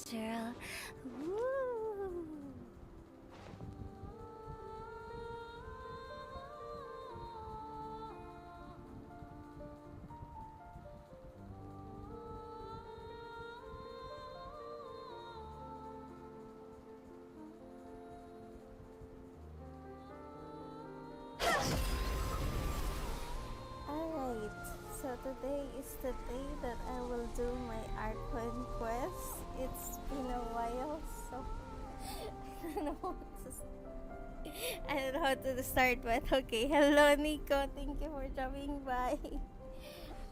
natural. Woo! Alright, so today is the day that I will do my archon quest. It's been a while, so I don't know I don't know how to start, but okay. Hello, Nico. Thank you for dropping by.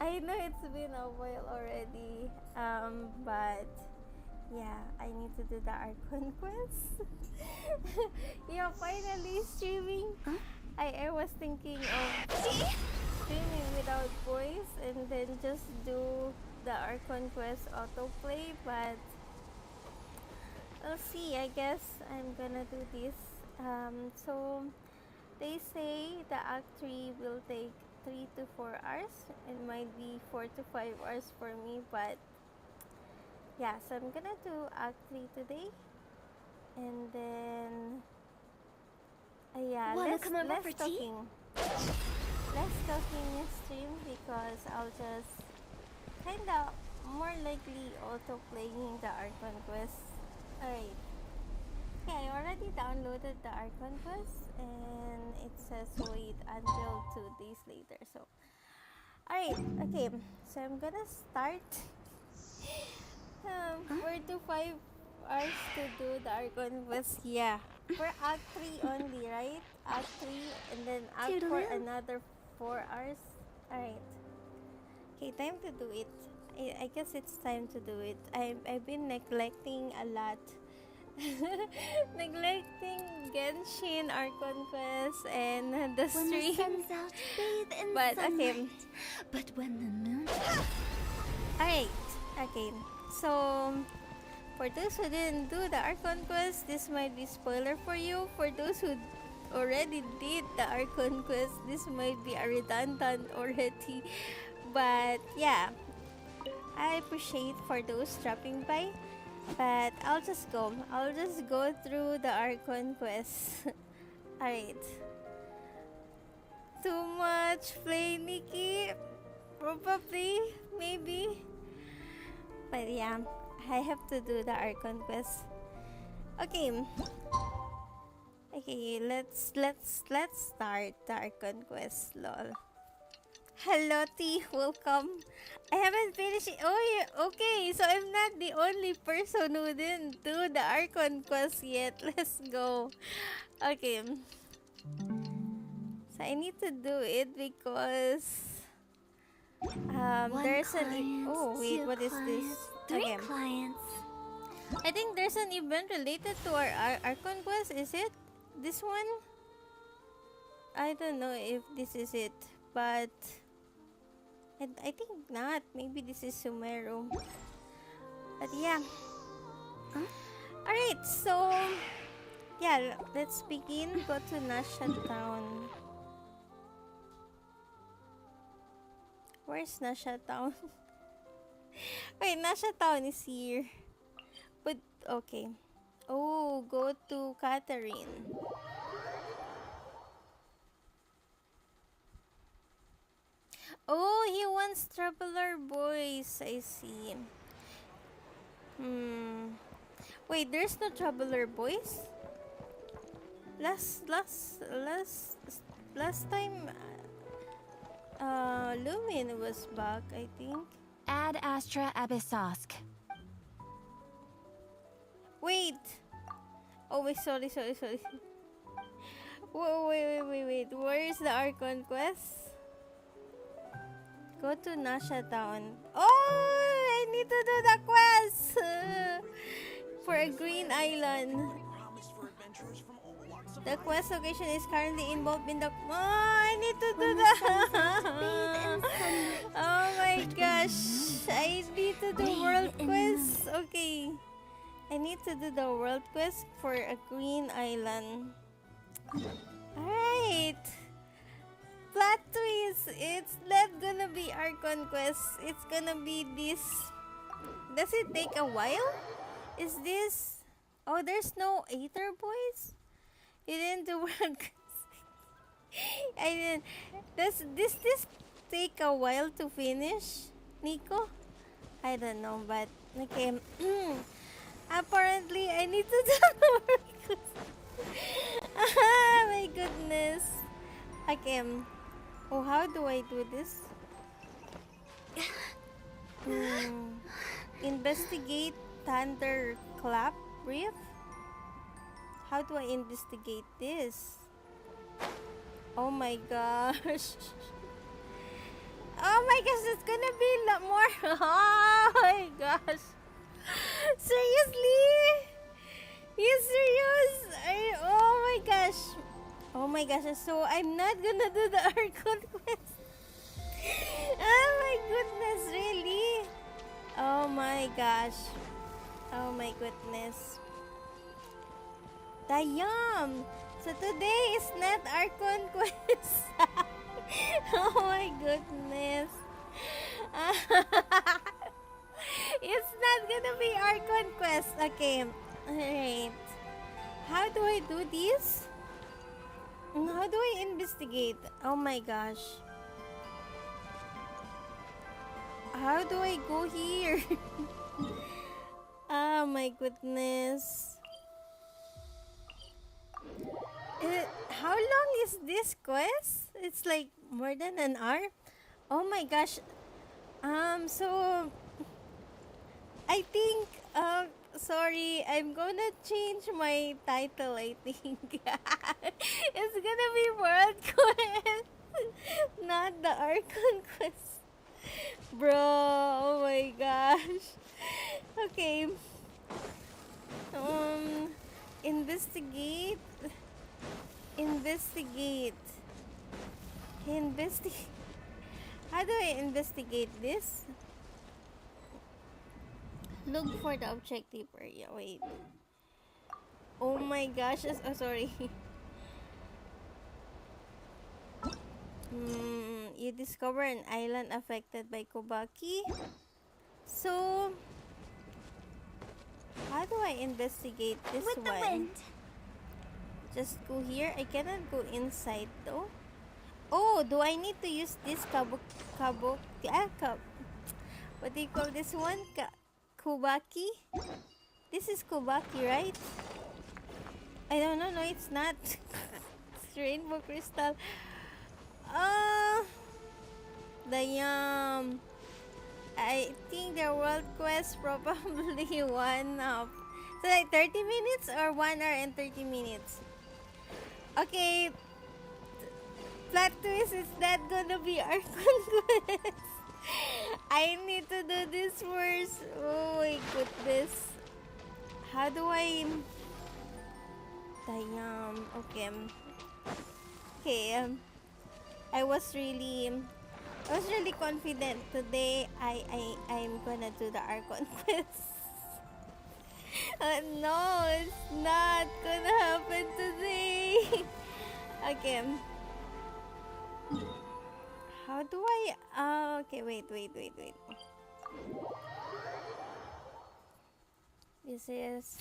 I know it's been a while already, but yeah, I need to do the archon quest. Yeah, finally streaming. I was thinking of streaming without voice and then just do the archon quest autoplay, but we'll see. I guess I'm gonna do this. So they say the act 3 will take 3 to 4 hours. It might be 4 to 5 hours for me, but yeah, so I'm gonna do act 3 today, and then yeah, Wanna come over for tea? less talking in stream, because I'll just kinda more likely auto playing the archon quest. Alright. Okay, I already downloaded the archon quest and it says wait until 2 days later. So alright, okay. So I'm gonna start 4 to 5 hours to do the archon quest. Yeah. For act 3 only, right? Act 3 and then act 4 another 4 hours. Alright. Okay, time to do it. I guess it's time to do it. I've been neglecting a lot. Neglecting Genshin, Archon Quest, and the When the stream. sun's out, bathe in But sunlight. okay. But when the moon... Alright. Okay. So for those who didn't do the Archon Quest, this might be spoiler for you. For those who already did the Archon Quest, this might be a redundant already. But yeah, I appreciate for those dropping by. But I'll just go through the Archon quest. Alright. Too much play, Nikki? Probably, maybe. But yeah, I have to do the Archon quest. Okay. Okay, let's start the Archon quest, lol. Hello T, welcome. I haven't finished it. Oh yeah, okay, so I'm not the only person who didn't do the Archon quest yet. Let's go. Okay. So I need to do it because there's an oh wait, what is this? Three clients. I think there's an event related to our Archon quest, is it? This one? I don't know if this is it, but I think not. Maybe this is Sumeru. But yeah. Alright, so yeah, let's begin. Go to Nasha Town. Where's Nasha Town? Wait, Nasha Town is here. But okay. Oh, go to Catherine. Oh, he wants Traveler Boys. I see. Wait, there's no Traveler Boys? Last time Lumin was back, I think. Ad Astra Abyssosk. Wait. Oh wait, sorry. Wait. Where is the Archon quest? Go to Nasha Town. Oh, I need to do the quest for a green island. The quest location is currently involved in the. Oh, I need to do that. Oh my gosh, I need to do world quest. Okay, I need to do the world quest for a green island. Alright. Plot twist. It's not gonna be Archon quest. It's gonna be this. Does it take a while? Is this? Oh, there's no Aether boys. You didn't do work. I didn't. Does this take a while to finish, Nico? I don't know, but okay. Apparently, I need to do work. My goodness. Okay. Oh, how do I do this? Investigate thunderclap reef. How do I investigate this? Oh my gosh. Oh my gosh, it's gonna be a lot more. Oh my gosh. Seriously? You serious? Oh my gosh. Oh my gosh, so I'm not gonna do the archon quest. Oh my goodness, really? Oh my gosh. Oh my goodness. Damn! So today is not archon quest. Oh my goodness. It's not gonna be archon quest. Okay. Alright. How do I do this? How do I investigate? Oh my gosh. How do I go here? Oh my goodness. How long is this quest? It's like more than an hour. Oh my gosh. So I think sorry, I'm gonna change my title, I think. It's gonna be World Quest, not the Archon Quest. Bro, oh my gosh. Okay. Investigate. Investigate. Investigate. How do I investigate this? Look for the objective area. Wait. Oh my gosh. Oh, sorry. You discover an island affected by Kobaki. So, how do I investigate this With the one? wind. Just go here. I cannot go inside though. Oh, do I need to use this what do you call this one? Kubaki? This is Kubaki, right? I don't know. No, it's not. It's rainbow crystal. Damn. I think the world quest probably one of so like 30 minutes or 1 hour and 30 minutes. Okay. Plot twist is that gonna be our quest. I need to do this first. Oh my goodness. How do I damn. Okay. Okay. I was really confident today. I'm gonna do the Archon quest. No, it's not gonna happen today. Okay. How do I? Okay. Wait. This is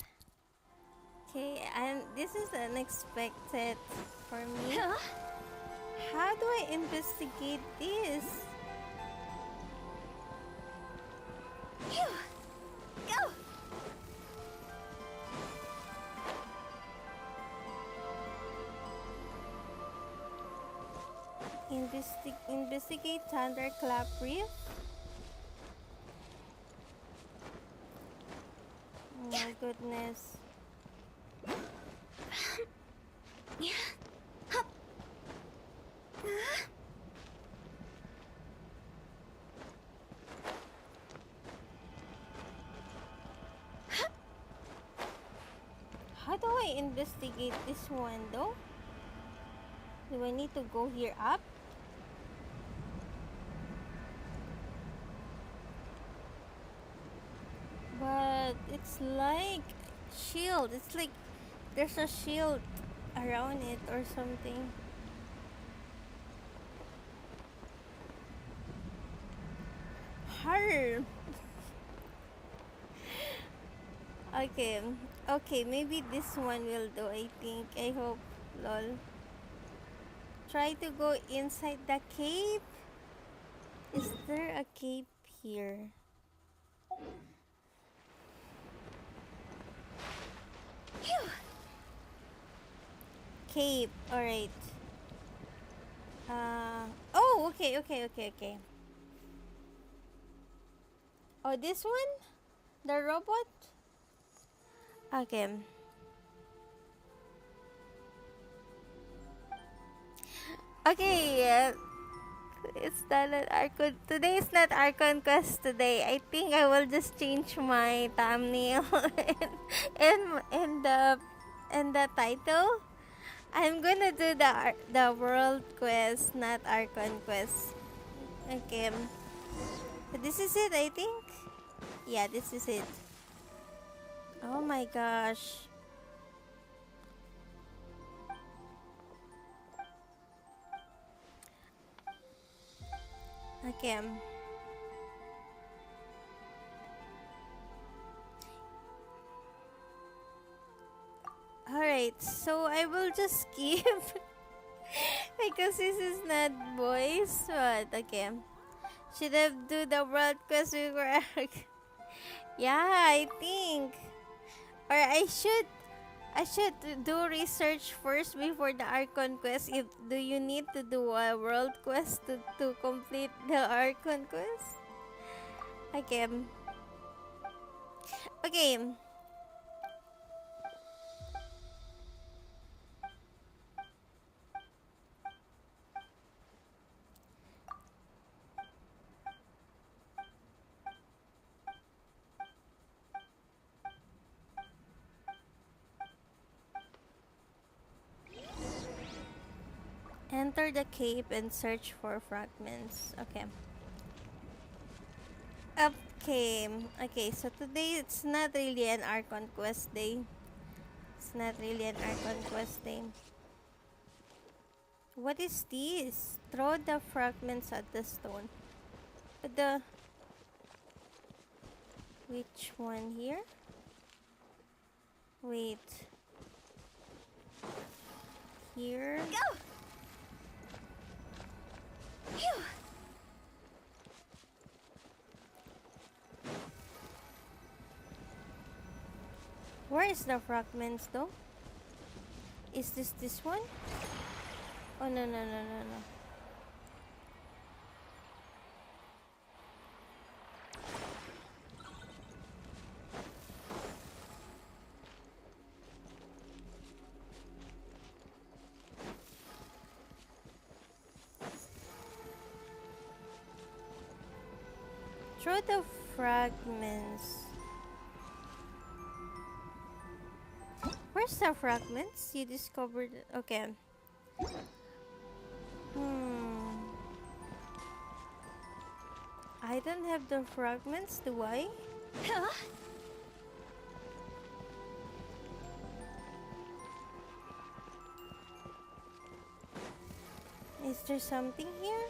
okay, and this is unexpected for me. Huh? How do I investigate this? Phew. Go. Investigate thunderclap reef. Oh my goodness. How do I investigate this one though? Do I need to go here up? But it's like shield. It's like there's a shield around it or something. Har. Okay. Okay, maybe this one will do, I think. I hope. Lol. Try to go inside the cave. Is there a cave here? Phew. Cave. Alright. Oh, okay. Oh, this one? The robot? Okay. Okay, it's not an Archon. Today is not Archon Quest today. I think I will just change my thumbnail and the title. I'm gonna do the world quest, not Archon quest. Okay. This is it, I think. Yeah, this is it. Oh my gosh. Okay. Alright, so I will just skip because this is not boys. But okay. Should have do the world quest before Yeah, I think. Or I should do research first before the Archon quest. If do you need to do a world quest to complete the Archon quest? Okay. Okay. Enter the cave and search for fragments. Okay. Okay. Okay, so today it's not really an Archon quest day. It's not really an Archon quest day. What is this? Throw the fragments at the stone. The which one here? Wait. Here. Go. Phew. Where is the fragments though? Is this one? Oh no. Throw the fragments. Where's the fragments? You discovered. Okay. I don't have the fragments, do I? Huh? Is there something here?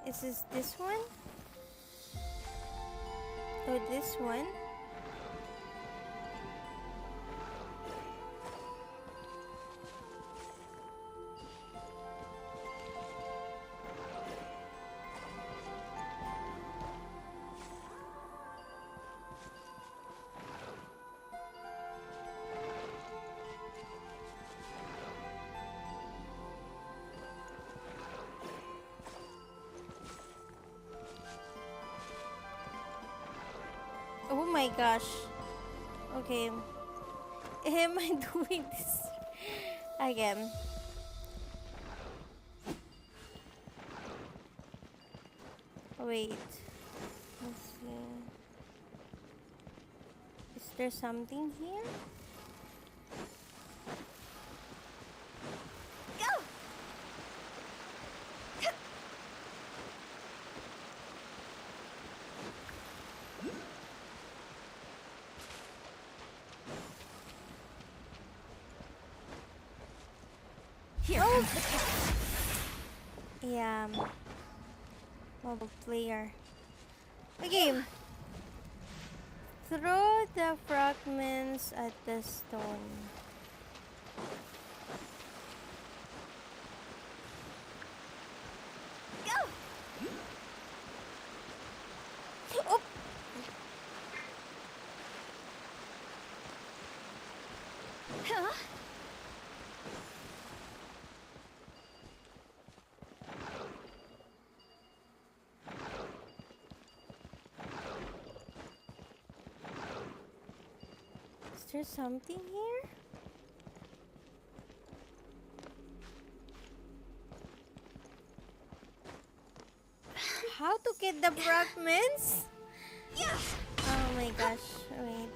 Is this one? Oh, this one? Oh my gosh. Okay. Am I doing this again? Wait. Let's see. Is there something here? Go. Here. Yeah. Mobile player. Okay. Throw the fragments at the stone. Go! Oh! Huh? Is there something here? How to get the fragments? Yeah! Oh my gosh, wait.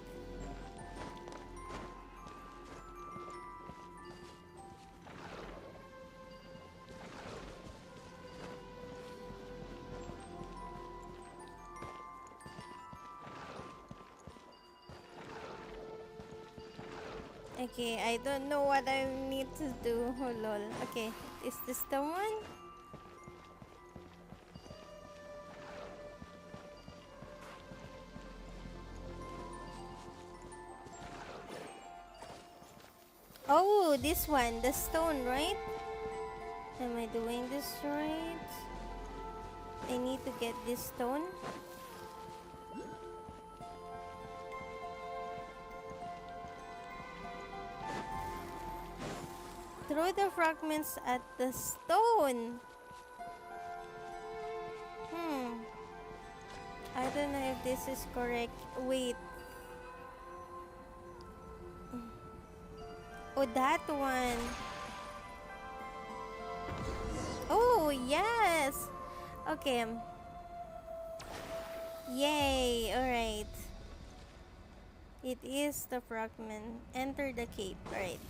Okay, I don't know what I need to do. Oh lol. Okay, is this the one? Oh, this one, the stone, right? Am I doing this right? I need to get this stone. Throw the fragments at the stone. I don't know if this is correct. Wait. Oh, that one. Oh, yes. Okay. Yay. Alright. It is the fragment. Enter the cave. Alright.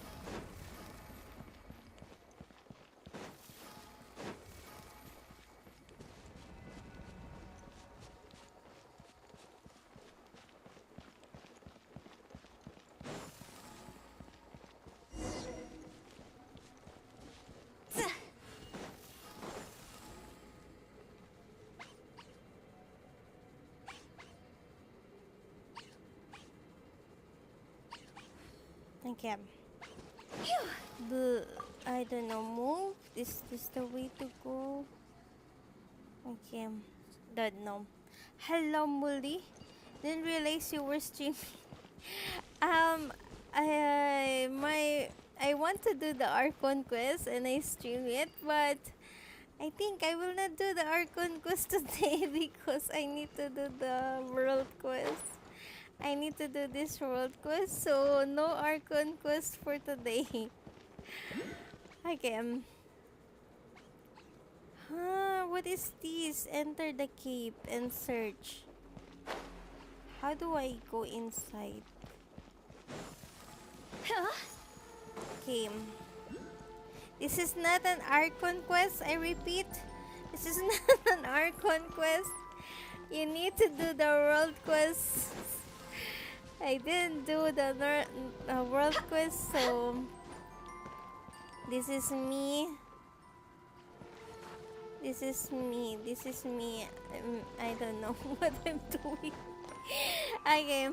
Okay. I don't know. Move. Is this the way to go? Okay. Don't know. Hello, Mully. Didn't realize you were streaming. um, I want to do the Archon quest and I stream it, but I think I will not do the Archon quest today because I need to do the world quest. I need to do this world quest, so no Archon quest for today. Okay. What is this? Enter the cave and search. How do I go inside? Huh? Okay. This is not an Archon quest, I repeat. This is not an Archon quest. You need to do the world quest. I didn't do the world quest, so this is me. This is me. This is me. I don't know what I'm doing. Okay.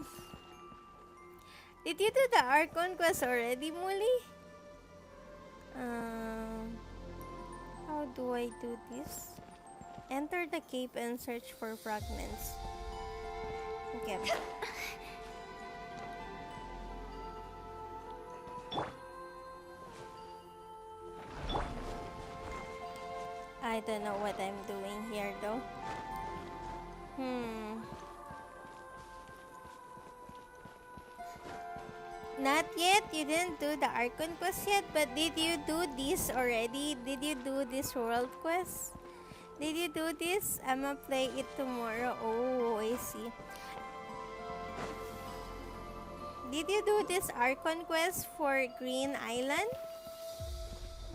Did you do the Archon quest already, Muli? How do I do this? Enter the cave and search for fragments. Okay. I don't know what I'm doing here though. Not yet. You didn't do the Archon quest yet, but did you do this already? Did you do this world quest? Did you do this? I'ma play it tomorrow. Oh, I see. Did you do this Archon quest for Green Island?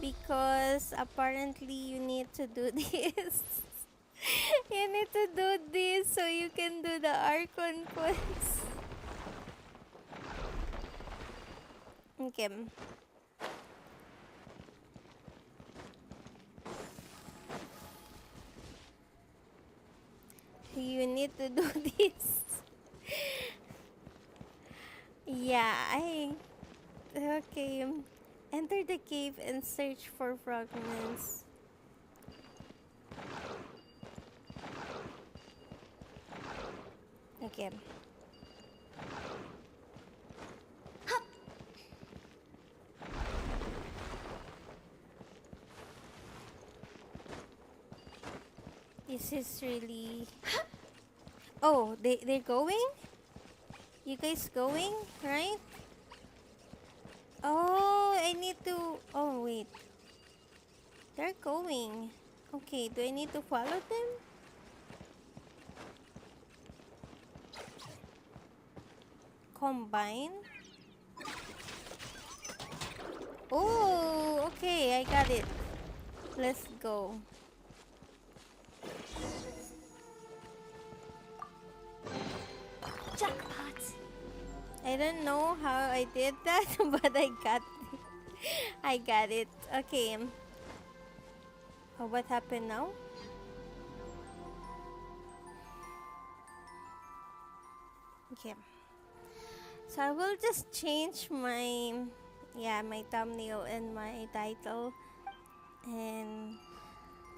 Because apparently you need to do this. You need to do this so you can do the Archon quest. Okay. You need to do this. Yeah, okay. Enter the cave and search for fragments. Okay. This is really... Oh, they're going? You guys going, right? Oh, I need to... Oh, wait. They're going. Okay, do I need to follow them? Combine? Oh, okay, I got it. Let's go. Jackpot. I don't know how I did that, but I got it. I got it. Okay. Oh, what happened now? Okay. So I will just change my thumbnail and my title. And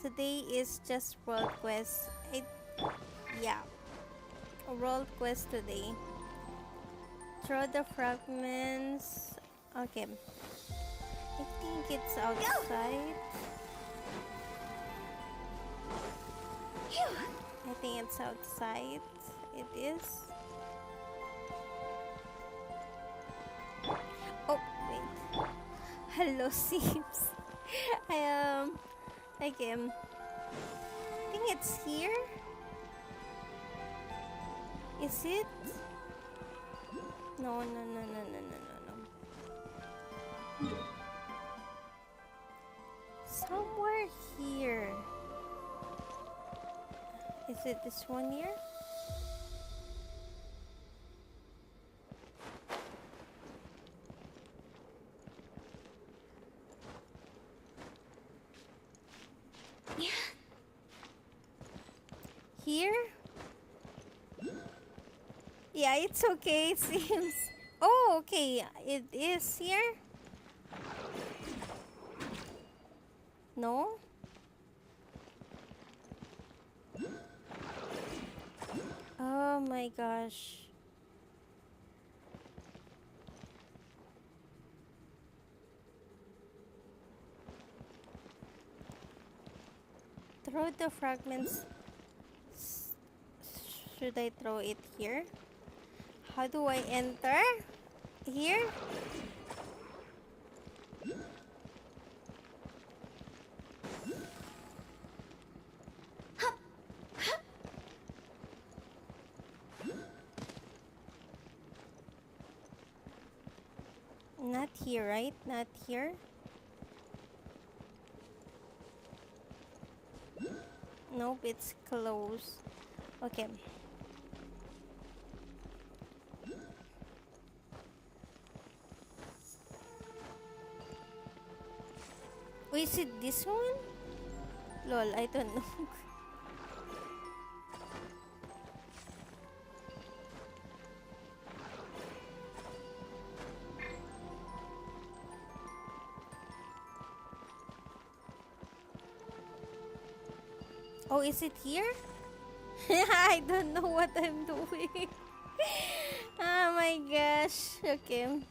today is just world quest. Yeah, a world quest today. Throw the fragments. Okay. I think it's outside. I think it's outside. It is. Oh, wait. Hello, Sims. Okay. I think it's here. Is it? No. Somewhere here. Is it this one here? Yeah. Here? Yeah, it's okay, it seems. Oh, okay. It is here? No? Oh my gosh. Throw the fragments. Should I throw it here? How do I enter? Here? Not here, right? Not here? Nope, it's closed. Okay. Oh, is it this one? Lol, I don't know. Oh, is it here? I don't know what I'm doing. Oh my gosh. Okay.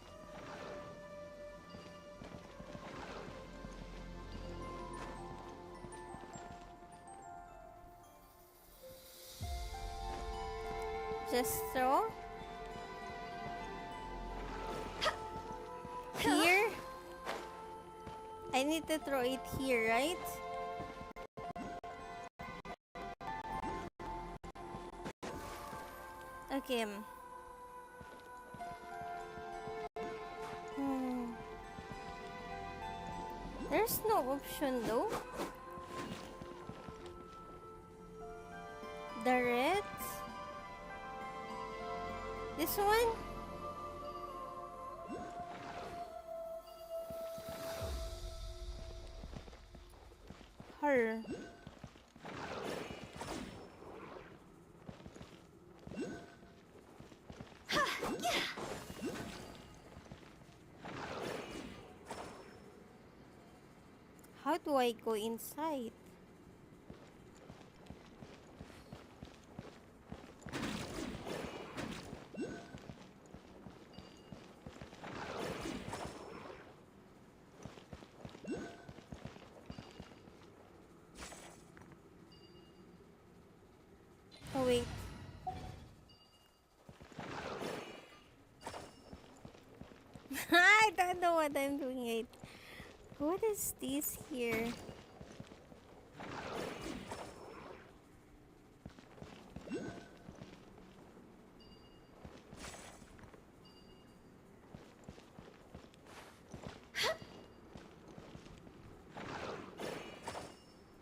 Just throw. Here. I need to throw it here, right? Okay. There's no option though. The red. This one? Her. do I go inside? Oh wait. I don't know what I'm doing. Wait. What is this here?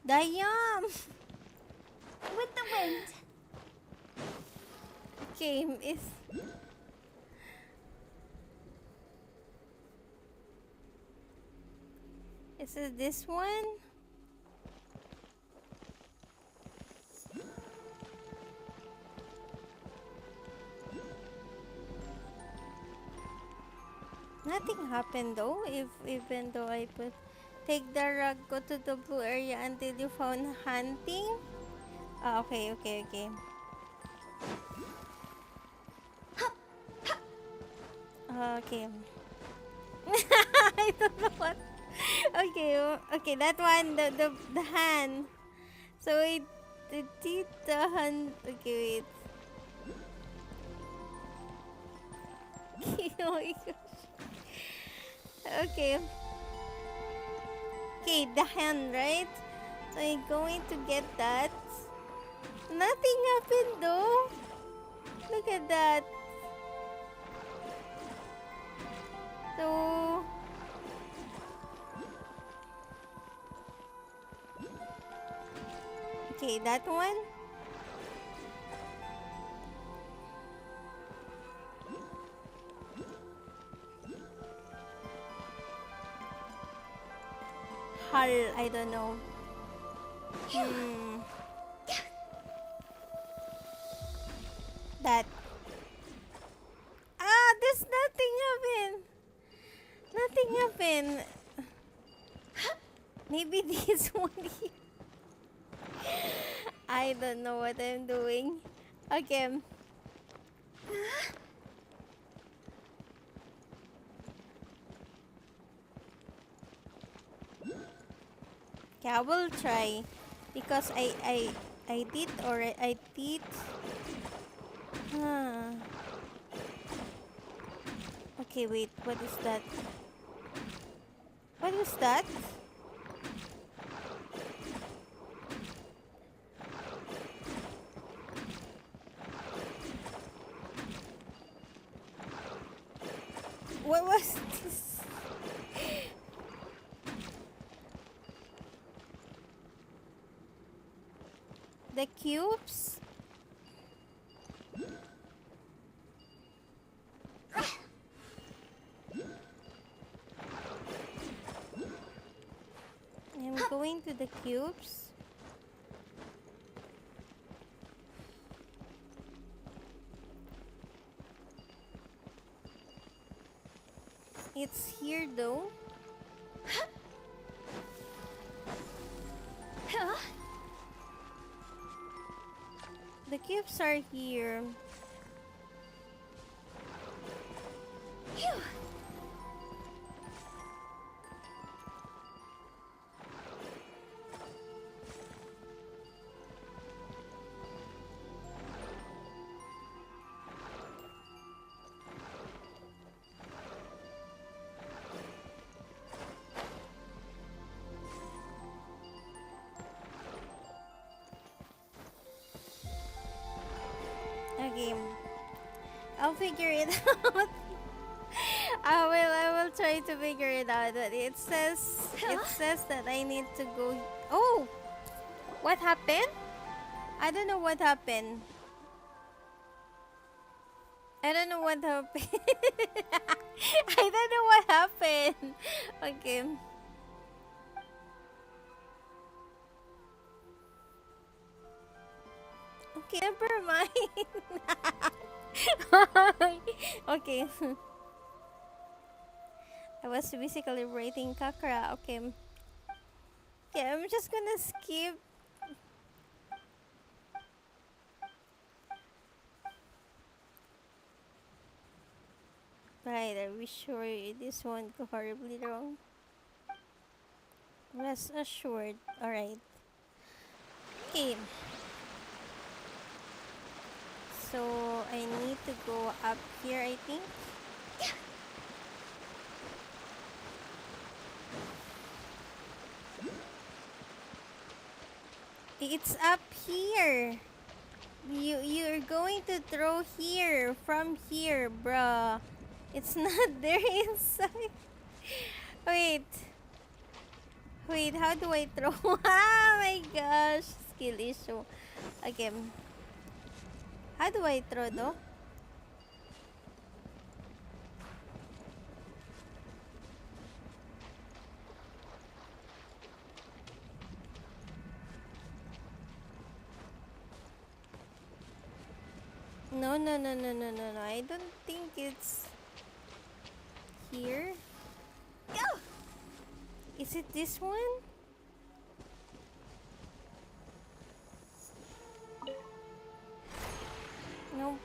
Dayam! With the wind. Game is... Is it this one? Nothing happened though, if even though I put take the rug, go to the blue area until you found hunting. Ah, okay. Okay. I don't know what. Okay, that one, the hand. So it did the hand. Okay, wait. Oh my gosh. Okay. Okay, the hand, right? So I'm going to get that. Nothing happened though. Look at that. So okay, that one. Hull, I don't know. That. Ah, there's nothing happened. Nothing happened. Maybe this one here. I don't know what I'm doing. Okay. Okay, I will try because I did already. I did. Huh. Okay, wait. What is that? What is that? What was this? The cubes? I'm going to the cubes. It's here though. The cubes are here. Okay, I'll figure it out. I will try to figure it out. But it says that I need to go. Oh, what happened? I don't know what happened. I don't know what happened. I don't know what happened. Okay. Okay, never mind. Okay. I was basically writing Kakra. Okay. Okay, I'm just gonna skip. Right, are we sure this won't go horribly wrong? Rest assured. Alright. Okay. So I need to go up here, I think. It's up here. You're going to throw here from here, bruh. It's not there inside. Wait. Wait, how do I throw? Oh my gosh. Skill issue. Again. How do I throw though? No, no, no, no, no, no, no. I don't think it's here. Go! Is it this one? No.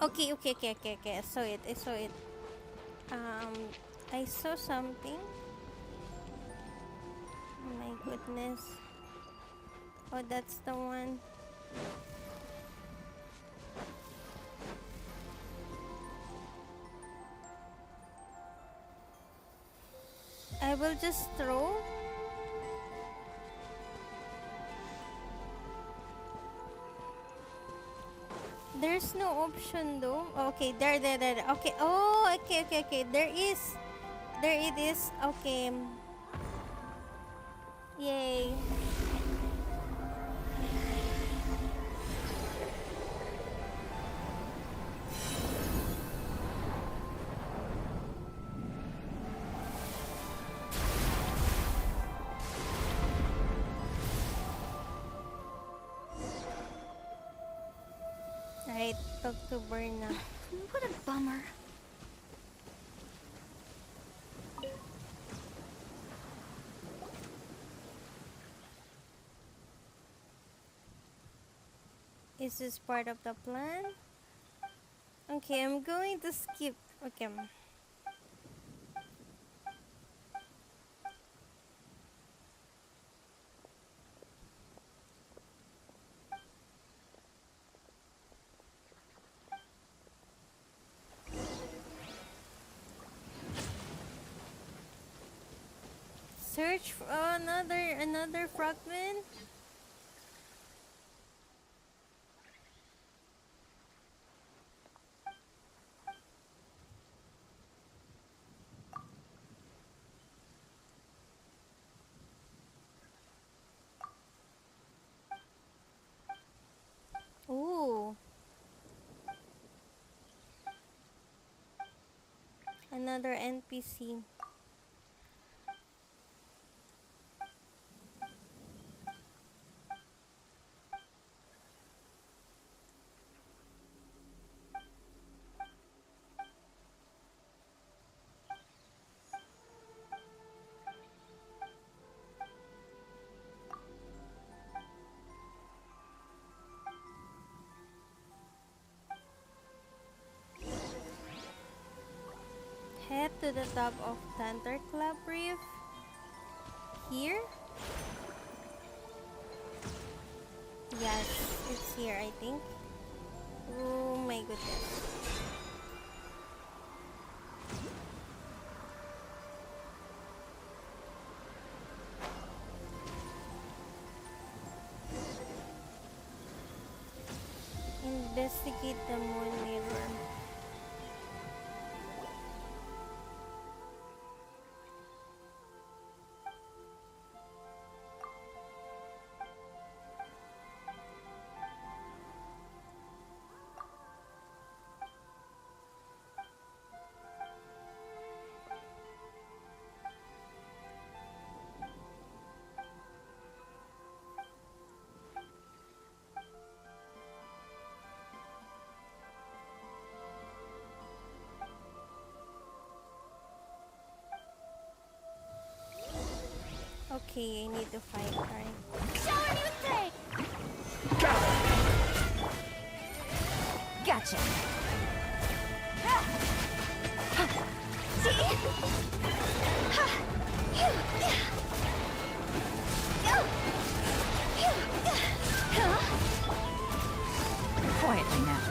Okay, okay, okay, okay, okay. I saw it. I saw it. Um, I saw something. Oh my goodness. Oh, that's the one. I will just throw. There's no option though. Okay, there, there, there. Okay. Oh, okay, okay, okay. There is. There it is. Okay. Yay. Alright, talk to Berna. What a bummer. Is this part of the plan? Okay, I'm going to skip. Okay. Search for another fragment. Ooh. Another NPC. Head to the top of Thunderclap Reef. Here? Yes, it's here, I think. Oh my goodness. Investigate the moon mirror. Okay, I need to fight. Alright. Shower you thing! Gotcha. Quietly now.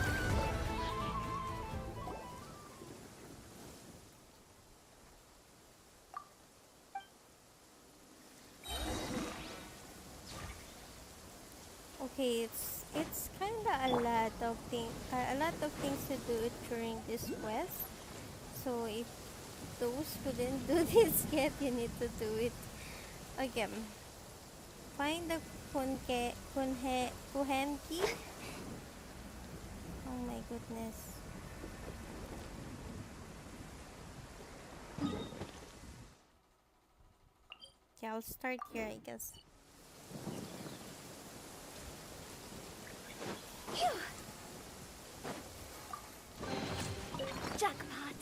Okay, it's kinda a lot of things to do during this quest. So if those who didn't do this yet, you need to do it again. Find the Kuhen key. Oh my goodness. Yeah, I'll start here, I guess. Phew. Jackpot.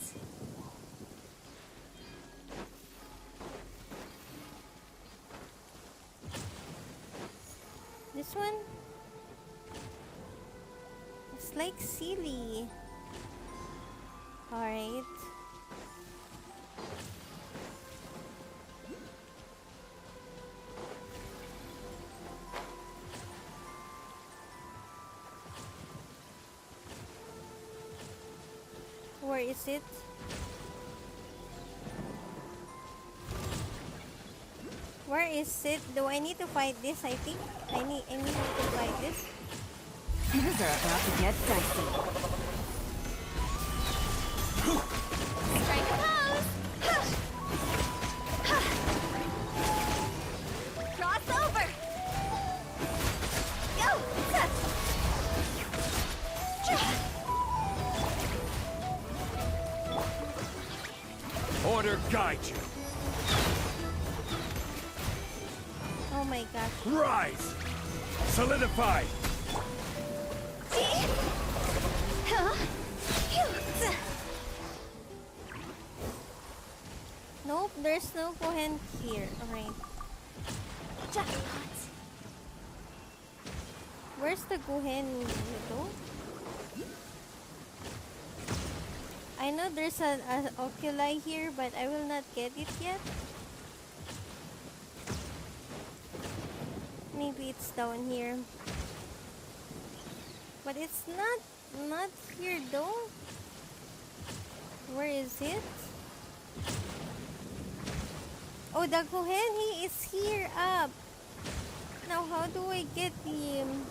This one? It's like silly. Alright. Where is it? Where is it? Do I need to fight this? I think I need to fight this. Things are about to get dicey. Strike a pose! Cross over! Go! Order guide you. Oh my gosh. Rise! Solidify! Nope, there's no Kohen here. Alright. Jackpot. Where's the Kohen though? I know there's an oculi here, but I will not get it yet. Maybe it's down here. But it's not here though. Where is it? Oh, the Kohen, he is here up. Now how do I get him?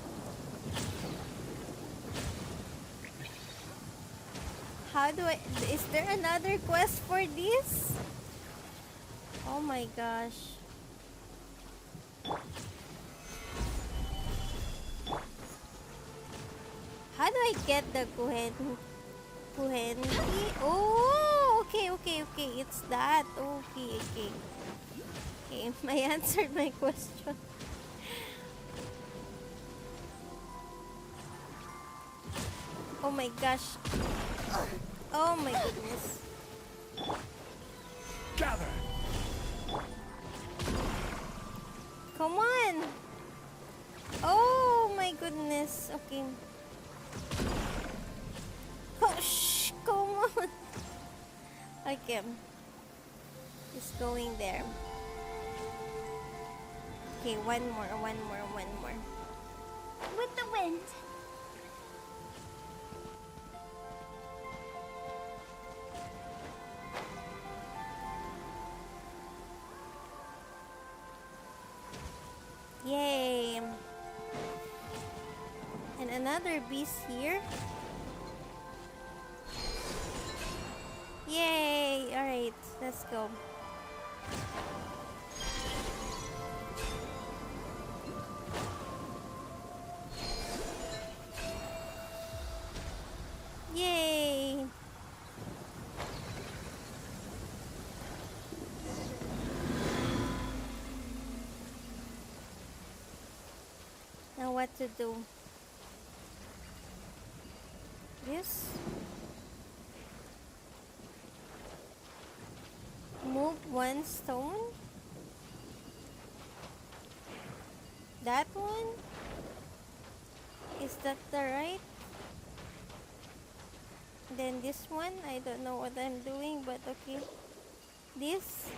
How do I... Is there another quest for this? Oh my gosh. How do I get the Kohen? Oh, okay. It's that. Okay. Okay, I answered my question. Oh my gosh. Oh my goodness. Gather! Come on. Oh my goodness. Okay. Oh, shh. Come on. Okay. It's going there. Okay, one more. With the wind. Yay. And another beast here. Yay. Alright, let's go. Yay. Now what to do? This? Move one stone? that one? Is that the right? Then this one, I don't know what I'm doing, but okay. This.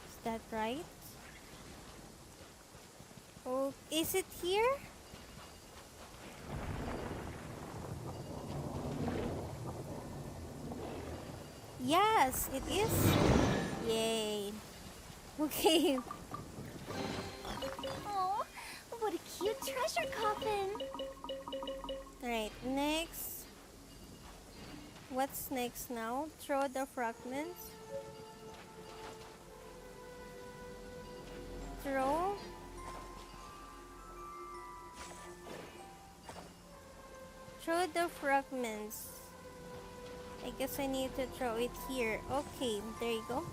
Is that right? Oh, is it here? Yes, it is. Yay. Okay. Oh, what a cute treasure coffin. Right, next. What's next now? Throw the fragments. Throw. Throw the fragments. I guess I need to throw it here. Okay, there you go.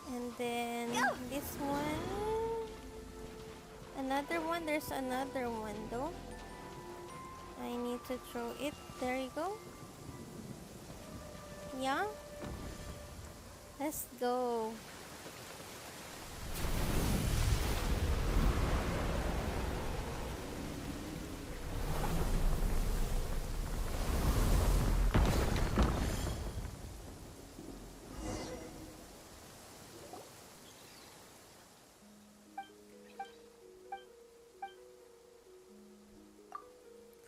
And then Go. this one. Another one. There's another one though. I need to throw it. There you go. Yeah. Let's go.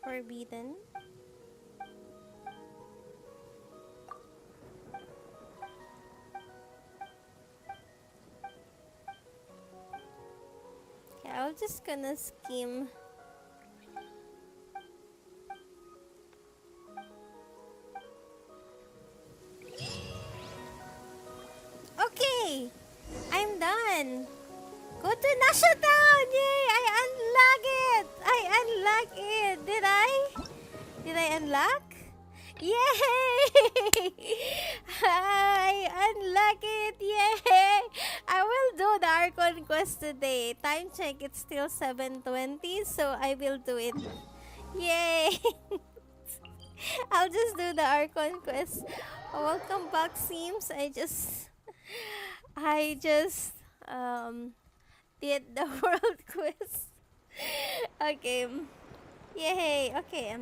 Forbidden. Okay, I'm just gonna skim. Okay, I'm done. Go to Nasha Town! Yay! I unlock it! I unlock it! Did I? Did I unlock? Yay! I unlock it! Yay! I will do the Archon quest today. Time check, it's still 7:20, so I will do it. Yay! I'll just do the Archon quest. Welcome back, Sims. I just did the world quest. Okay. Yay. Okay.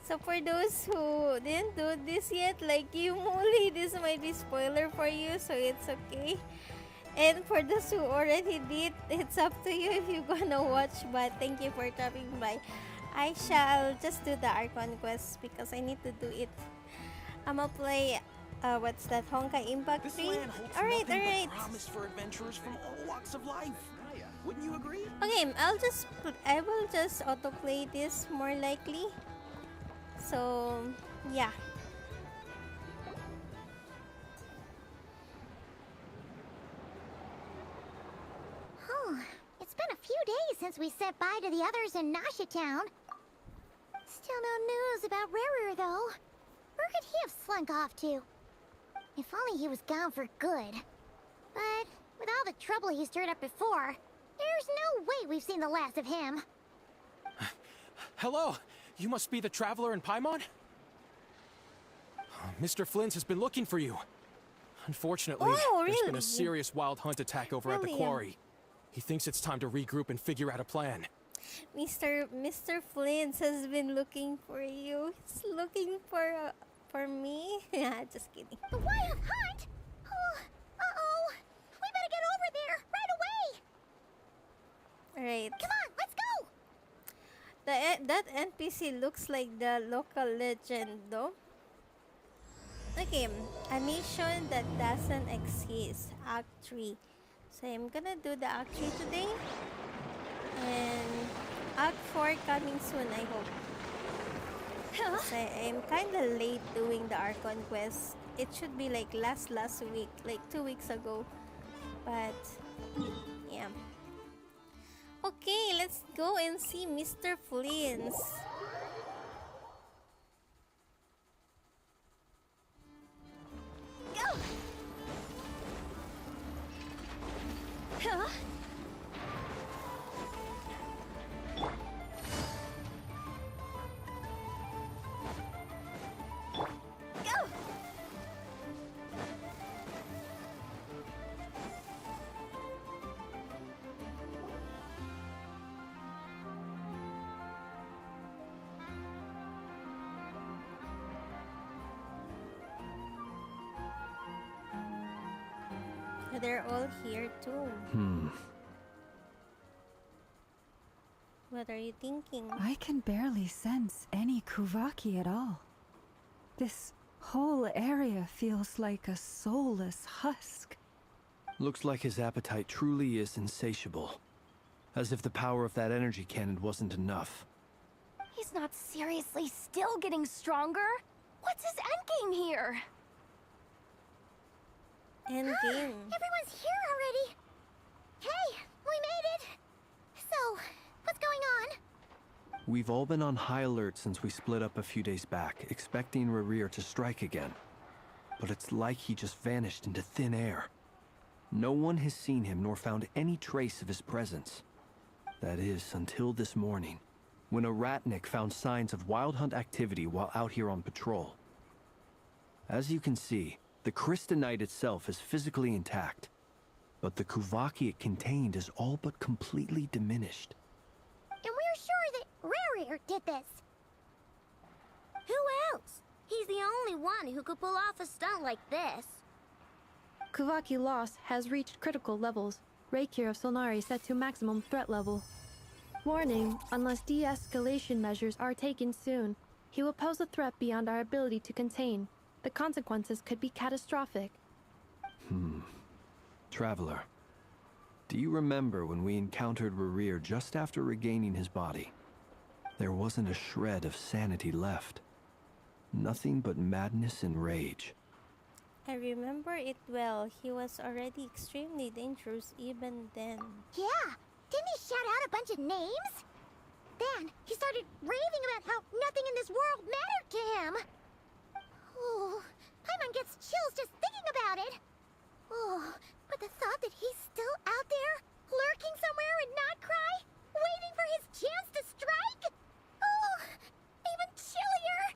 So for those who didn't do this yet, like you, Molly, this might be spoiler for you, so it's okay. And for those who already did, it's up to you if you're gonna watch. But thank you for dropping by. I shall just do the Archon quest because I need to do it. I'ma play. What's that? Honkai Impact 3? Alright. Promise for adventurers from all walks of life. Wouldn't you agree? Okay, I will just autoplay this more likely. So, yeah. Oh, it's been a few days since we said bye to the others in Nasha Town. Still no news about Rarer, though. Where could he have slunk off to? If only he was gone for good. But with all the trouble he stirred up before, there's no way we've seen the last of him. Hello, you must be the traveler in Paimon? Mr. Flint has been looking for you. Unfortunately, there's been a serious wild hunt attack over at the quarry. He thinks it's time to regroup and figure out a plan. Mr. Flint has been looking for you. He's looking for me. Yeah, just kidding. The wild hunt? Oh, uh-oh. We better get over there right away. Alright. Come on, let's go. That NPC looks like the local legend though. Okay, a mission that doesn't exist. Act 3. So I'm gonna do the Act 3 today. And Act 4 coming soon, I hope. So I'm kinda late doing the Archon quest. It should be like last week, like 2 weeks ago. But yeah. Okay, let's go and see Mr. Flint's. Go. Huh? They're all here too. What are you thinking? I can barely sense any Kuvaki at all. This whole area feels like a soulless husk. Looks like his appetite truly is insatiable. As if the power of that energy cannon wasn't enough. He's not seriously still getting stronger? What's his endgame here? Endgame. Everyone's here already. Hey, we made it. So, what's going on? We've all been on high alert since we split up a few days back, expecting Rerir to strike again. But it's like he just vanished into thin air. No one has seen him nor found any trace of his presence. That is, until this morning, when a ratnik found signs of wild hunt activity while out here on patrol. As you can see, the Crystonite itself is physically intact, but the Kuvaki it contained is all but completely diminished. And we're sure that Rerir did this. Who else? He's the only one who could pull off a stunt like this. Kuvaki loss has reached critical levels. Reikir of Solnari set to maximum threat level. Warning, unless de-escalation measures are taken soon, he will pose a threat beyond our ability to contain. The consequences could be catastrophic. Traveler, do you remember when we encountered Rerir just after regaining his body? There wasn't a shred of sanity left. Nothing but madness and rage. I remember it well. He was already extremely dangerous even then. Yeah, didn't he shout out a bunch of names? Then he started raving about how nothing in this world mattered to him. Oh, Paimon gets chills just thinking about it. Oh, but the thought that he's still out there, lurking somewhere in Notcry, waiting for his chance to strike? Oh, even chillier.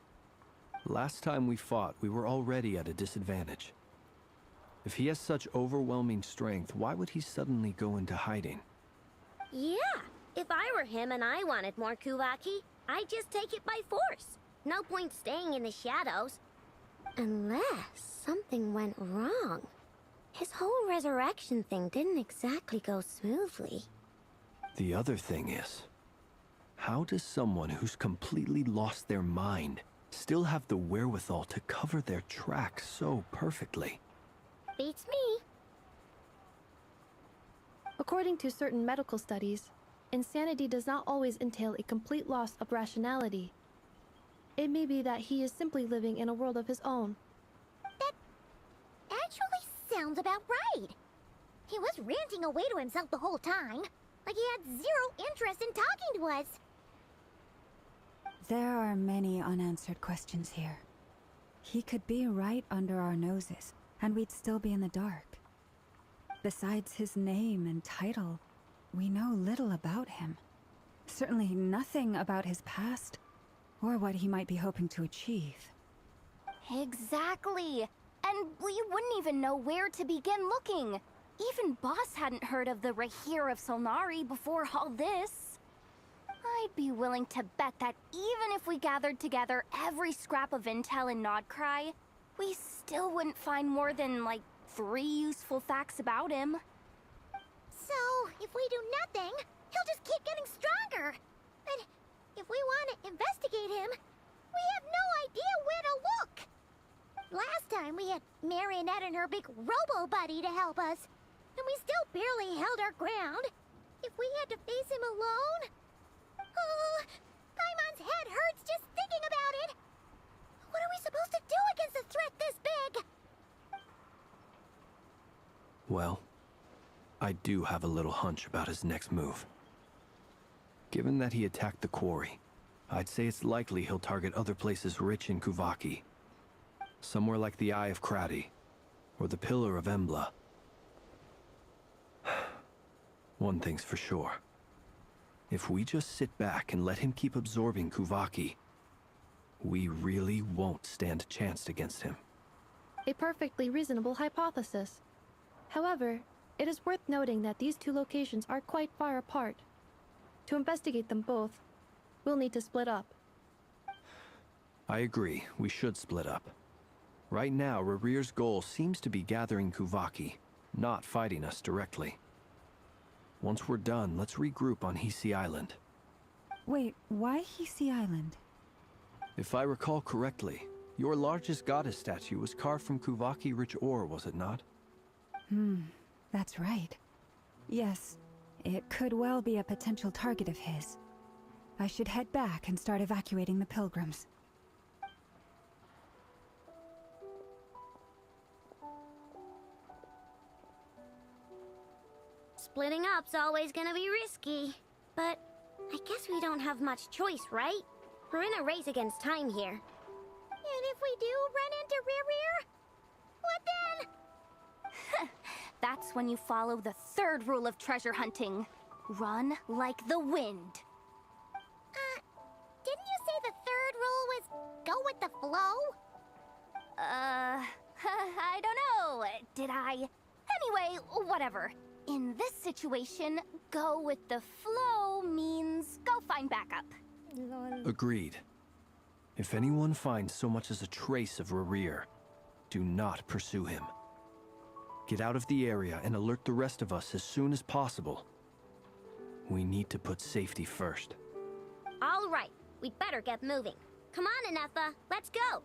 Last time we fought, we were already at a disadvantage. If he has such overwhelming strength, why would he suddenly go into hiding? Yeah, if I were him and I wanted more Kuvaki, I'd just take it by force. No point staying in the shadows. Unless something went wrong. His whole resurrection thing didn't exactly go smoothly. The other thing is, how does someone who's completely lost their mind still have the wherewithal to cover their tracks so perfectly? Beats me. According to certain medical studies, insanity does not always entail a complete loss of rationality. It may be that he is simply living in a world of his own. That actually sounds about right. He was ranting away to himself the whole time, like he had zero interest in talking to us. There are many unanswered questions here. He could be right under our noses, and we'd still be in the dark. Besides his name and title, we know little about him. Certainly nothing about his past, or what he might be hoping to achieve. Exactly. And we wouldn't even know where to begin looking. Even Boss hadn't heard of the Reikir of Solnari before all this. I'd be willing to bet that even if we gathered together every scrap of intel in Nodcry, we still wouldn't find more than, like, 3 useful facts about him. So, if we do nothing, he'll just keep getting stronger. And if we want to investigate him, we have no idea where to look. Last time we had Marionette and her big robo-buddy to help us, and we still barely held our ground. If we had to face him alone... Oh, Paimon's head hurts just thinking about it. What are we supposed to do against a threat this big? Well, I do have a little hunch about his next move. Given that he attacked the quarry, I'd say it's likely he'll target other places rich in Kuvaki. Somewhere like the Eye of Krati, or the Pillar of Embla. One thing's for sure. If we just sit back and let him keep absorbing Kuvaki, we really won't stand a chance against him. A perfectly reasonable hypothesis. However, it is worth noting that these two locations are quite far apart. To investigate them both, we'll need to split up. I agree, we should split up. Right now, Rerir's goal seems to be gathering Kuvaki, not fighting us directly. Once we're done, let's regroup on Hisi Island. Wait, why Hisi Island? If I recall correctly, your largest goddess statue was carved from Kuvaki rich ore, was it not? That's right. Yes, it could well be a potential target of his. I should head back and start evacuating the pilgrims. Splitting up's always gonna be risky. But I guess we don't have much choice, right? We're in a race against time here. And if we do run into Rear, what then? That's when you follow the third rule of treasure hunting. Run like the wind. Didn't you say the third rule was go with the flow? I don't know. Did I? Anyway, whatever. In this situation, go with the flow means go find backup. Lol. Agreed. If anyone finds so much as a trace of Rerir, do not pursue him. Get out of the area and alert the rest of us as soon as possible. We need to put safety first. All right, we'd better get moving. Come on, Anefa, let's go.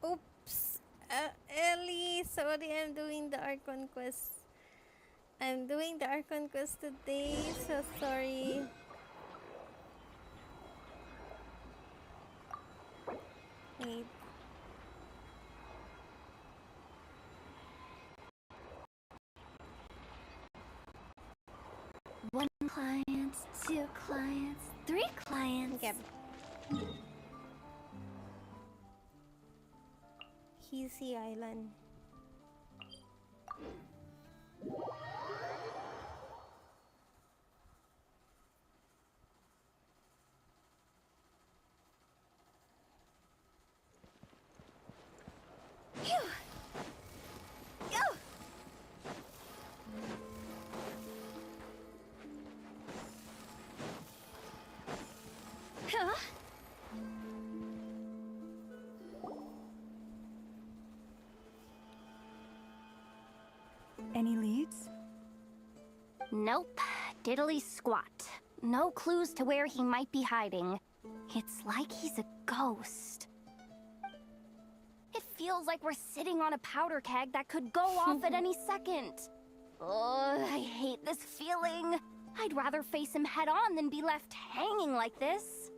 Oops. Ellie, sorry, I'm doing the Archon quest. I'm doing the Archon quest today, so sorry. Wait. One client, two clients, three clients. Okay. Hisi Island. Any leads? Nope. Diddly squat. No clues to where he might be hiding. It's like he's a ghost. It feels like we're sitting on a powder keg that could go off at any second. Oh, I hate this feeling. I'd rather face him head on than be left hanging like this.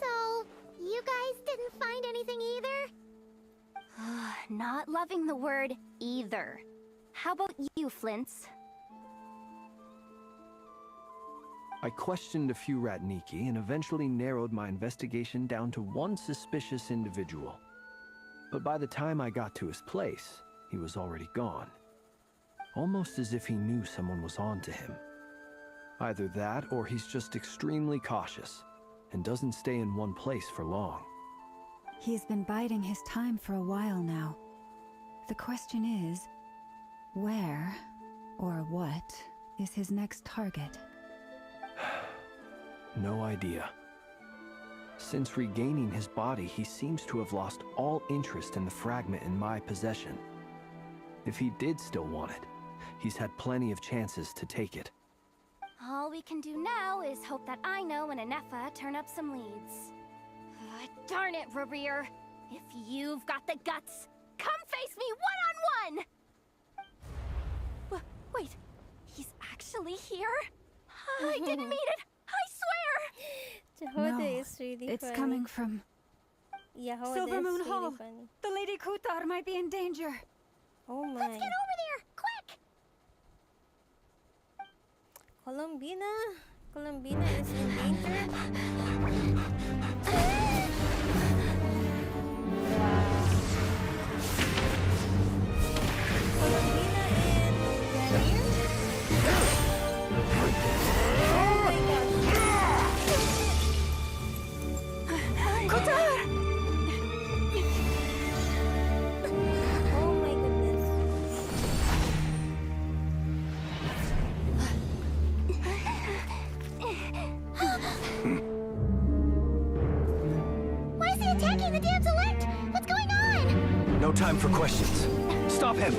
So, you guys didn't find anything either? Not loving the word either. How about you, Flints? I questioned a few Ratniki and eventually narrowed my investigation down to one suspicious individual. But by the time I got to his place, he was already gone. Almost as if he knew someone was on to him. Either that, or he's just extremely cautious and doesn't stay in one place for long. He's been biding his time for a while now. The question is, where, or what, is his next target? No idea. Since regaining his body, he seems to have lost all interest in the fragment in my possession. If he did still want it, he's had plenty of chances to take it. All we can do now is hope that Aino and Anefa turn up some leads. Darn it, Rerir! If you've got the guts, come face me one-on-one! Wait, he's actually here? I didn't mean it! I swear! Jehoda No, is really it's funny. coming from Jehoda Silver is Moon really Hall. funny. The Lady Kutar might be in danger. Oh my. Let's get over there, quick! Columbina is in danger. Columbina and Rerir? Oh my gosh. Kutar! Oh my goodness. time for questions. Stop him!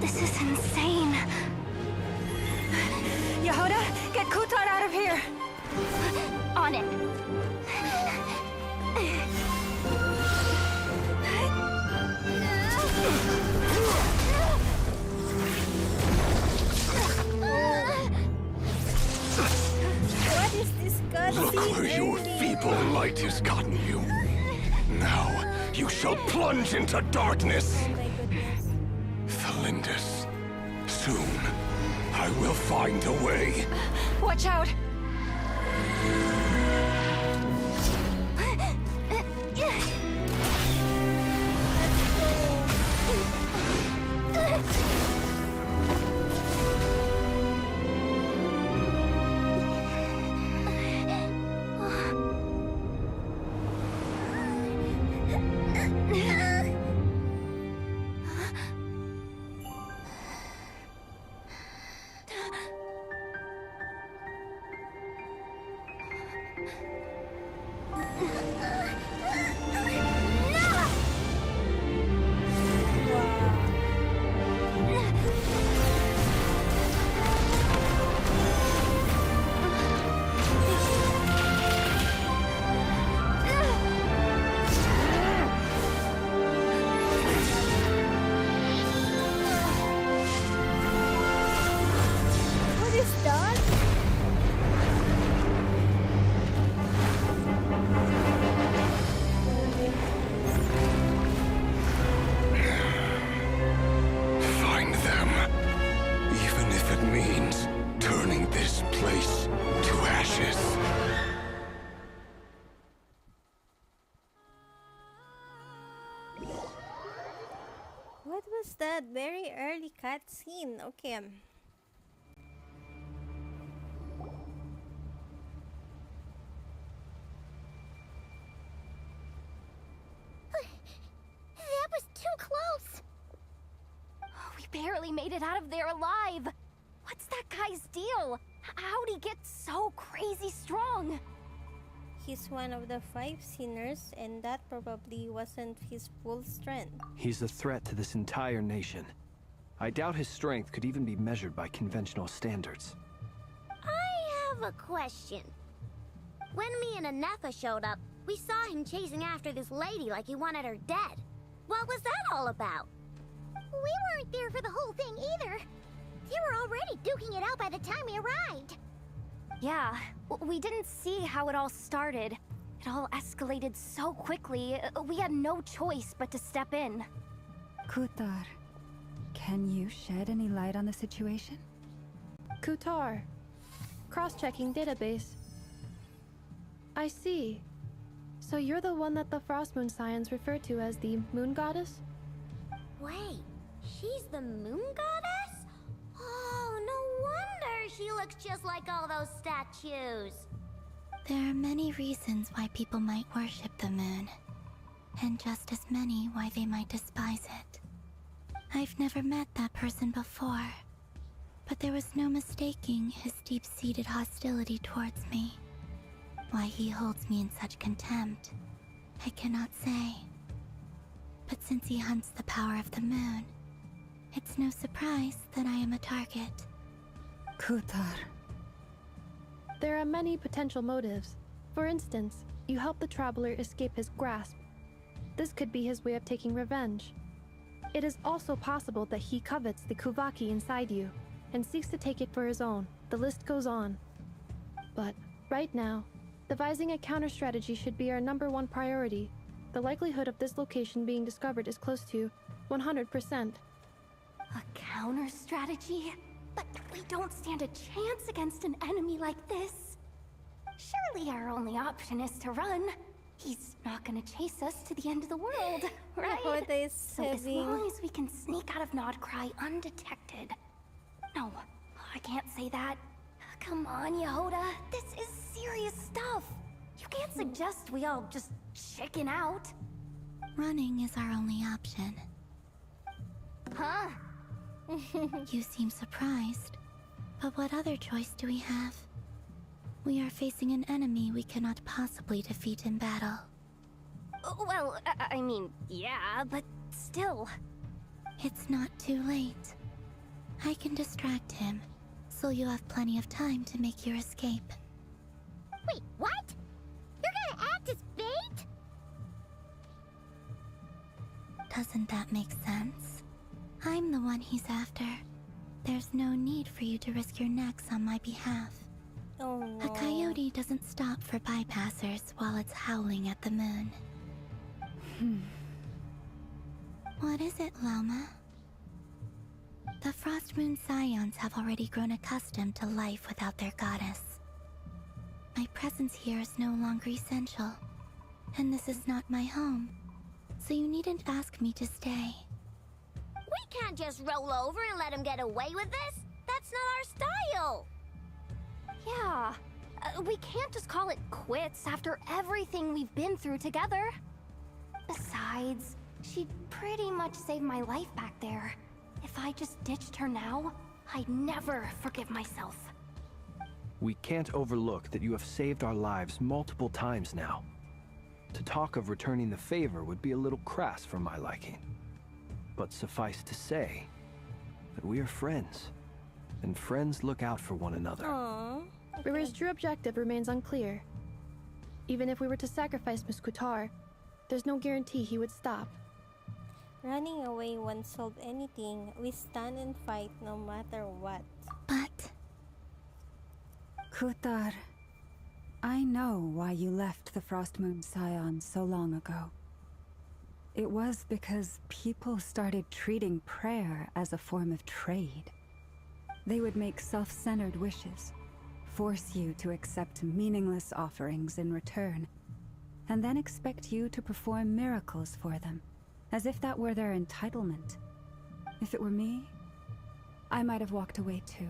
This is insane. Yehuda, get Kutar out of here! On it. What is this cutscene? Look where your feeble light has gotten you. Now, you shall plunge into darkness. Oh my goodness. Felindus, soon, I will find a way. Watch out! What is that? Find them. Even if it means turning this place to ashes. What was that very early cutscene? Okay. That was too close. We barely made it out of there alive. What's that guy's deal? How'd he get so crazy strong? He's one of the 5 sinners, and that probably wasn't his full strength. He's a threat to this entire nation. I doubt his strength could even be measured by conventional standards. I have a question. When me and Anetha showed up, we saw him chasing after this lady like he wanted her dead. What was that all about? We weren't there for the whole thing either. They were already duking it out by the time we arrived. Yeah, we didn't see how it all started. It all escalated so quickly, we had no choice but to step in. Kutar, can you shed any light on the situation? Kutar. Cross-checking database. I see. So you're the one that the Frost Moon Scions refer to as the Moon Goddess? Wait, she's the moon goddess? Oh, no wonder she looks just like all those statues. There are many reasons why people might worship the moon, and just as many why they might despise it. I've never met that person before, but there was no mistaking his deep-seated hostility towards me. Why he holds me in such contempt, I cannot say. But since he hunts the power of the moon, it's no surprise that I am a target. Kutar. There are many potential motives. For instance, you help the traveler escape his grasp. This could be his way of taking revenge. It is also possible that he covets the Kuvaki inside you and seeks to take it for his own. The list goes on. But right now, devising a counter-strategy should be our #1 priority. The likelihood of this location being discovered is close to 100%. A counter strategy? But we don't stand a chance against an enemy like this. Surely our only option is to run. He's not gonna chase us to the end of the world, right? Yehuda is So as having... long as we can sneak out of Nodcry undetected. No, I can't say that. Come on, Yehuda. This is serious stuff. You can't suggest we all just chicken out. Running is our only option. Huh? You seem surprised. But what other choice do we have? We are facing an enemy we cannot possibly defeat in battle. Well, I mean, yeah, but still. It's not too late. I can distract him, so you have plenty of time to make your escape. Wait, what? You're gonna act as bait? Doesn't that make sense? I'm the one he's after. There's no need for you to risk your necks on my behalf. Oh no. A coyote doesn't stop for bypassers while it's howling at the moon. What is it, Lama? The Frost Moon Scions have already grown accustomed to life without their goddess. My presence here is no longer essential, and this is not my home, so you needn't ask me to stay. We can't just roll over and let him get away with this. That's not our style. Yeah. We can't just call it quits after everything we've been through together. Besides, she'd pretty much saved my life back there. If I just ditched her now, I'd never forgive myself. We can't overlook that you have saved our lives multiple times now. To talk of returning the favor would be a little crass for my liking. But suffice to say that we are friends, and friends look out for one another. Aww. River's true objective remains unclear. Even if we were to sacrifice Miss Kutar, there's no guarantee he would stop. Running away won't solve anything. We stand and fight no matter what. But Kutar, I know why you left the Frost Moon Scions so long ago. It was because people started treating prayer as a form of trade. They would make self-centered wishes, force you to accept meaningless offerings in return, and then expect you to perform miracles for them, as if that were their entitlement. If it were me, I might have walked away too.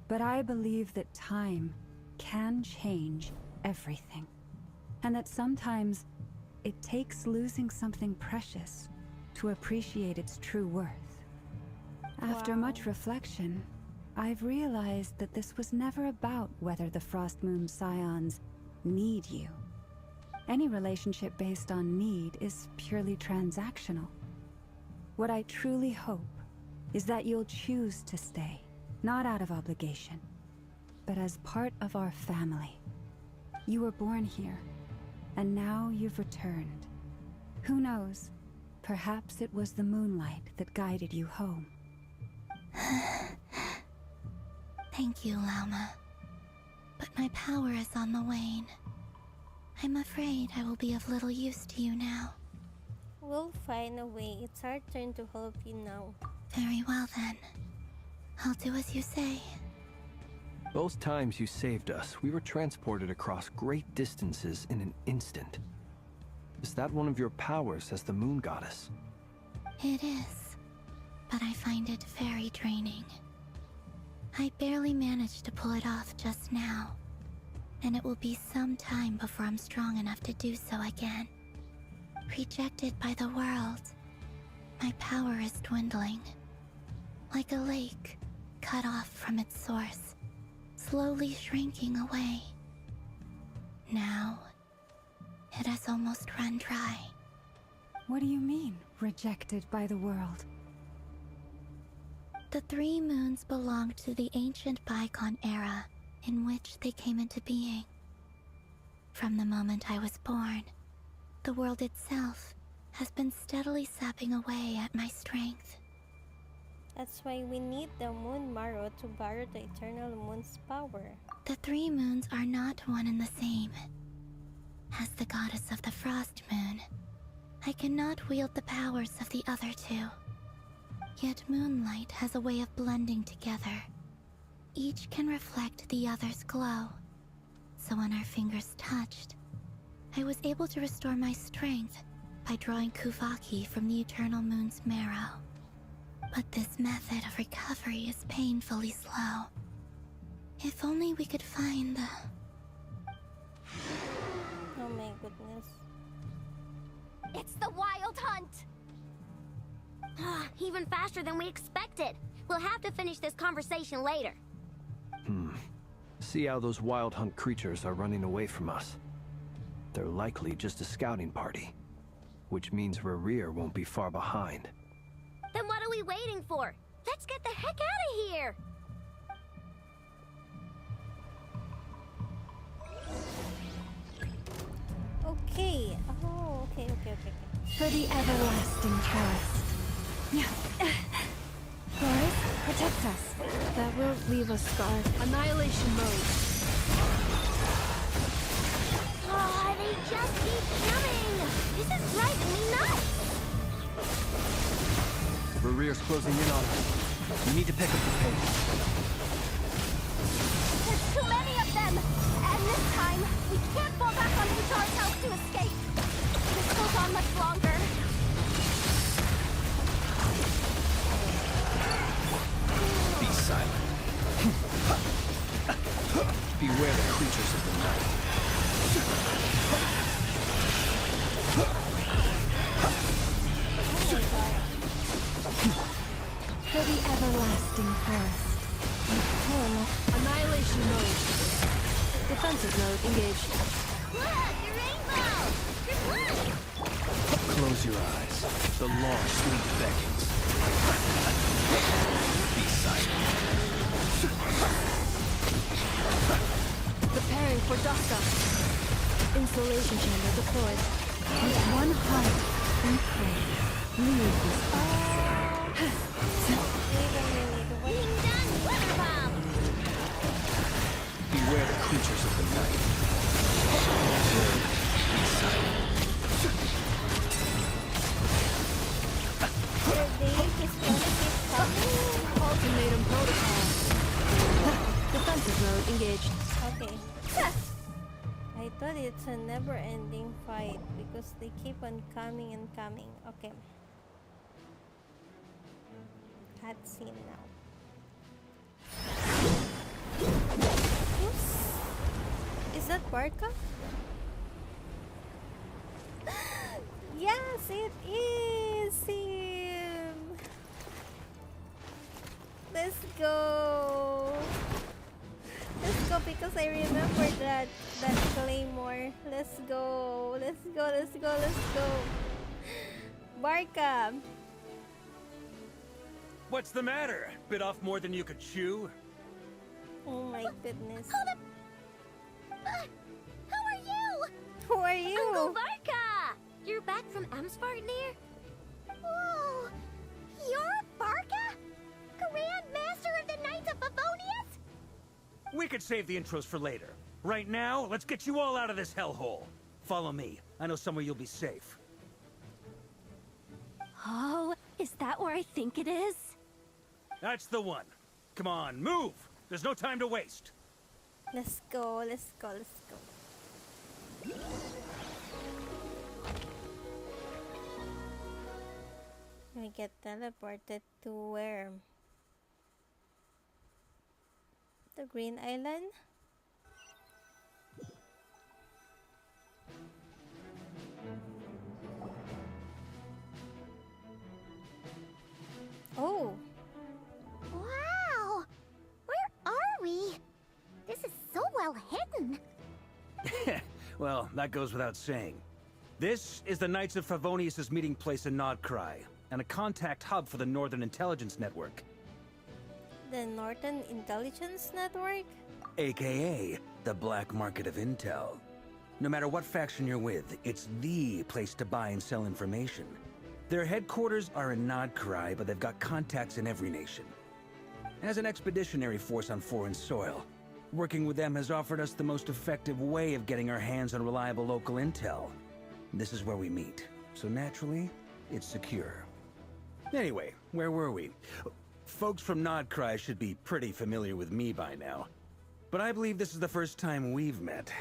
But I believe that time can change everything, and that sometimes it takes losing something precious to appreciate its true worth. After much reflection, I've realized that this was never about whether the Frost Moon Scions need you. Any relationship based on need is purely transactional. What I truly hope is that you'll choose to stay, not out of obligation, but as part of our family. You were born here, and now you've returned. Who knows? Perhaps it was the moonlight that guided you home. thank you, Lama. But my power is on the wane. I'm afraid I will be of little use to you now. We'll find a way. It's our turn to help you now. Very well then. I'll do as you say. Both times you saved us, we were transported across great distances in an instant. Is that one of your powers as the Moon Goddess? It is, but I find it very draining. I barely managed to pull it off just now, and it will be some time before I'm strong enough to do so again. Rejected by the world, my power is dwindling. Like a lake, cut off from its source, slowly shrinking away. Now, it has almost run dry. What do you mean, rejected by the world? The 3 moons belonged to the ancient bygone era in which they came into being. From the moment I was born, the world itself has been steadily sapping away at my strength. That's why we need the Moon Marrow to borrow the Eternal Moon's power. The 3 moons are not one and the same. As the goddess of the Frost Moon, I cannot wield the powers of the other 2. Yet moonlight has a way of blending together. Each can reflect the other's glow. So when our fingers touched, I was able to restore my strength by drawing Kuvaki from the Eternal Moon's marrow. But this method of recovery is painfully slow. If only we could find the... Oh my goodness. It's the Wild Hunt! Even faster than we expected. We'll have to finish this conversation later. See how those wild hunt creatures are running away from us. They're likely just a scouting party, which means Rerir won't be far behind. Then what are we waiting for? Let's get the heck out of here! Okay. Oh, okay. For the everlasting forest. Flores, protect us. That will leave us scarred. Annihilation mode. Oh, they just keep coming! This is driving me nuts! Rerir's closing in on us. We need to pick up the pace. There's too many of them! And this time, we can't fall back on Futar's house to escape. This goes on much longer. Be silent. Beware the creatures of the night. For the everlasting forest. Annihilation mode. Defensive mode engaged. Look, the rainbow! Good one! Close your eyes. The long, sweet beckons. Be silent. Preparing for dust up. Insulation chamber deployed. With one heart and pray. Leave this Being done! Water bomb! Beware the creatures of the night. Be silent. Your day is gonna keep coming. Ultimatum protocol. Defensive mode engaged. Okay. I thought it's a never-ending fight because they keep on coming and coming. Okay. Cutscene now. Oops. Is that Barca? Yes, it is him. Let's go. Let's go because I remember that claymore. Let's go. Barca. What's the matter? Bit off more than you could chew? Oh my goodness. Who are you? Who are you? Uncle Varka! You're back from Amsvartnir? Whoa! You're Barca? Grand Master of the Knights of Favonius? We could save the intros for later. Right now, let's get you all out of this hellhole. Follow me. I know somewhere you'll be safe. Oh, is that where I think it is? That's the one. Come on, move! There's no time to waste. Let's go. We get teleported to where? The Green Island? Oh! Wow! Where are we? This is so well hidden. Well, that goes without saying. This is the Knights of Favonius' meeting place in Nodcry, and a contact hub for the Northern Intelligence Network. The Northern Intelligence Network? AKA, the black market of intel. No matter what faction you're with, it's the place to buy and sell information. Their headquarters are in Nodcry, but they've got contacts in every nation. As an expeditionary force on foreign soil, working with them has offered us the most effective way of getting our hands on reliable local intel. This is where we meet, so naturally, it's secure. Anyway, where were we? Folks from Nodcry should be pretty familiar with me by now. But I believe this is the first time we've met.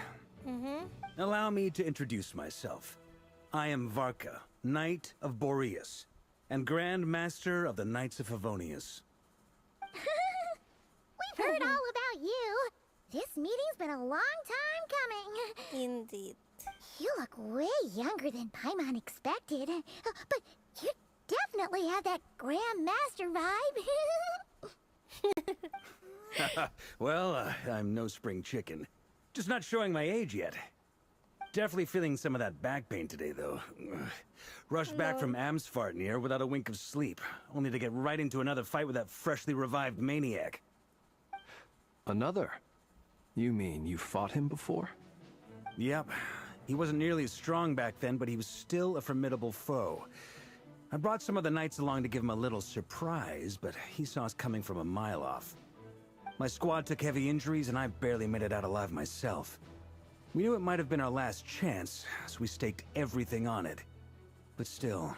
Allow me to introduce myself. I am Varka, Knight of Boreas, and Grand Master of the Knights of Favonius. We've heard all about you. This meeting's been a long time coming. Indeed. You look way younger than Paimon expected. But you definitely have that Grandmaster vibe. Well, I'm no spring chicken. Just not showing my age yet. Definitely feeling some of that back pain today, though. Rushed back from Amsfartnir without a wink of sleep, only to get right into another fight with that freshly revived maniac. Another? You mean you fought him before? Yep. He wasn't nearly as strong back then, but he was still a formidable foe. I brought some of the knights along to give him a little surprise, but he saw us coming from a mile off. My squad took heavy injuries, and I barely made it out alive myself. We knew it might have been our last chance, so we staked everything on it. But still,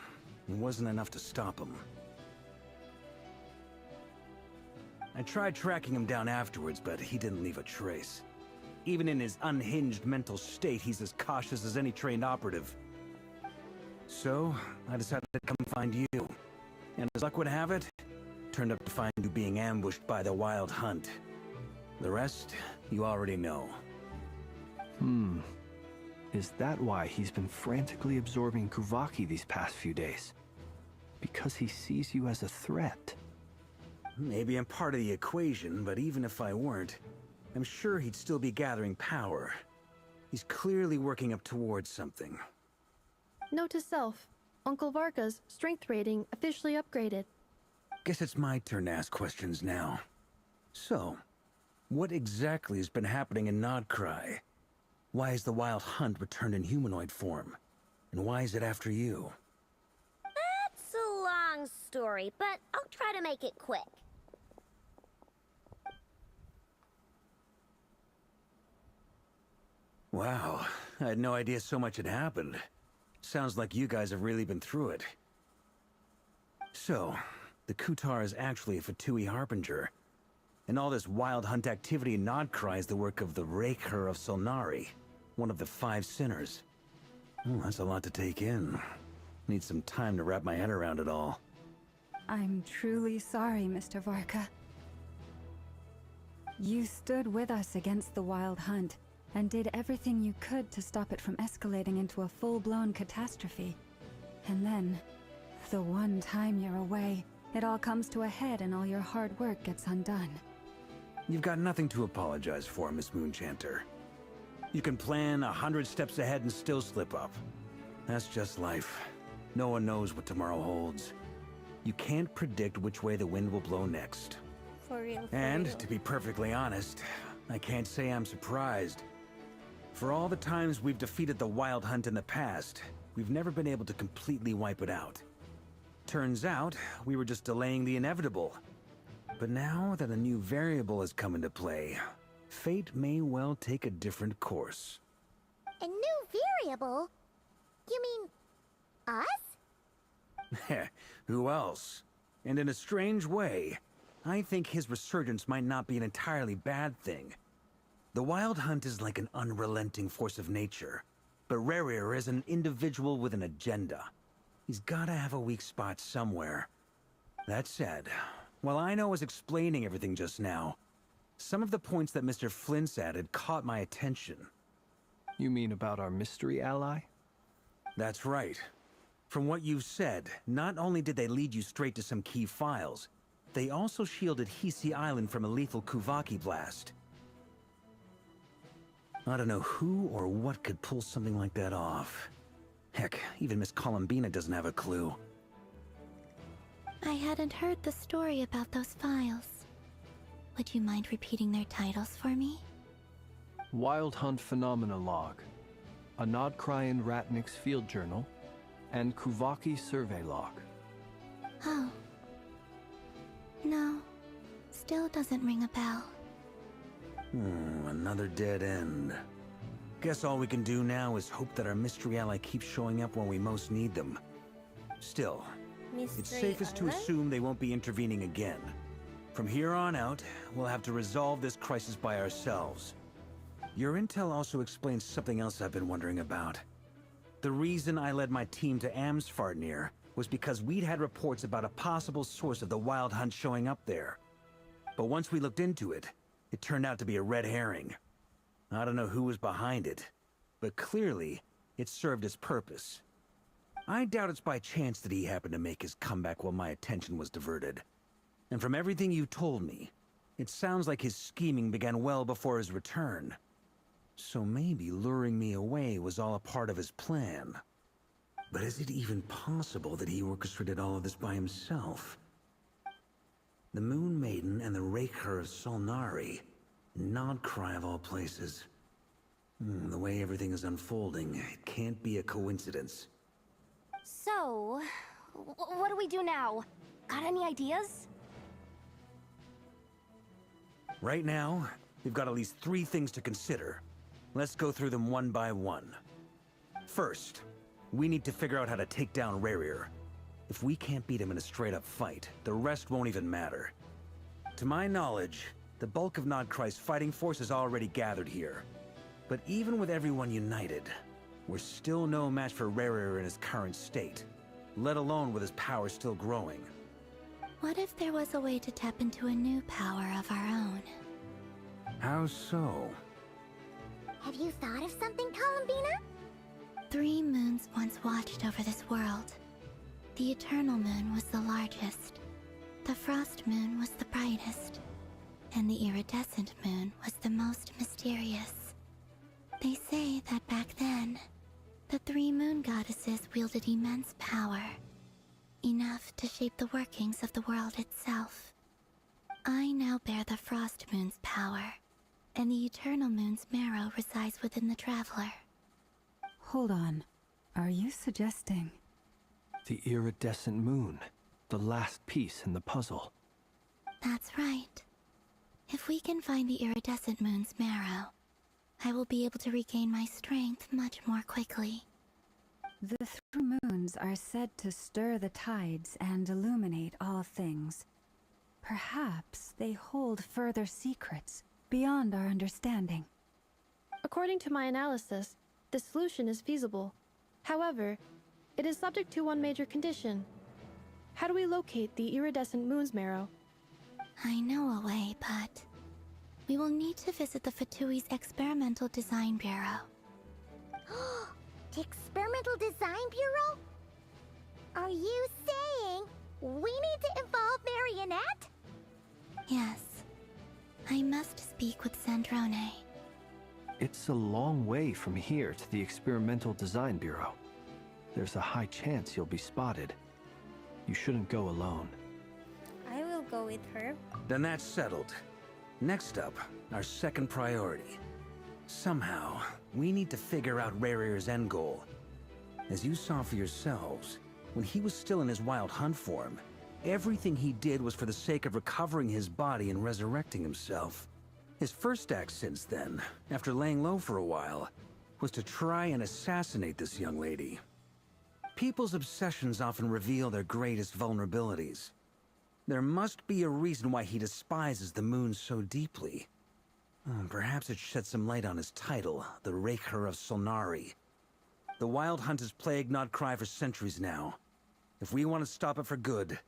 it wasn't enough to stop him. I tried tracking him down afterwards, but he didn't leave a trace. Even in his unhinged mental state, he's as cautious as any trained operative. So, I decided to come find you. And as luck would have it, turned up to find you being ambushed by the Wild Hunt. The rest, you already know. Is that why he's been frantically absorbing Kuvaki these past few days? Because he sees you as a threat? Maybe I'm part of the equation, but even if I weren't, I'm sure he'd still be gathering power. He's clearly working up towards something. Note to self, Uncle Varka's strength rating officially upgraded. Guess it's my turn to ask questions now. So, what exactly has been happening in Nodcry? Why has the Wild Hunt returned in humanoid form? And why is it after you? That's a long story, but I'll try to make it quick. Wow, I had no idea so much had happened. Sounds like you guys have really been through it. So, the Kutar is actually a Fatui Harbinger. And all this Wild Hunt activity in Nodcry is the work of the Raker of Solnari, one of the 5 sinners. Oh, that's a lot to take in. Need some time to wrap my head around it all. I'm truly sorry, Mr. Varka. You stood with us against the Wild Hunt, and did everything you could to stop it from escalating into a full-blown catastrophe. And then, the one time you're away, it all comes to a head and all your hard work gets undone. You've got nothing to apologize for, Miss Moonchanter. You can plan 100 steps ahead and still slip up. That's just life. No one knows what tomorrow holds. You can't predict which way the wind will blow next. For real. And, to be perfectly honest, I can't say I'm surprised. For all the times we've defeated the Wild Hunt in the past, we've never been able to completely wipe it out. Turns out, we were just delaying the inevitable. But now that a new variable has come into play, fate may well take a different course. A new variable? You mean... us? Who else? And in a strange way, I think his resurgence might not be an entirely bad thing. The Wild Hunt is like an unrelenting force of nature, but Rerir is an individual with an agenda. He's gotta have a weak spot somewhere. That said, while I was explaining everything just now, some of the points that Mr. Flint's added caught my attention. You mean about our mystery ally? That's right. From what you've said, not only did they lead you straight to some key files, they also shielded Hisi Island from a lethal Kuvaki blast. I don't know who or what could pull something like that off. Heck, even Miss Columbina doesn't have a clue. I hadn't heard the story about those files. Would you mind repeating their titles for me? Wild Hunt Phenomena Log, a Nodcryan Ratnik's Field Journal, and Kuvaki Survey Log. Oh. No. Still doesn't ring a bell. Another dead end. Guess all we can do now is hope that our mystery ally keeps showing up when we most need them. Still, it's safest to assume they won't be intervening again. From here on out, we'll have to resolve this crisis by ourselves. Your intel also explains something else I've been wondering about. The reason I led my team to Amsfartnir was because we'd had reports about a possible source of the Wild Hunt showing up there. But once we looked into it, it turned out to be a red herring. I don't know who was behind it, but clearly, it served its purpose. I doubt it's by chance that he happened to make his comeback while my attention was diverted. And from everything you told me, it sounds like his scheming began well before his return. So maybe luring me away was all a part of his plan. But is it even possible that he orchestrated all of this by himself? The Moon Maiden and the Raker of Solnari. Nodcry of all places. The way everything is unfolding, it can't be a coincidence. So, what do we do now? Got any ideas? Right now, we've got at least 3 things to consider. Let's go through them one by one. First, we need to figure out how to take down Rerir. If we can't beat him in a straight-up fight, the rest won't even matter. To my knowledge, the bulk of Nodcry's fighting force is already gathered here. But even with everyone united, we're still no match for Rerir in his current state, let alone with his power still growing. What if there was a way to tap into a new power of our own? How so? Have you thought of something, Columbina? 3 moons once watched over this world. The Eternal Moon was the largest. The Frost Moon was the brightest. And the Iridescent Moon was the most mysterious. They say that back then, the 3 moon goddesses wielded immense power. Enough to shape the workings of the world itself. I now bear the Frost Moon's power, and the Eternal Moon's marrow resides within the Traveler. Hold on. Are you suggesting... The Iridescent Moon. The last piece in the puzzle. That's right. If we can find the Iridescent Moon's marrow, I will be able to regain my strength much more quickly. The 3 moons are said to stir the tides and illuminate all things. Perhaps they hold further secrets beyond our understanding. According to my analysis, the solution is feasible. However, it is subject to one major condition. How do we locate the Iridescent Moon's marrow? I know a way, but... we will need to visit the Fatui's Experimental Design Bureau. The Experimental Design Bureau? Are you saying we need to involve Marionette? Yes. I must speak with Sandrone. It's a long way from here to the Experimental Design Bureau. There's a high chance you'll be spotted. You shouldn't go alone. I will go with her. Then that's settled. Next up, our second priority. Somehow, we need to figure out Rerir's end goal. As you saw for yourselves, when he was still in his wild hunt form, everything he did was for the sake of recovering his body and resurrecting himself. His first act since then, after laying low for a while, was to try and assassinate this young lady. People's obsessions often reveal their greatest vulnerabilities. There must be a reason why he despises the moon so deeply. Perhaps it sheds some light on his title, the Raker of Solnari. The Wild Hunt has plagued Nodcry for centuries now. If we want to stop it for good,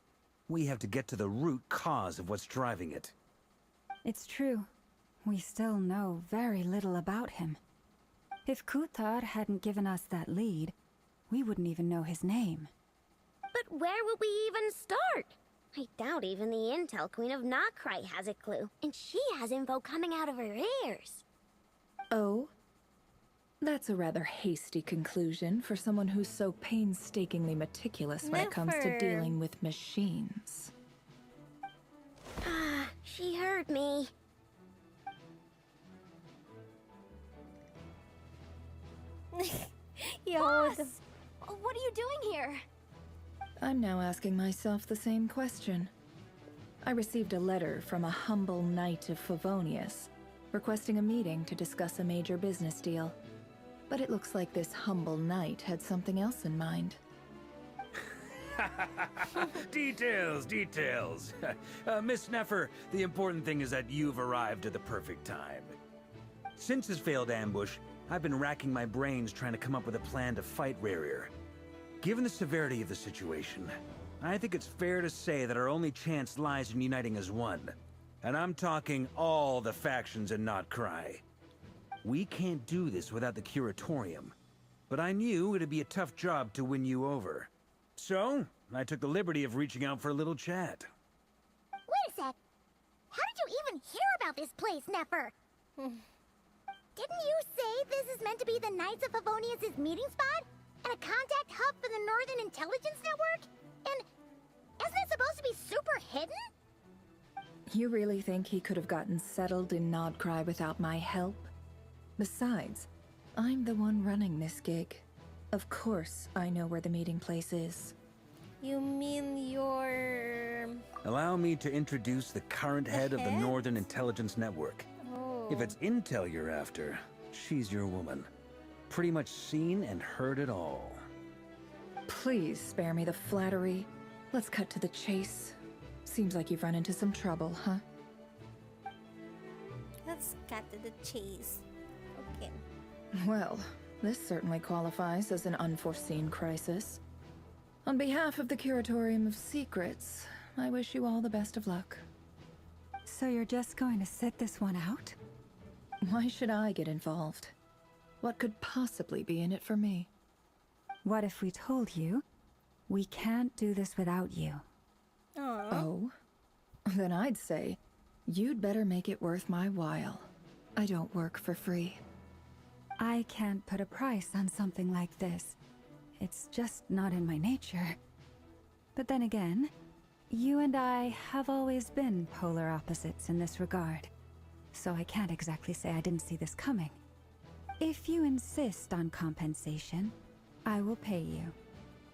we have to get to the root cause of what's driving it. It's true. We still know very little about him. If Kuthar hadn't given us that lead, we wouldn't even know his name. But where would we even start? I doubt even the Intel Queen of Nodcry has a clue, and she has info coming out of her ears. Oh? That's a rather hasty conclusion for someone who's so painstakingly meticulous when it comes to dealing with machines. Ah, she heard me. Boss! What are you doing here? I'm now asking myself the same question. I received a letter from a humble knight of Favonius, requesting a meeting to discuss a major business deal. But it looks like this humble knight had something else in mind. Details, details. Miss Neffer, the important thing is that you've arrived at the perfect time. Since his failed ambush, I've been racking my brains trying to come up with a plan to fight Rerir. Given the severity of the situation, I think it's fair to say that our only chance lies in uniting as one. And I'm talking all the factions in Nodcry. We can't do this without the Curatorium. but I knew it'd be a tough job to win you over. So, I took the liberty of reaching out for a little chat. Wait a sec. How did you even hear about this place, Nefer? Didn't you say this is meant to be the Knights of Favonius' meeting spot? And a contact hub for the Northern Intelligence Network? And isn't it supposed to be super hidden? You really think he could have gotten settled in Nodcry without my help? Besides, I'm the one running this gig. Of course I know where the meeting place is. You mean your... Allow me to introduce the current head of the Northern Intelligence Network. Oh. If it's intel you're after, she's your woman. Pretty much seen and heard it all. Please spare me the flattery. Let's cut to the chase. Seems like you've run into some trouble, huh? Let's cut to the chase. Okay. Well, this certainly qualifies as an unforeseen crisis. On behalf of the Curatorium of Secrets, I wish you all the best of luck. So you're just going to sit this one out? Why should I get involved? What could possibly be in it for me? What if we told you we can't do this without you? Aww. Oh? Then I'd say you'd better make it worth my while. I don't work for free. I can't put a price on something like this. It's just not in my nature. But then again, you and I have always been polar opposites in this regard. So I can't exactly say I didn't see this coming. If you insist on compensation, I will pay you.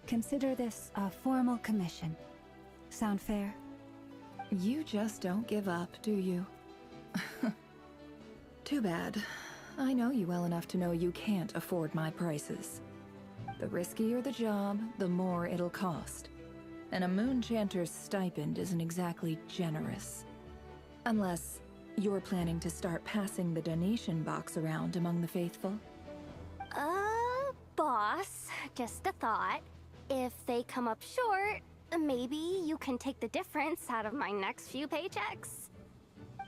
Consider this a formal commission. Sound fair? You just don't give up, do you? Too bad. I know you well enough to know you can't afford my prices. The riskier the job, the more it'll cost. And a Moonchanter's stipend isn't exactly generous. Unless you're planning to start passing the donation box around among the faithful. Boss, just a thought. If they come up short, maybe you can take the difference out of my next few paychecks.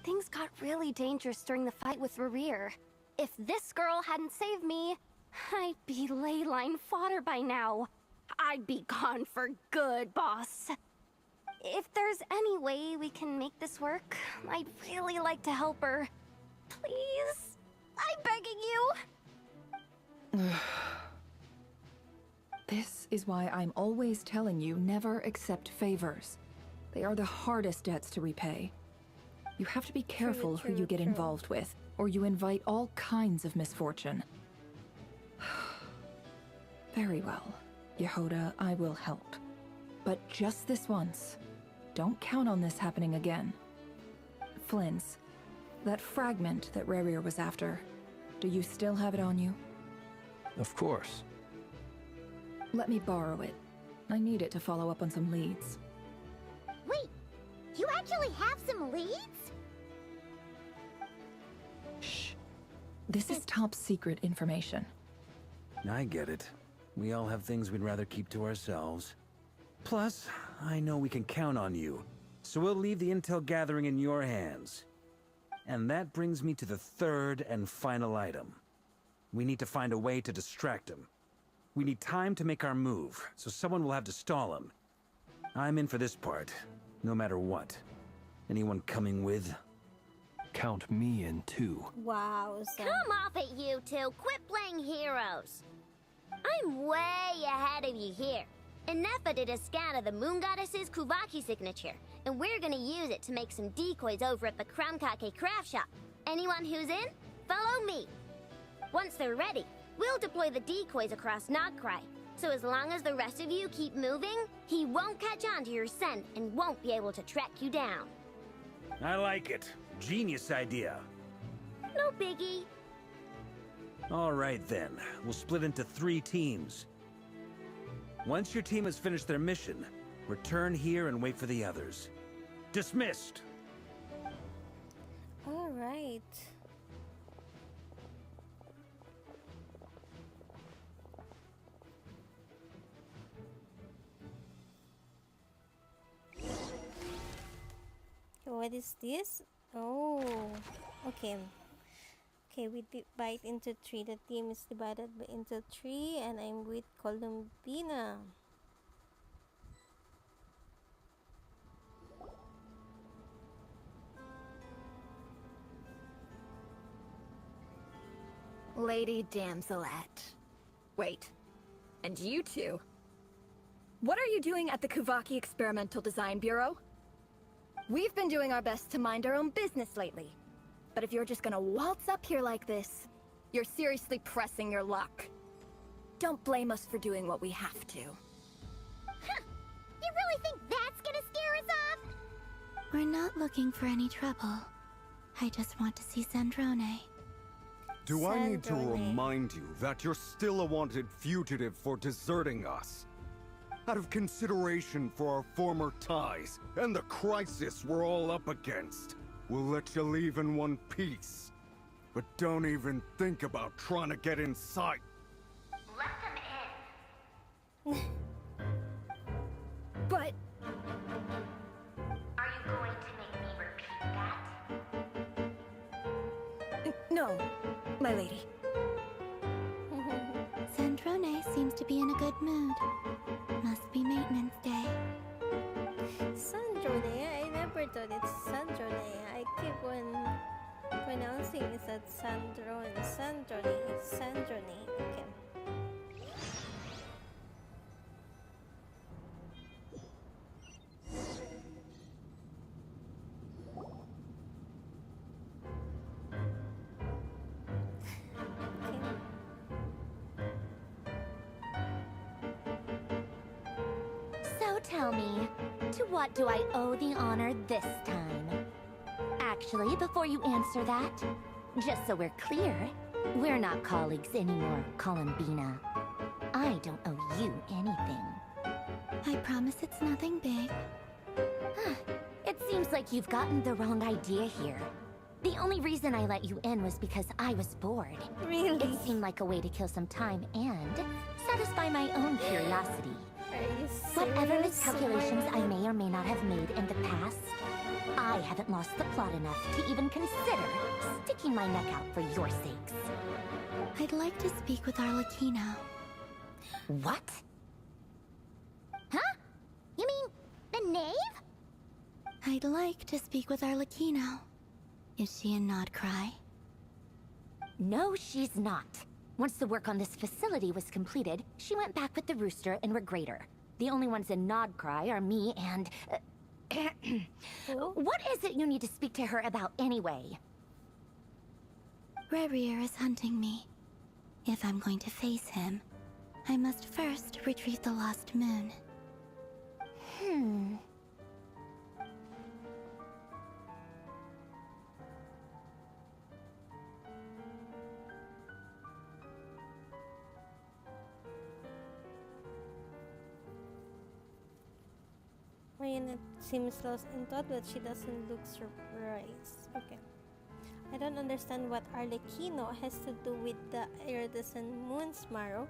Things got really dangerous during the fight with Rerir. If this girl hadn't saved me, I'd be ley line fodder by now. I'd be gone for good, boss. If there's any way we can make this work, I'd really like to help her. Please? I'm begging you. This is why I'm always telling you never accept favors. They are the hardest debts to repay. You have to be careful who you get involved with, or you invite all kinds of misfortune. Very well, Yehoda, I will help. But just this once. Don't count on this happening again. Flynn's, that fragment that Rerir was after, do you still have it on you? Of course. Let me borrow it. I need it to follow up on some leads. Wait, you actually have some leads? Shh. This is top secret information. I get it. We all have things we'd rather keep to ourselves. Plus, I know we can count on you, so we'll leave the intel gathering in your hands. And that brings me to the third and final item. We need to find a way to distract him. We need time to make our move, so someone will have to stall him. I'm in for this part, no matter what. Anyone coming with? Count me in too. Wow. So... Come off it, you two. Quit playing heroes. I'm way ahead of you here. And Nefa did a scan of the Moon Goddess's Kuvaki signature, and we're gonna use it to make some decoys over at the Kramkake craft shop. Anyone who's in, follow me. Once they're ready, we'll deploy the decoys across Nodcry. So as long as the rest of you keep moving, he won't catch on to your scent and won't be able to track you down. I like it. Genius idea. No biggie. All right then, we'll split into 3 teams. Once your team has finished their mission, return here and wait for the others. Dismissed! All right. What is this? Oh, okay. Okay, we divide into three. The team is divided into three, and I'm with Columbina. Lady Damselette. Wait, and you two? What are you doing at the Kuvaki Experimental Design Bureau? We've been doing our best to mind our own business lately. But if you're just gonna waltz up here like this, you're seriously pressing your luck. Don't blame us for doing what we have to. Huh. You really think that's gonna scare us off? We're not looking for any trouble. I just want to see Sandrone. Do I need to remind you that you're still a wanted fugitive for deserting us? Out of consideration for our former ties and the crisis we're all up against, we'll let you leave in one piece. But don't even think about trying to get inside. Let them in. But... Are you going to make me repeat that? No, my lady. Sandrone seems to be in a good mood. Must be maintenance day. Sandrone? I never thought it's Sandrone. I keep on pronouncing it as Sandrone. Sandrone. Okay. Tell me, to what do I owe the honor this time? Actually, before you answer that, just so we're clear, we're not colleagues anymore, Columbina. I don't owe you anything. I promise it's nothing big. It seems like you've gotten the wrong idea here. The only reason I let you in was because I was bored. Really? It seemed like a way to kill some time and satisfy my own curiosity. Whatever miscalculations I may or may not have made in the past, I haven't lost the plot enough to even consider sticking my neck out for your sakes. I'd like to speak with Arlecchino. What? Huh? You mean the knave? I'd like to speak with Arlecchino. Is she in Nodcry? No, she's not. Once the work on this facility was completed, she went back with the Rooster and Regrator. The only ones in Nodcry are me and... What is it you need to speak to her about anyway? Rerir is hunting me. If I'm going to face him, I must first retrieve the lost moon. Marionette seems lost in thought, but she doesn't look surprised. Okay. I don't understand what Arlecchino has to do with the iridescent moon's marrow,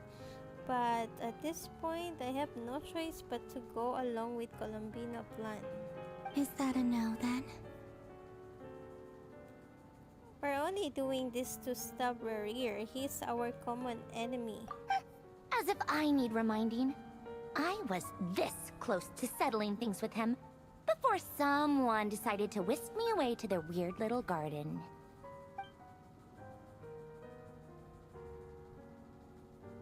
but at this point, I have no choice but to go along with Columbina's plan. Is that a no, then? We're only doing this to stop Rerir. He's our common enemy. As if I need reminding. I was this close to settling things with him before someone decided to whisk me away to their weird little garden.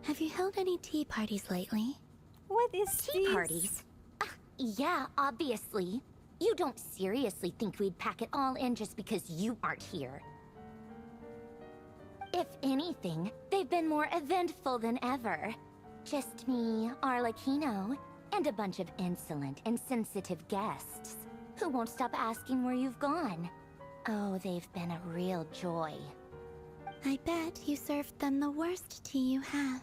Have you held any tea parties lately? What is tea parties? Yeah, obviously. You don't seriously think we'd pack it all in just because you aren't here. If anything, they've been more eventful than ever. Just me, Arlecchino, and a bunch of insolent and sensitive guests who won't stop asking where you've gone. Oh, they've been a real joy. I bet you served them the worst tea you have.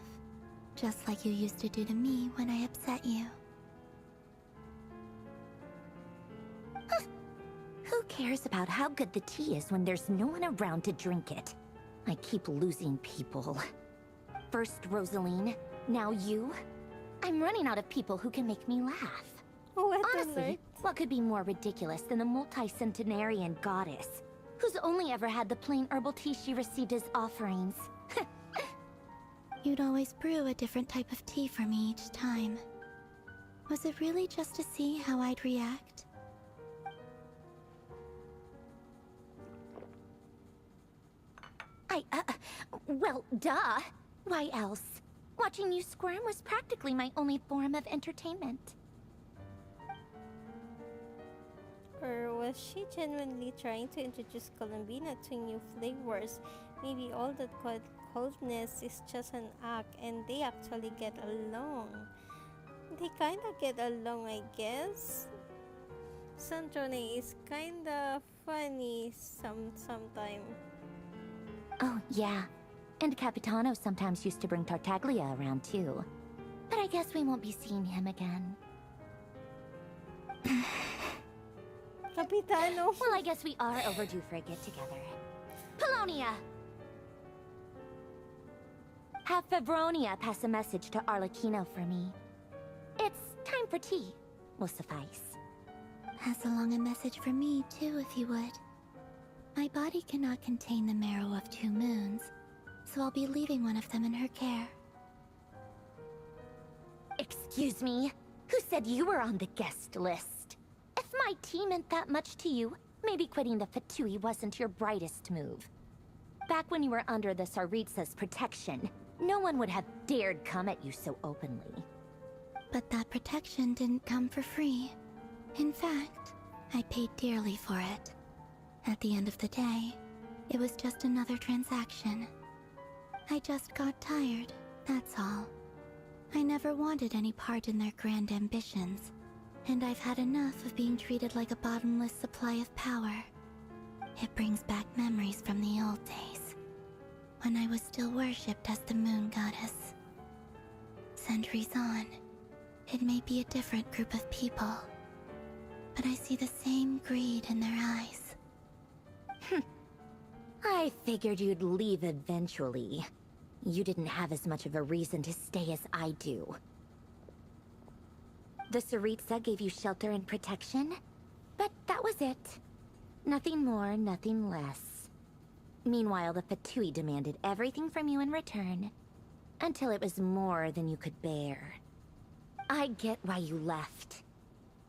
Just like you used to do to me when I upset you. Who cares about how good the tea is when there's no one around to drink it? I keep losing people. First Rosaline, now you. I'm running out of people who can make me laugh. Honestly, what could be more ridiculous than a multi-centenarian goddess? who's only ever had the plain herbal tea she received as offerings. You'd always brew a different type of tea for me each time. Was it really just to see how I'd react? Well, duh. Why else? Watching you squirm was practically my only form of entertainment. Or was she genuinely trying to introduce Colombina to new flavors? Maybe all that coldness is just an act and they actually get along. They kinda get along, I guess. Sandrone is kinda funny sometime. Oh, yeah. And Capitano sometimes used to bring Tartaglia around too. But I guess we won't be seeing him again. Capitano. Well, I guess we are overdue for a get-together. Polonia! Have Fevronia pass a message to Arlecchino for me. It's time for tea. Will suffice. Pass along a message for me, too, if you would. My body cannot contain the marrow of 2 moons, so I'll be leaving one of them in her care. Excuse me? Who said you were on the guest list? If my tea meant that much to you, maybe quitting the Fatui wasn't your brightest move. Back when you were under the Tsaritsa's protection, no one would have dared come at you so openly. But that protection didn't come for free. In fact, I paid dearly for it. At the end of the day, it was just another transaction. I just got tired, that's all. I never wanted any part in their grand ambitions, and I've had enough of being treated like a bottomless supply of power. It brings back memories from the old days, when I was still worshipped as the moon goddess. Centuries on, it may be a different group of people, but I see the same greed in their eyes. I figured you'd leave eventually. You didn't have as much of a reason to stay as I do. The Tsaritsa gave you shelter and protection, but that was it. Nothing more, nothing less. Meanwhile, the Fatui demanded everything from you in return, until it was more than you could bear. I get why you left.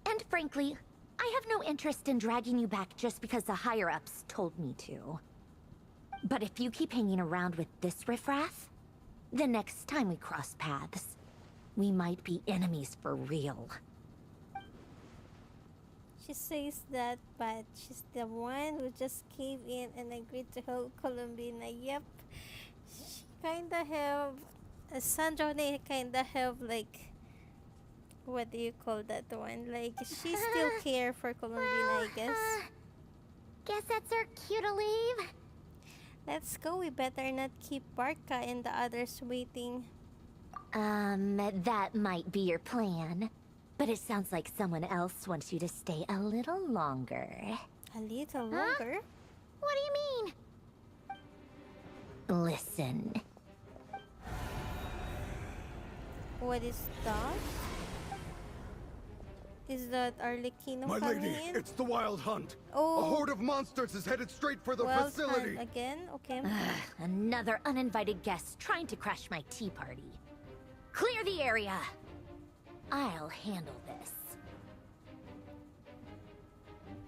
And frankly, I have no interest in dragging you back just because the higher-ups told me to. But if you keep hanging around with this riffraff, the next time we cross paths, we might be enemies for real. She says that, but she's the one who just came in and agreed to help Colombina. Yep. She kinda have... Sandrone kinda have, like... What do you call that one? Like, she still care for Colombina, I guess. Guess that's our cue to leave. Let's go. We better not keep Barca and the others waiting. That might be your plan. But it sounds like someone else wants you to stay a little longer. A little longer? What do you mean? Listen. What is that? Is that Arlecchino My coming lady, in? it's the Wild Hunt. Oh. A horde of monsters is headed straight for the Wild facility. Hunt again? Okay. Another uninvited guest trying to crash my tea party. Clear the area. I'll handle this.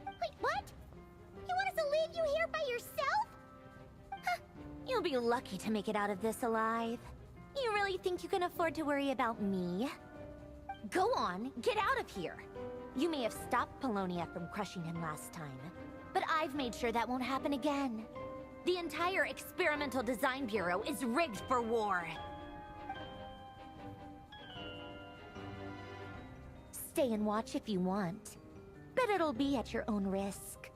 Wait, what? You want us to leave you here by yourself? Huh. You'll be lucky to make it out of this alive. You really think you can afford to worry about me? Go on, get out of here. You may have stopped Polonia from crushing him last time, but I've made sure that won't happen again. The entire Experimental Design Bureau is rigged for war. Stay and watch if you want, but it'll be at your own risk.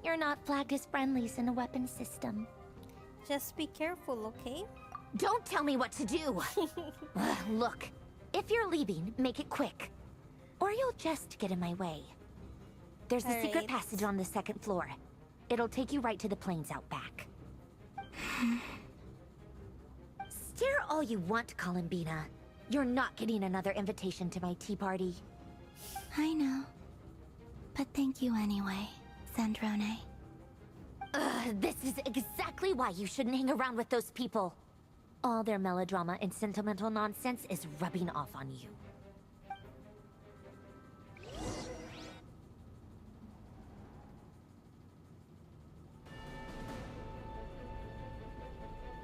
You're not flagged as friendlies in a weapons system. Just be careful, okay? Don't tell me what to do! Look, if you're leaving, make it quick. Or you'll just get in my way. There's a secret passage on the 2nd floor. It'll take you right to the plains out back. Stare all you want, Colombina. You're not getting another invitation to my tea party. I know. But thank you anyway, Sandrone. This is exactly why you shouldn't hang around with those people. All their melodrama and sentimental nonsense is rubbing off on you.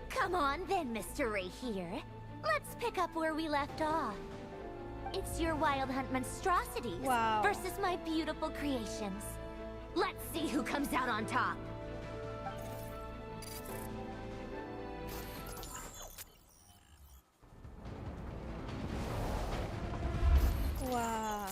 Come on then, Mr. Ray here. Let's pick up where we left off. It's your Wild Hunt monstrosities versus my beautiful creations. Let's see who comes out on top. Wow.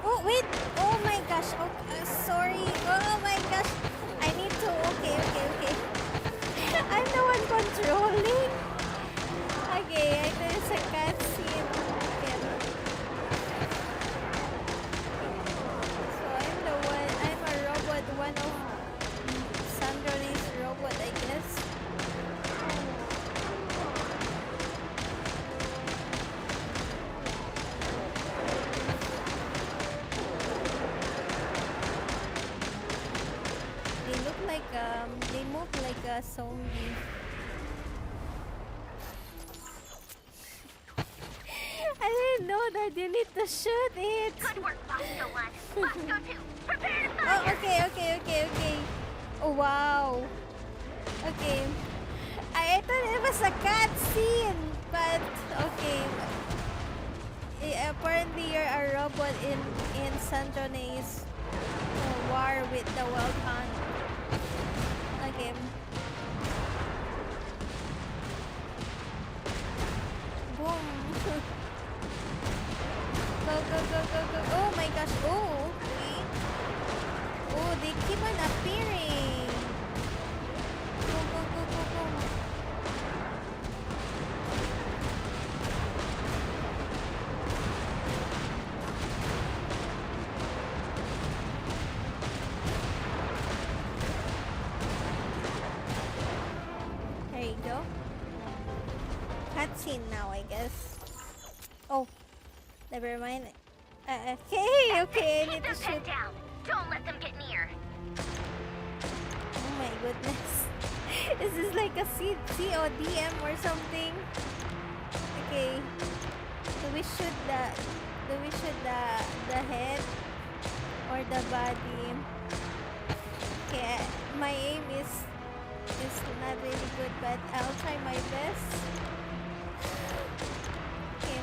Oh wait! Oh my gosh! Okay, sorry. Oh my gosh! I need to. Okay. I'm the one controlling. Okay, I think it's a cutscene. Okay. So I'm a robot, one of Sandrone's robot, I guess. They move like a zombie. I didn't know that you need to shoot it. Good work, Bosco 1. Bosco 2, prepare to fire! Oh, okay. Oh, wow. Okay. I thought it was a cutscene, but okay. Apparently you're a robot in Sandrone's war with the Wild Hunt. Okay. Boom. Go. Oh my gosh. Oh, okay. Oh, they keep on appearing. Go. There you go. Cutscene now, I guess. Oh, never mind. Okay, I need to shoot. Down. Don't let them get near. Oh my goodness. Is this like a CODM or something? Okay. Do we shoot the head or the body? Okay, my aim is not really good, but I'll try my best. Okay.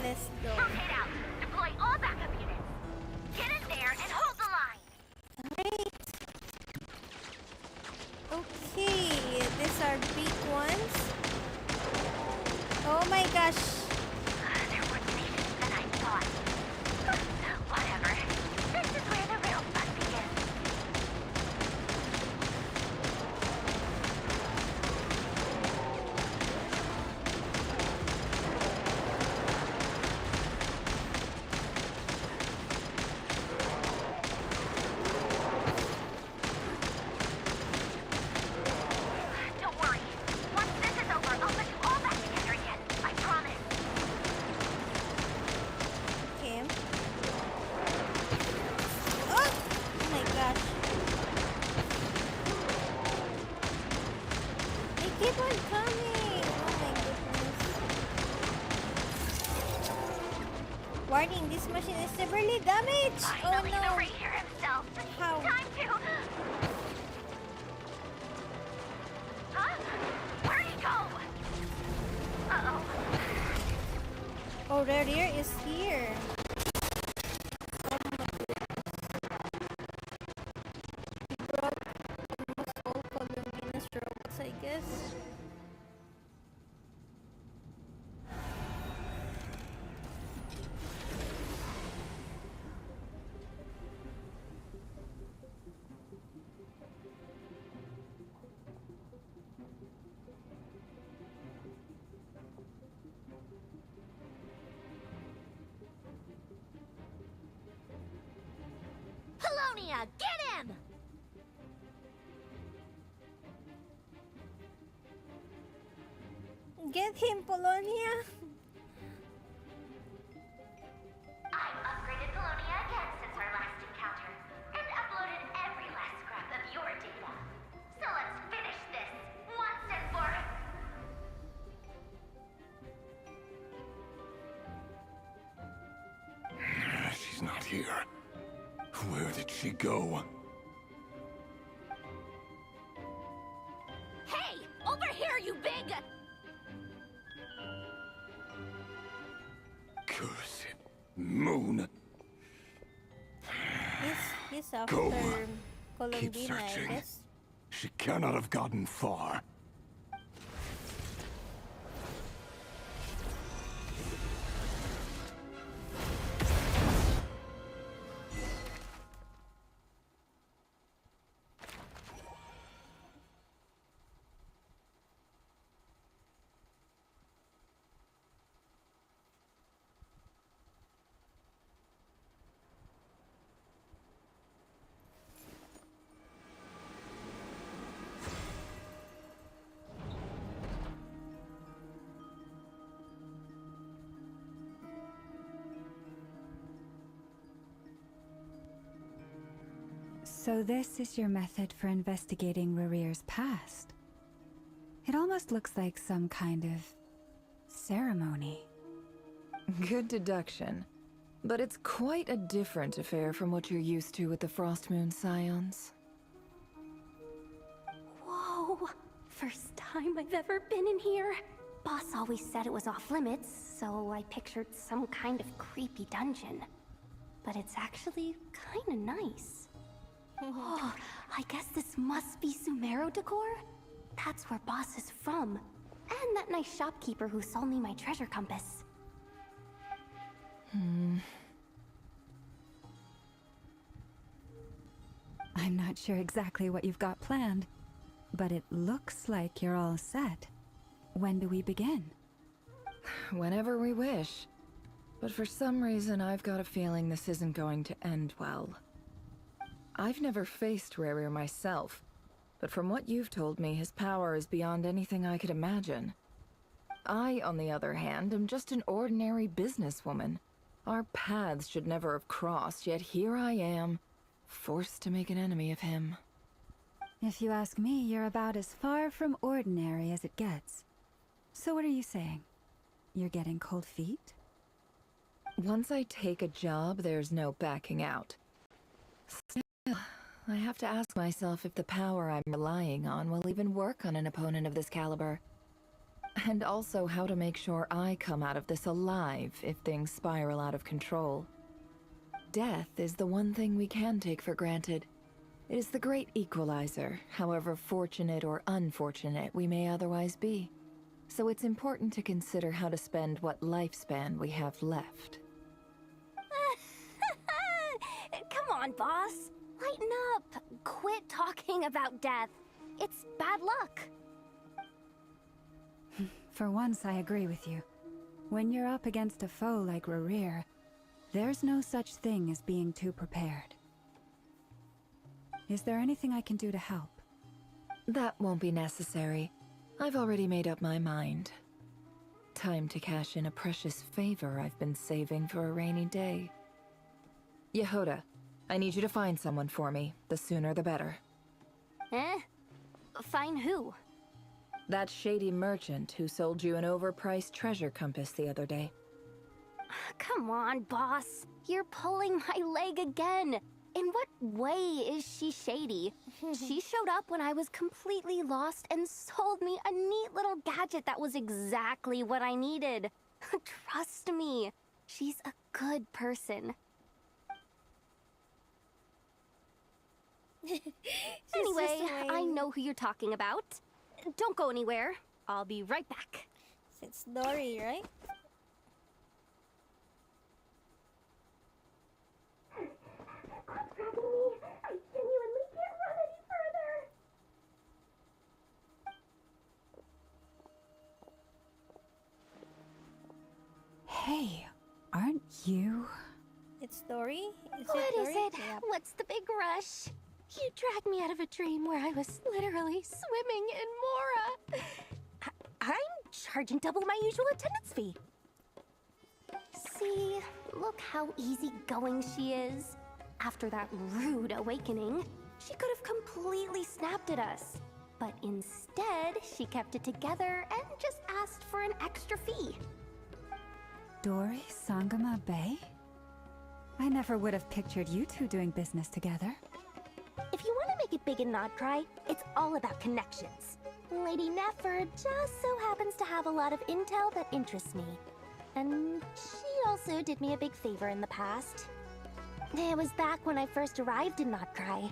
Let's go. Rotate out. Deploy all backup units. Get in there and hold the line. Alright. Okay, these are big ones. Oh my gosh. They're more tenacious than I thought. Whatever. This is where the real fun begins. Don't worry. Once this is over, I'll put you all back together again. I promise. Okay. Oh my gosh. They keep on coming. Oh my goodness. Warning, this machine is severely damaged. Finally, Oh no. the Ranger himself. How? Time to... Huh? Where'd he go? Uh-oh. Oh, their rear is here. Oh my goodness. He broke almost all Columbinas robots, I guess. Polonia, get him! Get him, Polonia! I've upgraded Polonia again since our last encounter, and uploaded every last scrap of your data. So let's finish this, once and for... She's not here. Where did she go? Hey! Over here, you big... Cursed moon. He's after Go. Keep Colombina, I searching. guess. She cannot have gotten far. So this is your method for investigating Rarir's past. It almost looks like some kind of ceremony. Good deduction. But it's quite a different affair from what you're used to with the Frost Moon Scions. Whoa! First time I've ever been in here. Boss always said it was off limits, so I pictured some kind of creepy dungeon. But it's actually kinda nice. Oh, I guess this must be Sumero decor? That's where Boss is from. And that nice shopkeeper who sold me my treasure compass. I'm not sure exactly what you've got planned, but it looks like you're all set. When do we begin? Whenever we wish. But for some reason, I've got a feeling this isn't going to end well. I've never faced Rarir myself, but from what you've told me, his power is beyond anything I could imagine. I, on the other hand, am just an ordinary businesswoman. Our paths should never have crossed, yet here I am, forced to make an enemy of him. If you ask me, you're about as far from ordinary as it gets. So what are you saying? You're getting cold feet? Once I take a job, there's no backing out. Still, I have to ask myself if the power I'm relying on will even work on an opponent of this caliber. And also how to make sure I come out of this alive if things spiral out of control. Death is the one thing we can take for granted. It is the great equalizer, however fortunate or unfortunate we may otherwise be. So it's important to consider how to spend what lifespan we have left. Come on, boss. Lighten up. Quit talking about death. It's bad luck. For once, I agree with you. When you're up against a foe like Rarir, there's no such thing as being too prepared. Is there anything I can do to help? That won't be necessary. I've already made up my mind. Time to cash in a precious favor I've been saving for a rainy day. Yehoda, I need you to find someone for me. The sooner the better. Eh? Find who? That shady merchant who sold you an overpriced treasure compass the other day. Come on, boss. You're pulling my leg again. In what way is she shady? She showed up when I was completely lost and sold me a neat little gadget that was exactly what I needed. Trust me, she's a good person. Anyway, I know who you're talking about. Don't go anywhere. I'll be right back. It's Dory, right? I genuinely can't run any further. Hey, aren't you? It's Dory? What is Dory? it? Yep. What's the big rush? You dragged me out of a dream where I was literally swimming in Mora. I'm charging double my usual attendance fee. See, look how easygoing she is. After that rude awakening, she could have completely snapped at us. But instead, she kept it together and just asked for an extra fee. Dory Sangama Bay? I never would have pictured you two doing business together. If you want to make it big in Nodcry, it's all about connections. Lady Nefer just so happens to have a lot of intel that interests me. And she also did me a big favor in the past. It was back when I first arrived in Nodcry.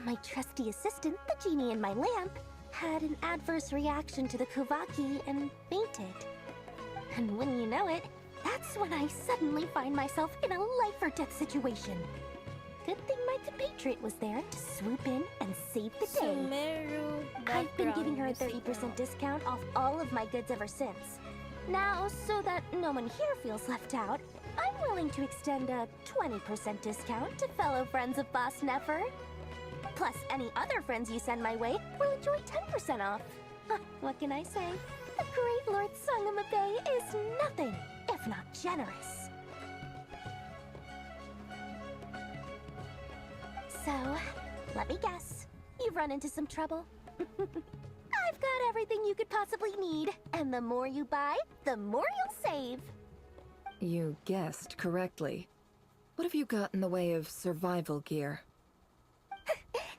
My trusty assistant, the genie in my lamp, had an adverse reaction to the Kuvaki and fainted. And when you know it, that's when I suddenly find myself in a life-or-death situation. Good thing my compatriot was there to swoop in and save the day. Sumeru I've been giving her a background 30% discount off all of my goods ever since. Now, so that no one here feels left out, I'm willing to extend a 20% discount to fellow friends of Boss Nefer. Plus, any other friends you send my way will enjoy 10% off. What can I say? The great Lord Sangama Bay is nothing if not generous. So, let me guess. You've run into some trouble? I've got everything you could possibly need, and the more you buy, the more you'll save. You guessed correctly. What have you got in the way of survival gear?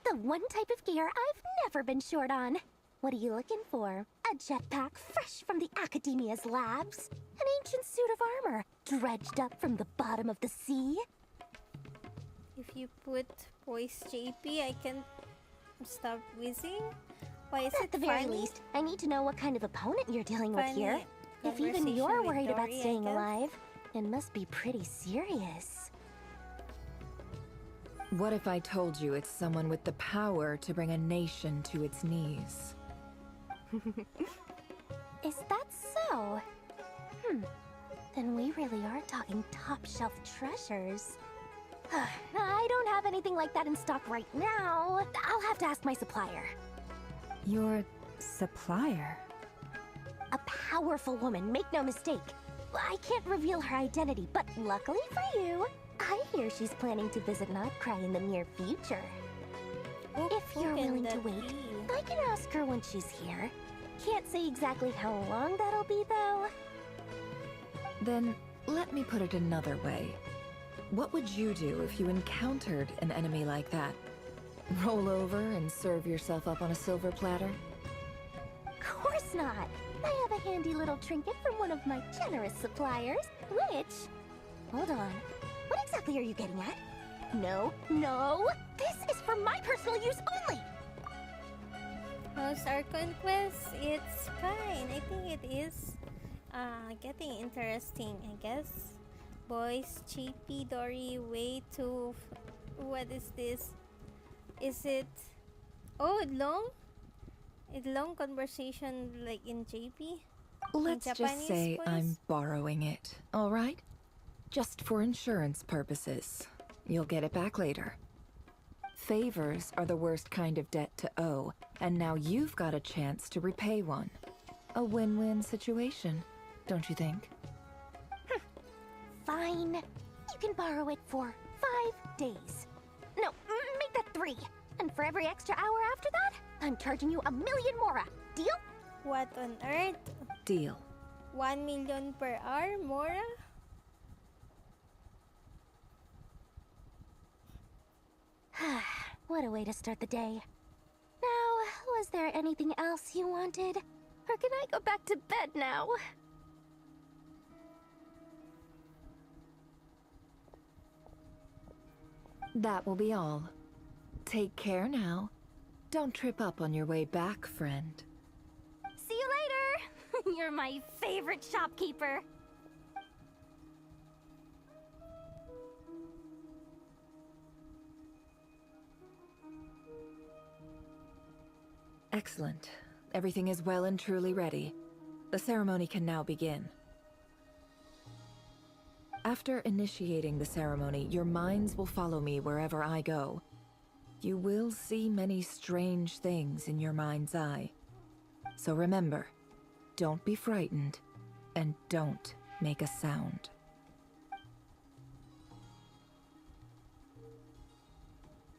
The one type of gear I've never been short on. What are you looking for? A jetpack fresh from the Academia's labs? An ancient suit of armor dredged up from the bottom of the sea? If you put voice JP, I can stop whizzing. Why is At it the very funny? least, I need to know what kind of opponent you're dealing with Funny here. If even conversation you're with worried about Dory, I staying guess. alive, it must be pretty serious. What if I told you it's someone with the power to bring a nation to its knees? Is that so? Then we really are talking top-shelf treasures. I don't have anything like that in stock right now. I'll have to ask my supplier. Your supplier? A powerful woman, make no mistake. I can't reveal her identity, but luckily for you, I hear she's planning to visit Nodcry in the near future. If you're can willing to that wait, be? I can ask her when she's here. Can't say exactly how long that'll be, though. Then, let me put it another way. What would you do if you encountered an enemy like that? Roll over and serve yourself up on a silver platter? Course not. I have a handy little trinket from one of my generous suppliers, which... Hold on. What exactly are you getting at? No, no! This is for my personal use only! How's our conquest? It's fine. I think it is getting interesting, I guess. Boys, JP, Dory, way to... What is this? Is it... Oh, long? It's long conversation like in JP? Let's In just Japanese say voice? I'm borrowing it, alright? Just for insurance purposes. You'll get it back later. Favors are the worst kind of debt to owe, and now you've got a chance to repay one. A win-win situation, don't you think? Fine. You can borrow it for 5 days. No, make that 3. And for every extra hour after that, I'm charging you 1,000,000 mora. Deal? What on earth? Deal. 1 million per hour, Mora? What a way to start the day. Now, was there anything else you wanted? Or can I go back to bed now? That will be all. Take care now. Don't trip up on your way back, friend. See you later! You're my favorite shopkeeper. Excellent. Everything is well and truly ready. The ceremony can now begin. After initiating the ceremony, your minds will follow me wherever I go. You will see many strange things in your mind's eye. So remember, don't be frightened, and don't make a sound.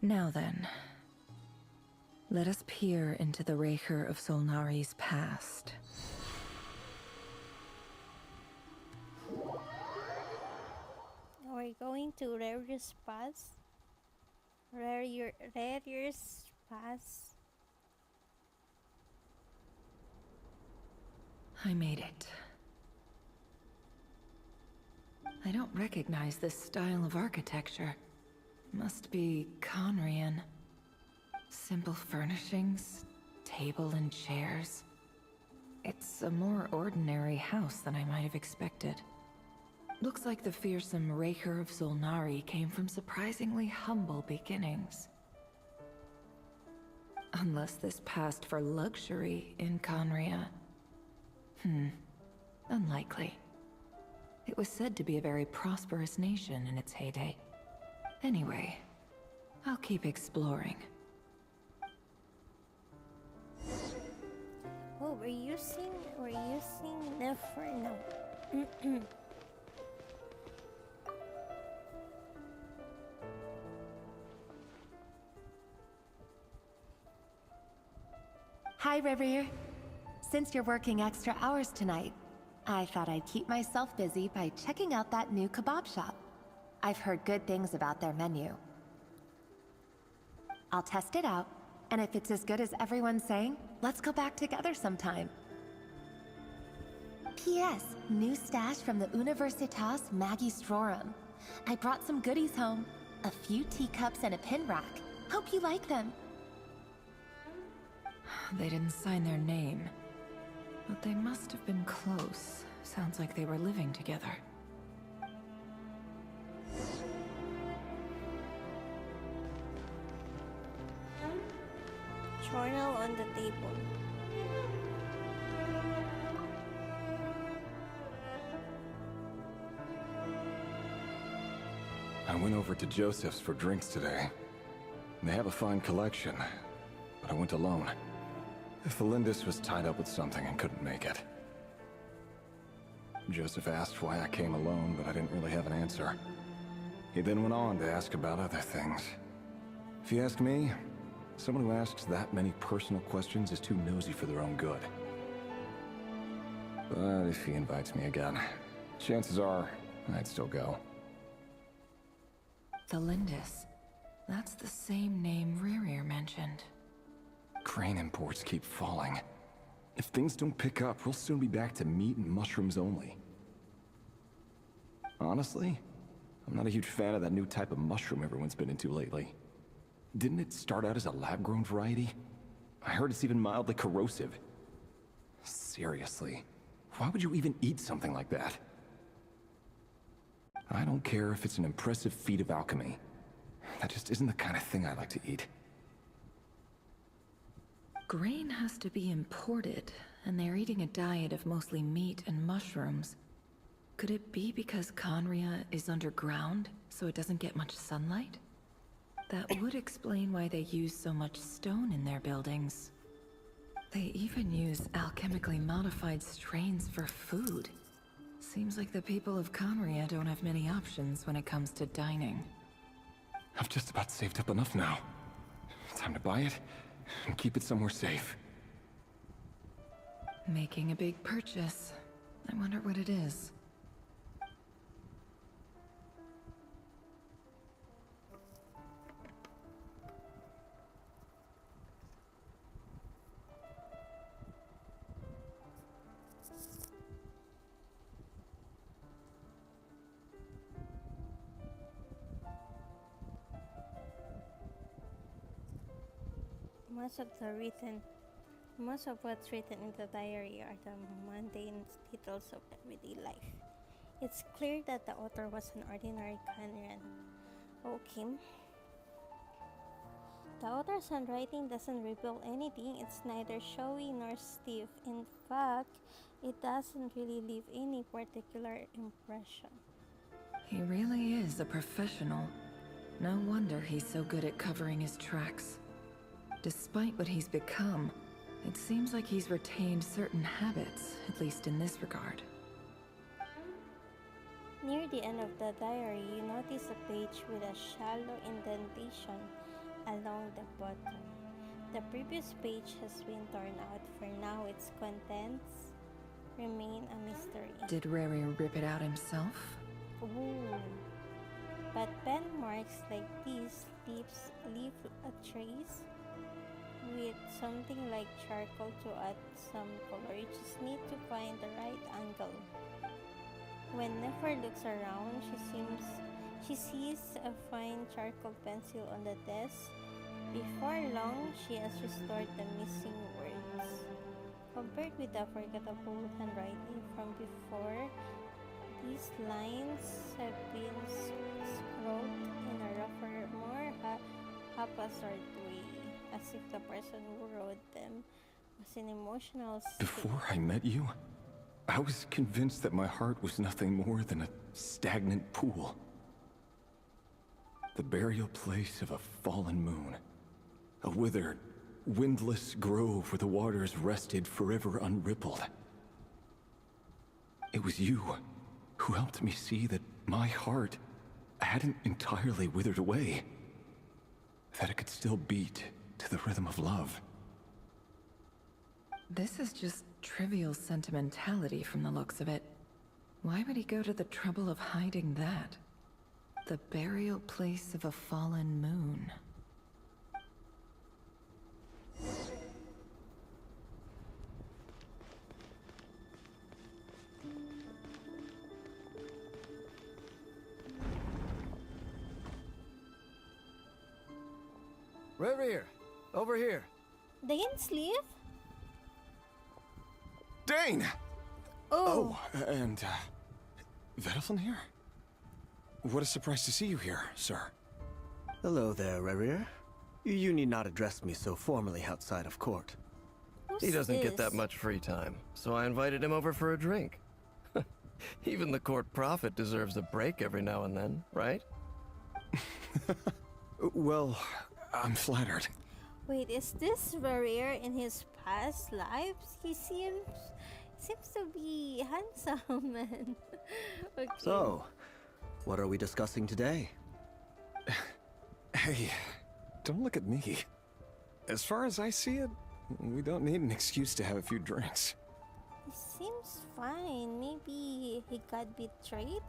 Now then, let us peer into the Raker of Solnari's past. Are we going to Rarier's Pass? Rarier's Pass? I made it. I don't recognize this style of architecture. Must be Conrian. Simple furnishings, table and chairs. It's a more ordinary house than I might have expected. Looks like the fearsome Raker of Solnari came from surprisingly humble beginnings. Unless this passed for luxury in Conria. Unlikely. It was said to be a very prosperous nation in its heyday. Anyway, I'll keep exploring. Oh, we're using Neferno. Hi, Rarier. Since you're working extra hours tonight, I thought I'd keep myself busy by checking out that new kebab shop. I've heard good things about their menu. I'll test it out, and if it's as good as everyone's saying, let's go back together sometime. P.S. New stash from the Universitas Magistrorum. I brought some goodies home. A few teacups and a pin rack. Hope you like them. They didn't sign their name, but they must have been close. Sounds like they were living together. Journal on the table. I went over to Joseph's for drinks today. They have a fine collection, but I went alone. Felindis was tied up with something and couldn't make it. Joseph asked why I came alone, but I didn't really have an answer. He then went on to ask about other things. If you ask me, someone who asks that many personal questions is too nosy for their own good. But if he invites me again, chances are I'd still go. Felindis. That's the same name Rarier mentioned. Crane imports keep falling. If things don't pick up, we'll soon be back to meat and mushrooms only. Honestly, I'm not a huge fan of that new type of mushroom everyone's been into lately. Didn't it start out as a lab-grown variety? I heard it's even mildly corrosive. Seriously, why would you even eat something like that? I don't care if it's an impressive feat of alchemy. That just isn't the kind of thing I like to eat. Grain has to be imported, and they're eating a diet of mostly meat and mushrooms. Could it be because Conria is underground, so it doesn't get much sunlight? That would explain why they use so much stone in their buildings. They even use alchemically modified strains for food. Seems like the people of Conria don't have many options when it comes to dining. I've just about saved up enough now. Time to buy it and keep it somewhere safe. Making a big purchase. I wonder what it is. Most of what's written in the diary are the mundane details of everyday life. It's clear that the author was an ordinary Conran. Okay. The author's handwriting doesn't reveal anything. It's neither showy nor stiff. In fact, it doesn't really leave any particular impression. He really is a professional. No wonder he's so good at covering his tracks. Despite what he's become, it seems like he's retained certain habits, at least in this regard. Near the end of the diary, you notice a page with a shallow indentation along the bottom. The previous page has been torn out. For now, its contents remain a mystery. Did Rary rip it out himself? Ooh. But pen marks like these leave a trace with something like charcoal to add some color. You just need to find the right angle. When Nefer looks around, she sees a fine charcoal pencil on the desk. Before long, she has restored the missing words. Compared with the forgettable handwriting from before, these lines have been scrawled in a rougher, more haphazard way, as if the person who wrote them was in emotional state. Before I met you, I was convinced that my heart was nothing more than a stagnant pool. The burial place of a fallen moon. A withered, windless grove where the waters rested forever unrippled. It was you who helped me see that my heart hadn't entirely withered away. That it could still beat to the rhythm of love. This is just trivial sentimentality from the looks of it. Why would he go to the trouble of hiding that? The burial place of a fallen moon. Rerir, over here. Dane's leave? Dane! Oh, and, Vedaflin here? What a surprise to see you here, sir. Hello there, Rerir. You need not address me so formally outside of court. He doesn't get that much free time, so I invited him over for a drink. Even the court prophet deserves a break every now and then, right? Well, I'm flattered. Wait, is this Rerir in his past lives? He seems to be handsome and okay. So, what are we discussing today? Hey, don't look at me. As far as I see it, we don't need an excuse to have a few drinks. He seems fine. Maybe he got betrayed,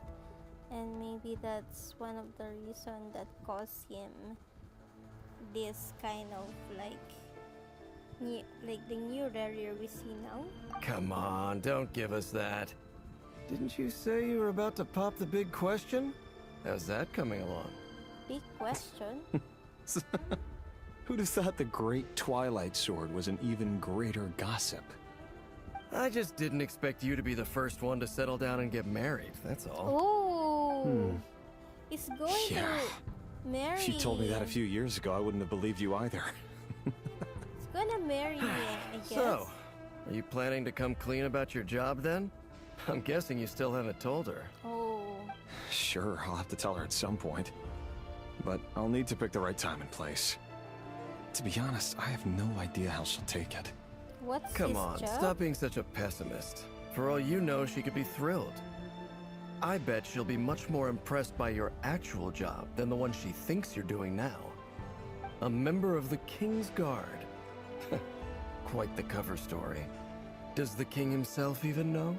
and maybe that's one of the reasons that caused him this kind of like the new Rerir we see now. Come on, don't give us that. Didn't you say you were about to pop the big question? How's that coming along? Big question. Who'd have thought the great Twilight Sword was an even greater gossip? I just didn't expect you to be the first one to settle down and get married, that's all. Oh, he's going to marry. If you told me that a few years ago, I wouldn't have believed you either. He's gonna marry me, I guess. So, are you planning to come clean about your job then? I'm guessing you still haven't told her. Oh. Sure, I'll have to tell her at some point. But I'll need to pick the right time and place. To be honest, I have no idea how she'll take it. What's Come his on, job? stop being such a pessimist. For all you know, she could be thrilled. I bet she'll be much more impressed by your actual job than the one she thinks you're doing now. A member of the King's Guard. Quite the cover story. Does the king himself even know?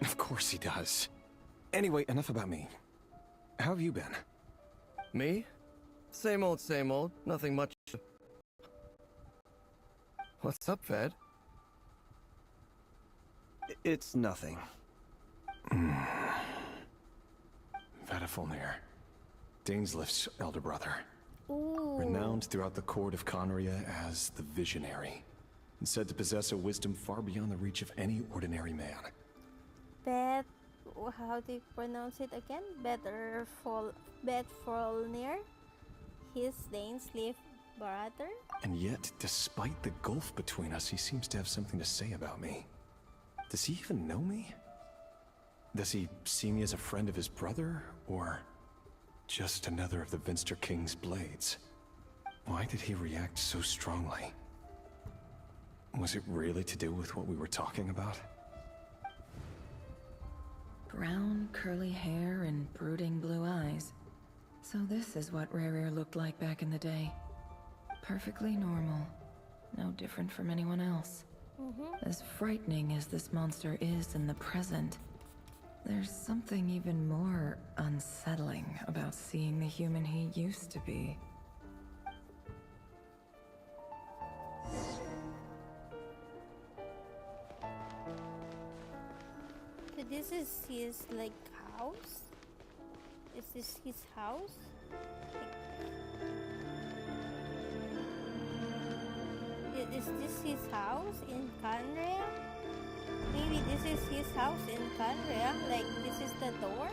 Of course he does. Anyway, enough about me. How have you been? Me? Same old, nothing much. What's up, Ved? It's nothing. Vedaflin, Dainslift's elder brother. Ooh. Renowned throughout the court of Conria as the Visionary, and said to possess a wisdom far beyond the reach of any ordinary man. How do you pronounce it again? Bedfrolnir? His Dainsleif brother? And yet, despite the gulf between us, he seems to have something to say about me. Does he even know me? Does he see me as a friend of his brother, or just another of the Vinster King's blades? Why did he react so strongly? Was it really to do with what we were talking about? Brown, curly hair and brooding blue eyes. So this is what Rerir looked like back in the day. Perfectly normal. No different from anyone else. As frightening as this monster is in the present, there's something even more unsettling about seeing the human he used to be. So this is his, like, house? Is this his house? Is this his house in Canrea? Maybe this is his house in Canrea. Like, this is the door?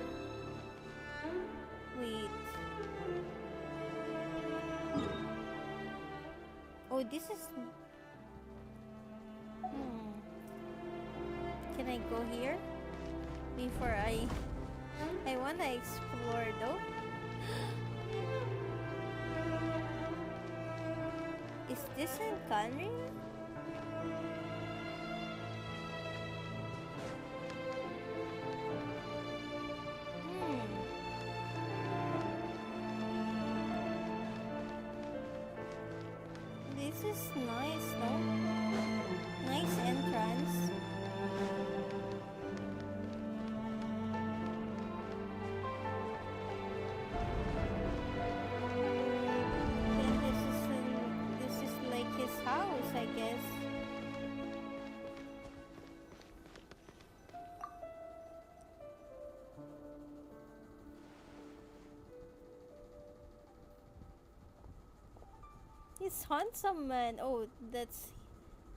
Wait. Oh, this is... Can I go here? Before I wanna explore though. Is this in Canrea? This is nice, no? Nice entrance. House, I guess. He's handsome man. Oh, that's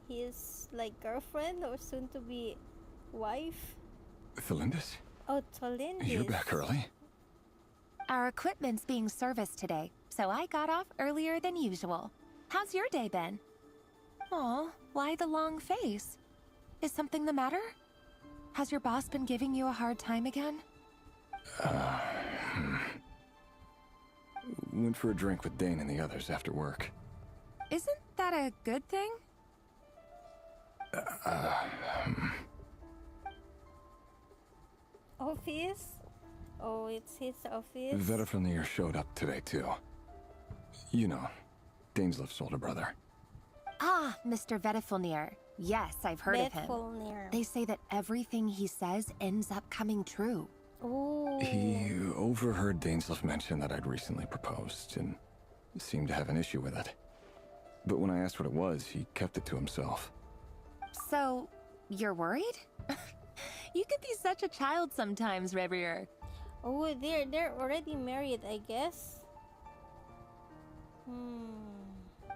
his like girlfriend or soon to be wife. Thalindis? Oh, Thalindis. You're back early? Our equipment's being serviced today, so I got off earlier than usual. How's your day been? Aw, why the long face? Is something the matter? Has your boss been giving you a hard time again? Went for a drink with Dane and the others after work. Isn't that a good thing? Office? Oh, it's his office. Vedifnir showed up today too. You know, Daneslif's older brother. Ah, Mr. Vedifnir. Yes, I've heard of him. They say that everything he says ends up coming true. Oh. He overheard Daneslif mention that I'd recently proposed and seemed to have an issue with it. But when I asked what it was, he kept it to himself. So, you're worried? You could be such a child sometimes, Revier. Oh, they're already married, I guess.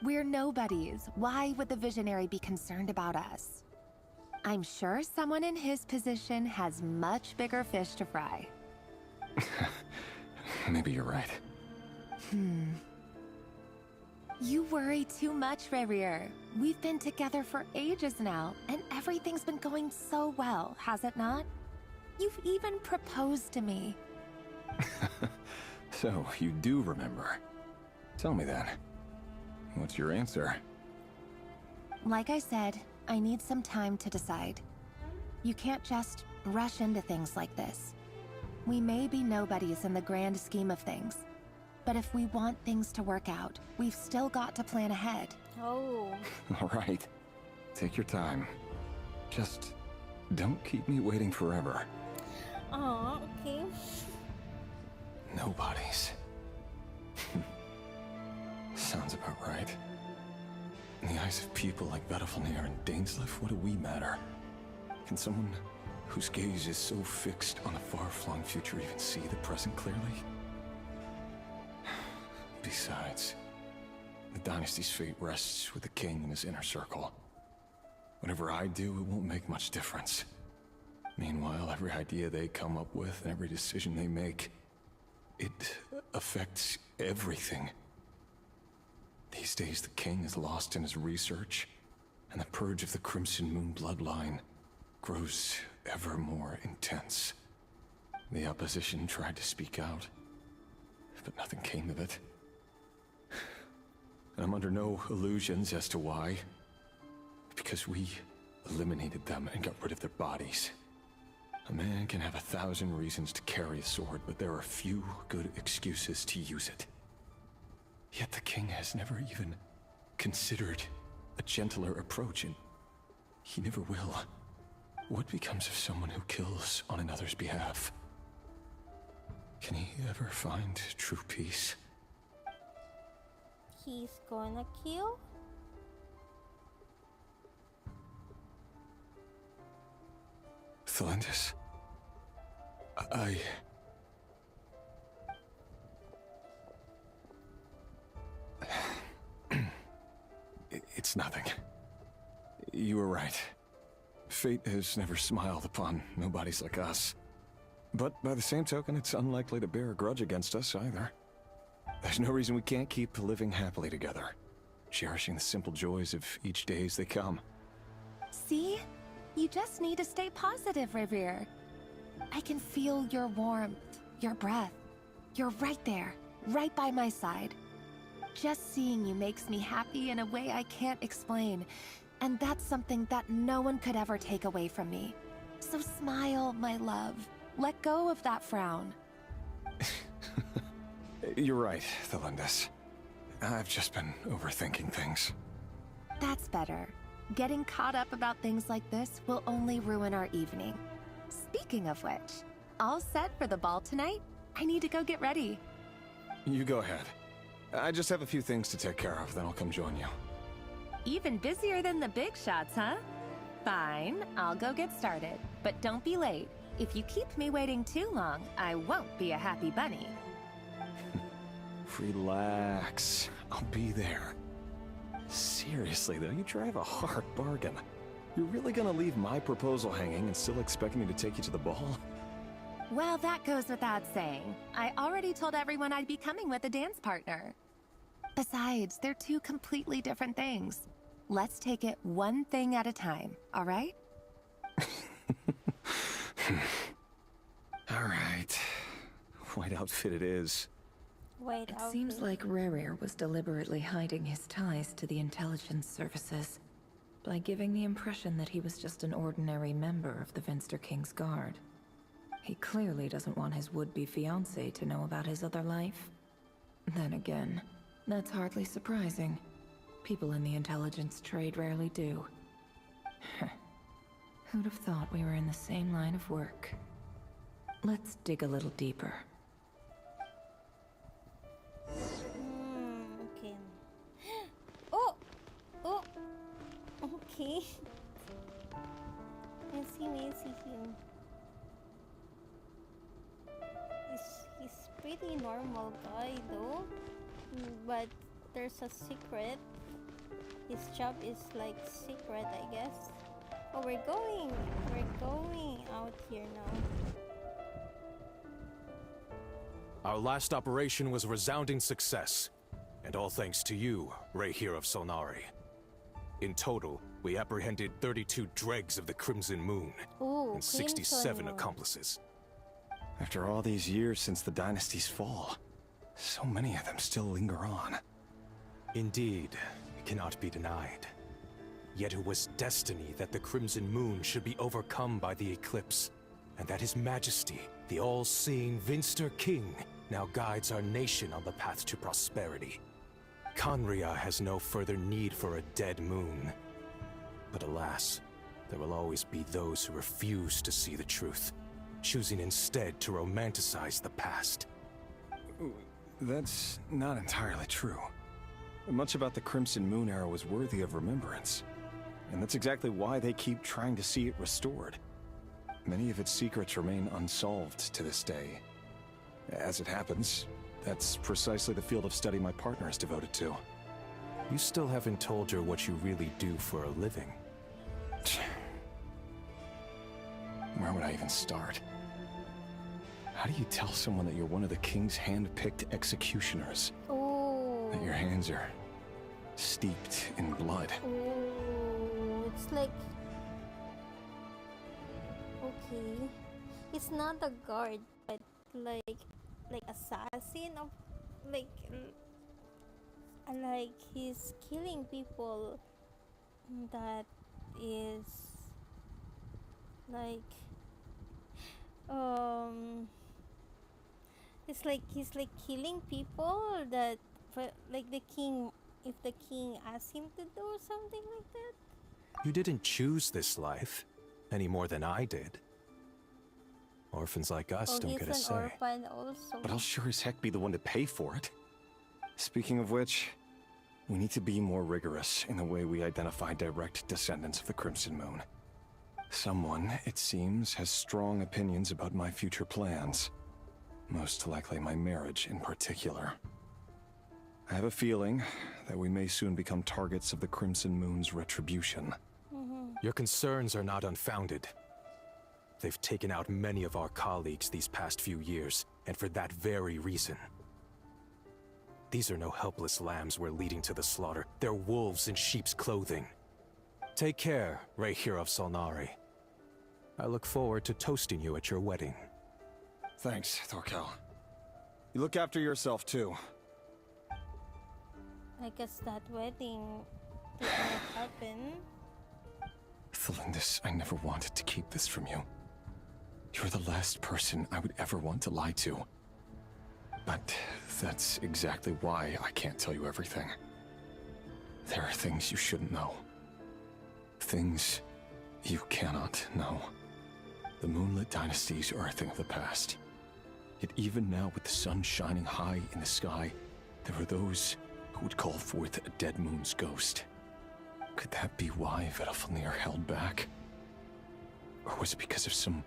We're nobodies. Why would the Visionary be concerned about us? I'm sure someone in his position has much bigger fish to fry. Maybe you're right. You worry too much, Revier. We've been together for ages now, and everything's been going so well, has it not? You've even proposed to me. So, you do remember. Tell me then. What's your answer? Like I said, I need some time to decide. You can't just rush into things like this. We may be nobodies in the grand scheme of things, but if we want things to work out, we've still got to plan ahead. Oh. All right. Take your time. Just don't keep me waiting forever. Oh, okay. Nobodies. Sounds about right. In the eyes of people like Vedifnir and Daneslif, what do we matter? Can someone whose gaze is so fixed on a far-flung future even see the present clearly? Besides, the dynasty's fate rests with the king and his inner circle. Whatever I do, it won't make much difference. Meanwhile, every idea they come up with and every decision they make, it affects everything. These days, the king is lost in his research, and the purge of the Crimson Moon bloodline grows ever more intense. The opposition tried to speak out, but nothing came of it. And I'm under no illusions as to why. Because we eliminated them and got rid of their bodies. A man can have 1,000 reasons to carry a sword, but there are few good excuses to use it. Yet the king has never even considered a gentler approach, and he never will. What becomes of someone who kills on another's behalf? Can he ever find true peace? He's gonna kill? Thelindis, It's nothing. You were right. Fate has never smiled upon nobodies like us. But by the same token, it's unlikely to bear a grudge against us either. There's no reason we can't keep living happily together, cherishing the simple joys of each day as they come. See? You just need to stay positive, Revere. I can feel your warmth, your breath. You're right there, right by my side. Just seeing you makes me happy in a way I can't explain. And that's something that no one could ever take away from me. So smile, my love. Let go of that frown. You're right, Thelindis. I've just been overthinking things. That's better. Getting caught up about things like this will only ruin our evening. Speaking of which, all set for the ball tonight? I need to go get ready. You go ahead. I just have a few things to take care of, then I'll come join you. Even busier than the big shots, huh? Fine, I'll go get started. But don't be late. If you keep me waiting too long, I won't be a happy bunny. Relax. I'll be there. Seriously, though, you drive a hard bargain. You're really gonna leave my proposal hanging and still expect me to take you to the ball? Well, that goes without saying. I already told everyone I'd be coming with a dance partner. Besides, they're two completely different things. Let's take it one thing at a time, all right? All right. White outfit it is. Wait, it seems like Rerir was deliberately hiding his ties to the intelligence services by giving the impression that he was just an ordinary member of the Vinster King's Guard. He clearly doesn't want his would-be fiancée to know about his other life. Then again, that's hardly surprising. People in the intelligence trade rarely do. Who'd have thought we were in the same line of work? Let's dig a little deeper. Okay. Oh! Oh! Okay. I see him. He's pretty normal guy though. But there's a secret. His job is like secret, I guess. Oh, we're going out here now. Our last operation was a resounding success, and all thanks to you, Rehir of Solnari. In total, we apprehended 32 dregs of the Crimson Moon, and 67 accomplices. After all these years since the dynasty's fall, so many of them still linger on. Indeed, it cannot be denied. Yet it was destiny that the Crimson Moon should be overcome by the eclipse, and that His Majesty, the all-seeing Vinster King, now guides our nation on the path to prosperity. Conria has no further need for a dead moon. But alas, there will always be those who refuse to see the truth, choosing instead to romanticize the past. That's not entirely true. Much about the Crimson Moon era was worthy of remembrance. And that's exactly why they keep trying to see it restored. Many of its secrets remain unsolved to this day. As it happens, that's precisely the field of study my partner is devoted to. You still haven't told her what you really do for a living. Where would I even start? How do you tell someone that you're one of the king's hand-picked executioners? Oh. That your hands are steeped in blood? Oh, it's like... Okay. It's not a guard. like assassin of like he's killing people that is like it's like he's like killing people that like the king, if the king asks him to do something like that. You didn't choose this life, any more than I did. Orphans like us don't get a say. Orphan also. But I'll sure as heck be the one to pay for it. Speaking of which, we need to be more rigorous in the way we identify direct descendants of the Crimson Moon. Someone, it seems, has strong opinions about my future plans. Most likely my marriage in particular. I have a feeling that we may soon become targets of the Crimson Moon's retribution. Your concerns are not unfounded. They've taken out many of our colleagues these past few years, and for that very reason. These are no helpless lambs we're leading to the slaughter. They're wolves in sheep's clothing. Take care, Rahier of Solnari. I look forward to toasting you at your wedding. Thanks, Thorkel. You look after yourself, too. I guess that wedding did not happen. Thelindis, I never wanted to keep this from you. You're the last person I would ever want to lie to. But that's exactly why I can't tell you everything. There are things you shouldn't know. Things you cannot know. The moonlit dynasties are a thing of the past. Yet even now, with the sun shining high in the sky, there are those who would call forth a dead moon's ghost. Could that be why Vedalfnir held back? Or was it because of some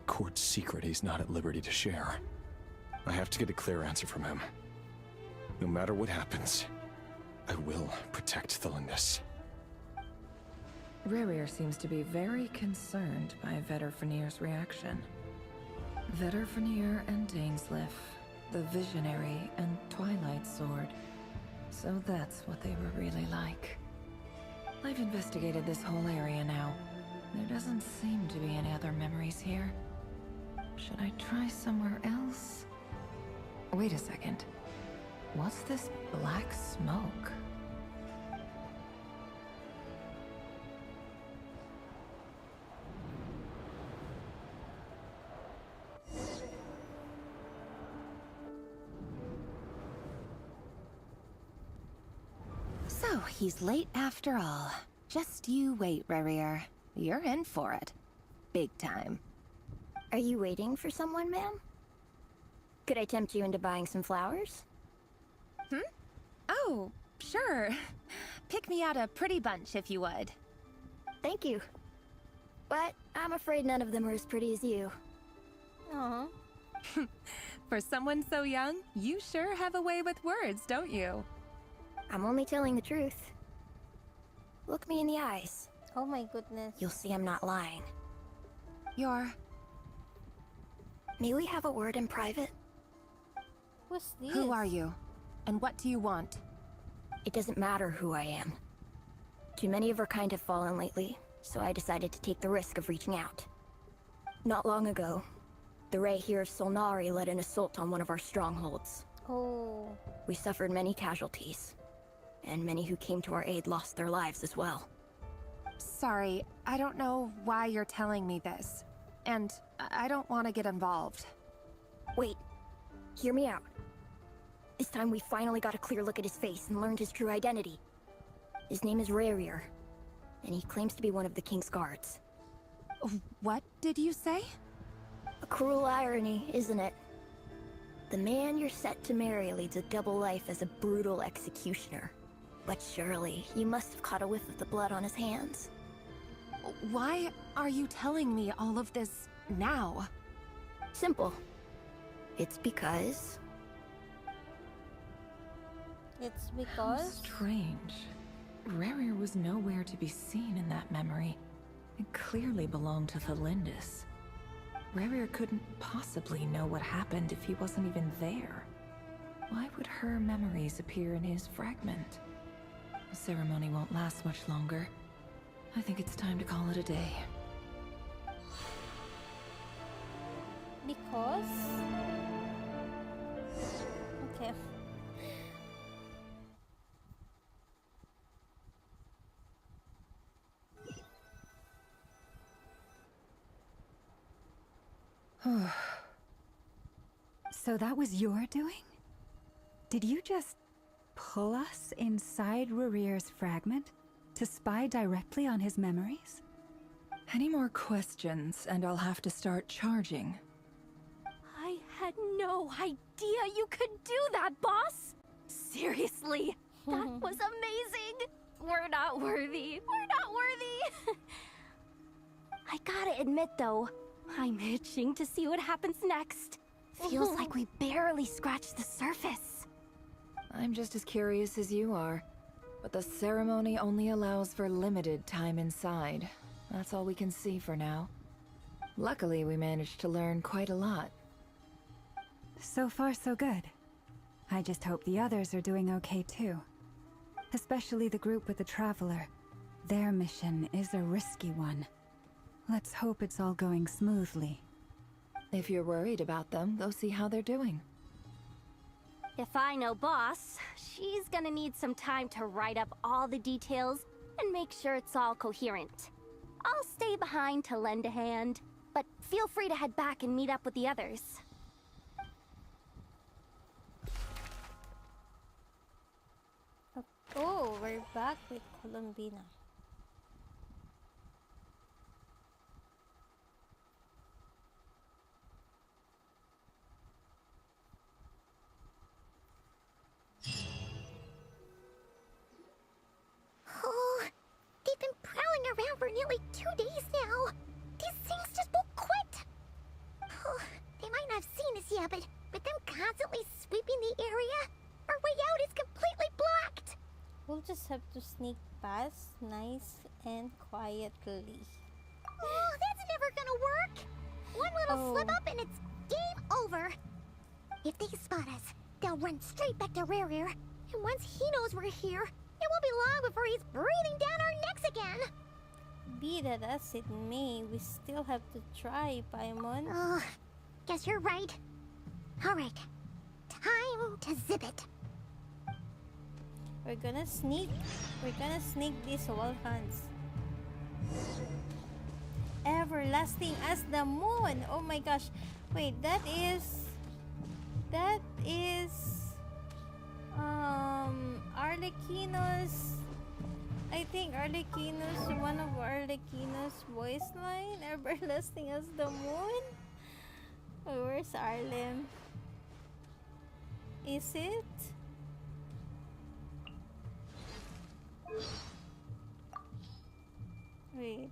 court secret he's not at liberty to share? I have to get a clear answer from him. No matter what happens, I will protect Thelindis. Rarir seems to be very concerned by Vedalfnir's reaction. Vedalfnir and Dainsleif, the Visionary and Twilight Sword. So that's what they were really like. I've investigated this whole area now. There doesn't seem to be any other memories here. Should I try somewhere else? Wait a second. What's this black smoke? So, he's late after all. Just you wait, Rarir. You're in for it. Big time. Are you waiting for someone, ma'am? Could I tempt you into buying some flowers? Oh, sure. Pick me out a pretty bunch if you would. Thank you. But I'm afraid none of them are as pretty as you. Aww. For someone so young, you sure have a way with words, don't you? I'm only telling the truth. Look me in the eyes. Oh my goodness. You'll see I'm not lying. You're... May we have a word in private? What's this? Who are you? And what do you want? It doesn't matter who I am. Too many of our kind have fallen lately, so I decided to take the risk of reaching out. Not long ago, the Rahier of Solnari led an assault on one of our strongholds. Oh. We suffered many casualties, and many who came to our aid lost their lives as well. Sorry, I don't know why you're telling me this. And I don't want to get involved. Wait, hear me out. This time we finally got a clear look at his face and learned his true identity. His name is Rarir, and he claims to be one of the King's guards. What did you say? A cruel irony, isn't it? The man you're set to marry leads a double life as a brutal executioner. But surely, you must have caught a whiff of the blood on his hands. Why are you telling me all of this now? Simple. It's because... It's How because... strange. Rarir was nowhere to be seen in that memory. It clearly belonged to Thelindis. Rarir couldn't possibly know what happened if he wasn't even there. Why would her memories appear in his fragment? The ceremony won't last much longer. I think it's time to call it a day. Because... So that was your doing? Did you just pull us inside Rarir's fragment to spy directly on his memories? Any more questions, and I'll have to start charging. I had no idea you could do that, boss! Seriously, that was amazing! We're not worthy. We're not worthy! I gotta admit, though, I'm itching to see what happens next. Feels like we barely scratched the surface. I'm just as curious as you are, but the ceremony only allows for limited time inside. That's all we can see for now. Luckily, we managed to learn quite a lot. So far, so good. I just hope the others are doing okay too. Especially the group with the Traveler. Their mission is a risky one. Let's hope it's all going smoothly. If you're worried about them, go see how they're doing. If I know Boss, she's gonna need some time to write up all the details and make sure it's all coherent. I'll stay behind to lend a hand, but feel free to head back and meet up with the others. Oh, we're back with Columbina. Oh, they've been prowling around for nearly 2 days now. These things just won't quit. Oh, they might not have seen us yet, but them constantly sweeping the area, our way out is completely blocked. We'll just have to sneak past nice and quietly. Oh, that's never gonna work. One little slip up and it's game over. If they spot us, they'll run straight back to Rarir. And once he knows we're here, it won't be long before he's breathing down our necks again. Be that as it may, we still have to try, Paimon. Oh, guess you're right. Alright, time to zip it. We're gonna sneak these wall hunts. Everlasting as the moon. Oh my gosh. Wait, that is Arlecchino's, I think Arlecchino's, one of Arlecchino's voice line. Everlasting as the moon. Oh, where's Arlem? Is it? Wait.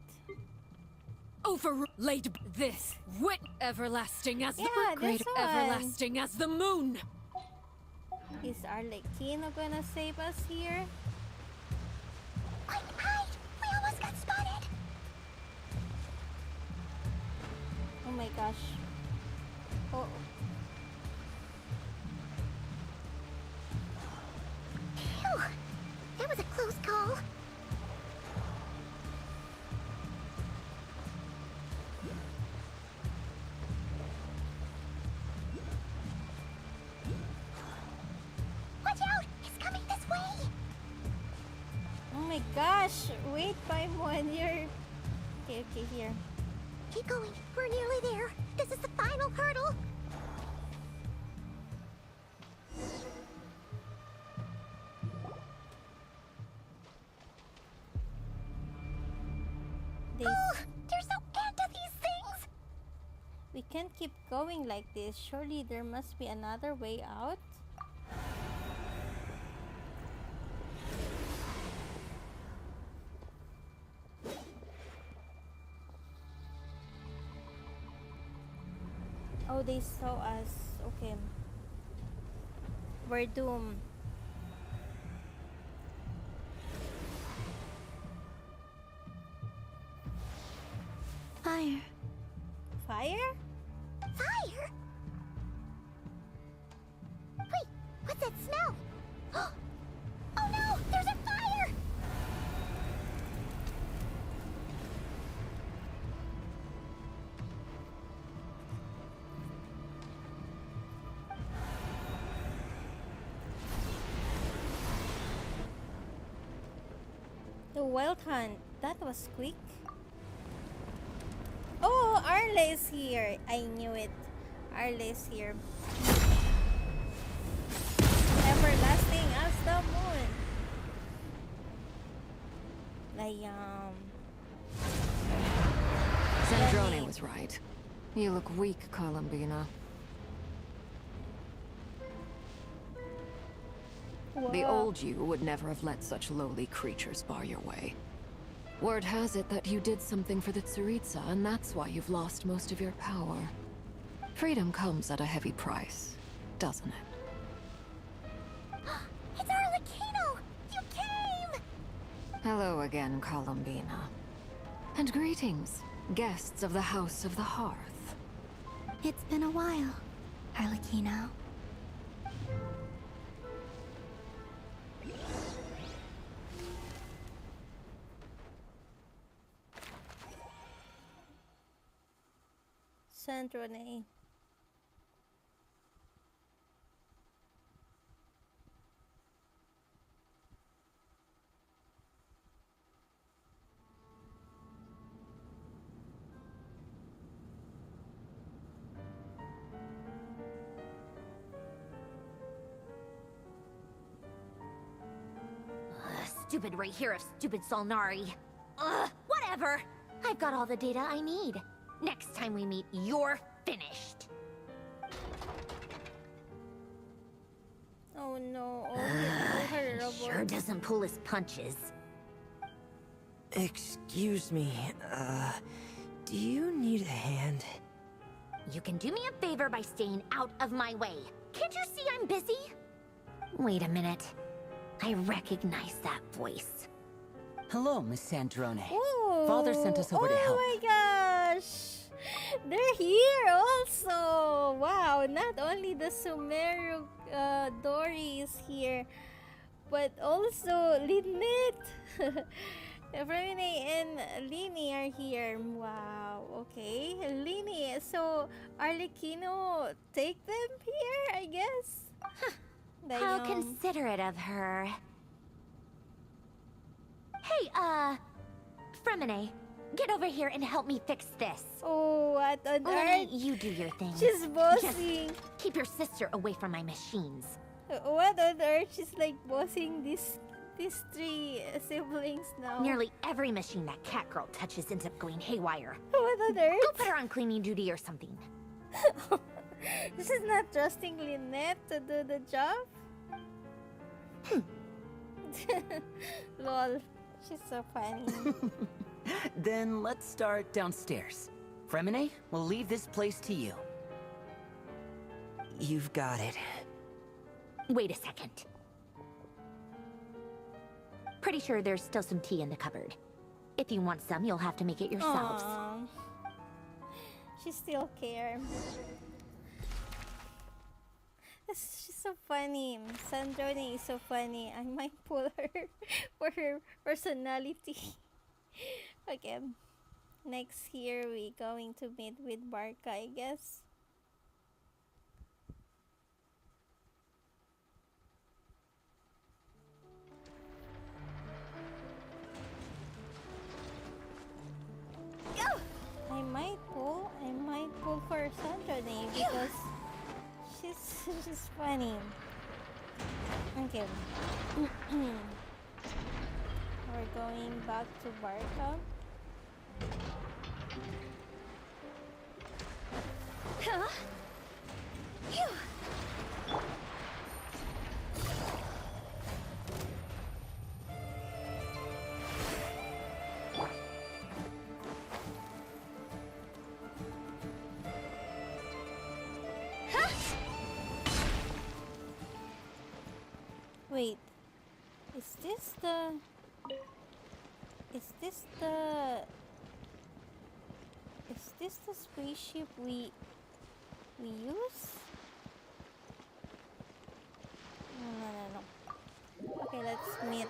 Overlaid this wit everlasting as the this one. everlasting as the moon. Is Arlecchino gonna save us here? Quick, hide! We almost got spotted! Oh my gosh. Oh. Phew! That was a close call. Watch out! It's coming this way! Oh my gosh! Wait, Paimon, you're... Okay, here. Keep going. We're nearly there. This is the final hurdle. Oh, there's no end to these things. We can't keep going like this. Surely there must be another way out. Oh, they saw us. Okay. We're doomed. Fire. Fire? Fire? Wait, what's that smell? Oh no, there's a fire! The wild hunt. That was quick. Oh, Arla is here. I knew it. Arla is here. Everlasting as the moon. Sandrone was right. You look weak, Columbina. The old you would never have let such lowly creatures bar your way. Word has it that you did something for the Tsaritsa, and that's why you've lost most of your power. Freedom comes at a heavy price, doesn't it? It's Arlecchino! You came! Hello again, Columbina. And greetings, guests of the House of the Hearth. It's been a while, Arlecchino. Sandrone. Stupid right here of stupid Solnari. Ugh, whatever. I've got all the data I need. Next time we meet, you're finished. Oh no. He sure doesn't pull his punches. Excuse me, do you need a hand? You can do me a favor by staying out of my way. Can't you see I'm busy? Wait a minute. I recognize that voice. Hello, Miss Sandrone. Ooh. Father sent us over to help. Oh my gosh! They're here also! Wow, not only the Sumeru Dory is here, but also Lynette! Fremine and Lini are here. Wow, okay. Lini, so Arlecchino take them here, I guess? How considerate of her. Hey, Fremine, get over here and help me fix this. Oh, what on Lenny, earth? you do your thing. She's bossing. Just keep your sister away from my machines. What on earth? She's like bossing these three siblings now. Nearly every machine that cat girl touches ends up going haywire. What on earth? Go put her on cleaning duty or something. This is not trusting Lynette to do the job? Lol, she's so funny. Then let's start downstairs. Fremine, we'll leave this place to you. You've got it. Wait a second. Pretty sure there's still some tea in the cupboard. If you want some, you'll have to make it yourselves. Aww. She still cares. She's so funny. Sandrone is so funny. I might pull her for her personality. Okay. Next here we going to meet with Barca, I guess. I might pull for Sandrone because she's funny. Okay. We're going back to Barca. Huh? Phew. Wait, is this the spaceship we use? No. Okay, let's meet.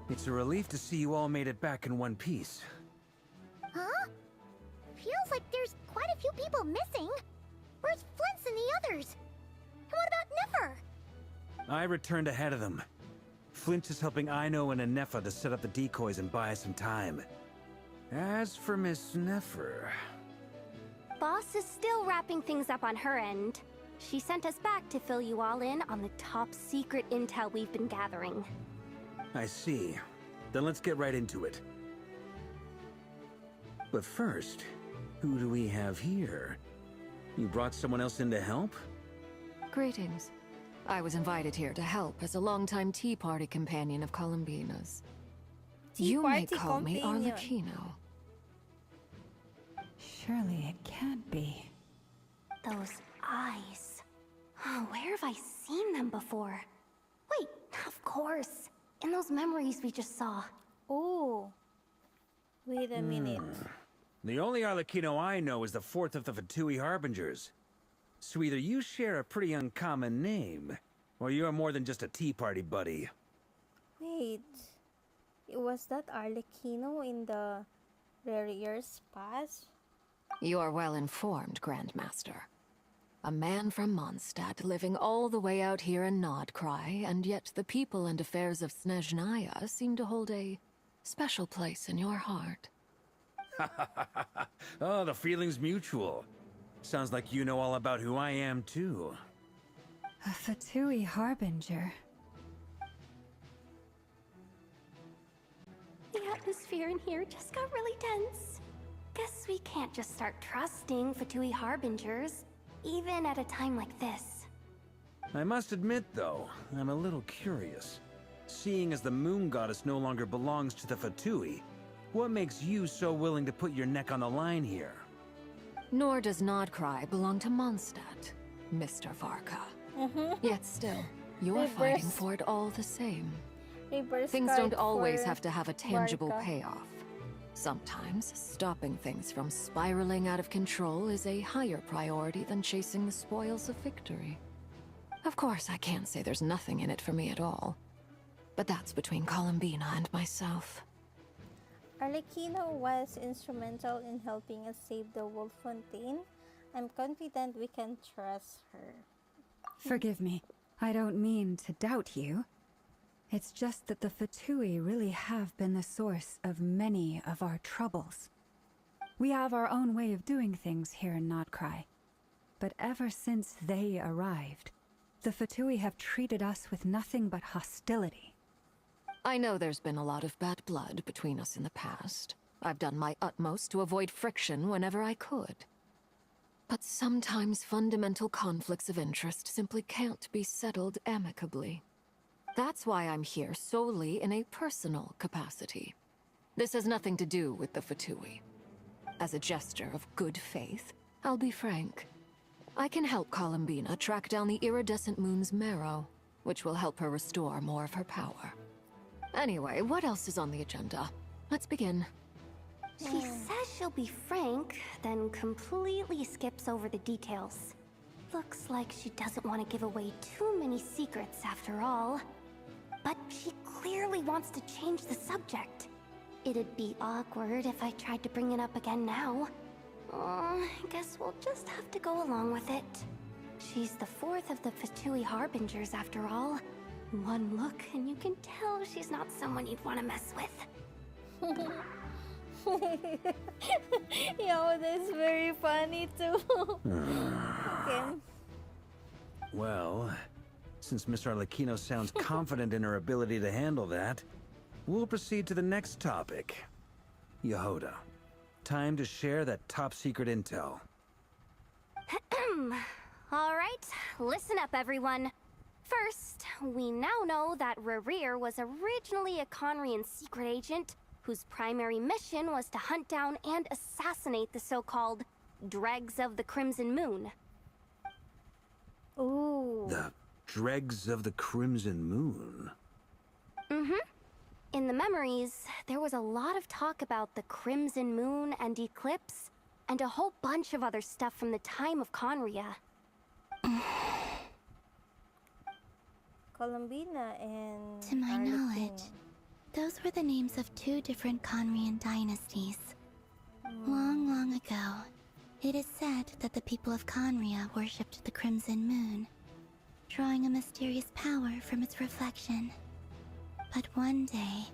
It's a relief to see you all made it back in one piece. Huh? Feels like there's quite a few people missing. Where's Flint's and the others? And what about Nefer? I returned ahead of them. Flint is helping Aino and Anefa to set up the decoys and buy us some time. As for Miss Nefer... Boss is still wrapping things up on her end. She sent us back to fill you all in on the top secret intel we've been gathering. I see. Then let's get right into it. But first, who do we have here? You brought someone else in to help? Greetings. I was invited here to help as a longtime Tea Party companion of Columbina's. You may call me Arlecchino. Surely it can't be. Those eyes. Oh, where have I seen them before? Wait, of course. In those memories we just saw. Oh. Wait a minute. The only Arlecchino I know is the fourth of the Fatui Harbingers. So either you share a pretty uncommon name, or you're more than just a Tea Party buddy. Wait. Was that Arlecchino in the rare years past? You are well informed, Grandmaster. A man from Mondstadt living all the way out here in Nodcry, and yet the people and affairs of Snezhnaya seem to hold a special place in your heart. Oh, the feeling's mutual. Sounds like you know all about who I am, too. A Fatui Harbinger. The atmosphere in here just got really tense. Guess we can't just start trusting Fatui Harbingers, even at a time like this. I must admit, though, I'm a little curious. Seeing as the Moon Goddess no longer belongs to the Fatui, what makes you so willing to put your neck on the line here? Nor does Nodcry belong to Mondstadt, Mr. Varka. Yet still, you're fighting for it all the same. Things don't always have to have a tangible payoff. Sometimes, stopping things from spiraling out of control is a higher priority than chasing the spoils of victory. Of course, I can't say there's nothing in it for me at all. But that's between Columbina and myself. Arlecchino was instrumental in helping us save the Wolf Fontaine. I'm confident we can trust her. Forgive me. I don't mean to doubt you. It's just that the Fatui really have been the source of many of our troubles. We have our own way of doing things here in Nodcry. But ever since they arrived, the Fatui have treated us with nothing but hostility. I know there's been a lot of bad blood between us in the past. I've done my utmost to avoid friction whenever I could. But sometimes fundamental conflicts of interest simply can't be settled amicably. That's why I'm here solely in a personal capacity. This has nothing to do with the Fatui. As a gesture of good faith, I'll be frank. I can help Columbina track down the iridescent moon's marrow, which will help her restore more of her power. Anyway, what else is on the agenda? Let's begin. She says she'll be frank, then completely skips over the details. Looks like she doesn't want to give away too many secrets after all. But she clearly wants to change the subject. It'd be awkward if I tried to bring it up again now. I guess we'll just have to go along with it. She's the fourth of the Fatui Harbingers after all. One look and you can tell she's not someone you'd want to mess with. Yo, that's very funny too. Okay. Well, since Miss Arlecchino sounds confident in her ability to handle that, we'll proceed to the next topic. Yehoda, time to share that top-secret intel. Alright, listen up everyone. First, we now know that Rerir was originally a Conrian secret agent whose primary mission was to hunt down and assassinate the so-called Dregs of the Crimson Moon. Ooh. The Dregs of the Crimson Moon? In the memories, there was a lot of talk about the Crimson Moon and Eclipse, and a whole bunch of other stuff from the time of Conria. Columbina and To my knowledge, those were the names of two different Conrian dynasties. Long, long ago, it is said that the people of Conria worshipped the Crimson Moon, drawing a mysterious power from its reflection. But one day,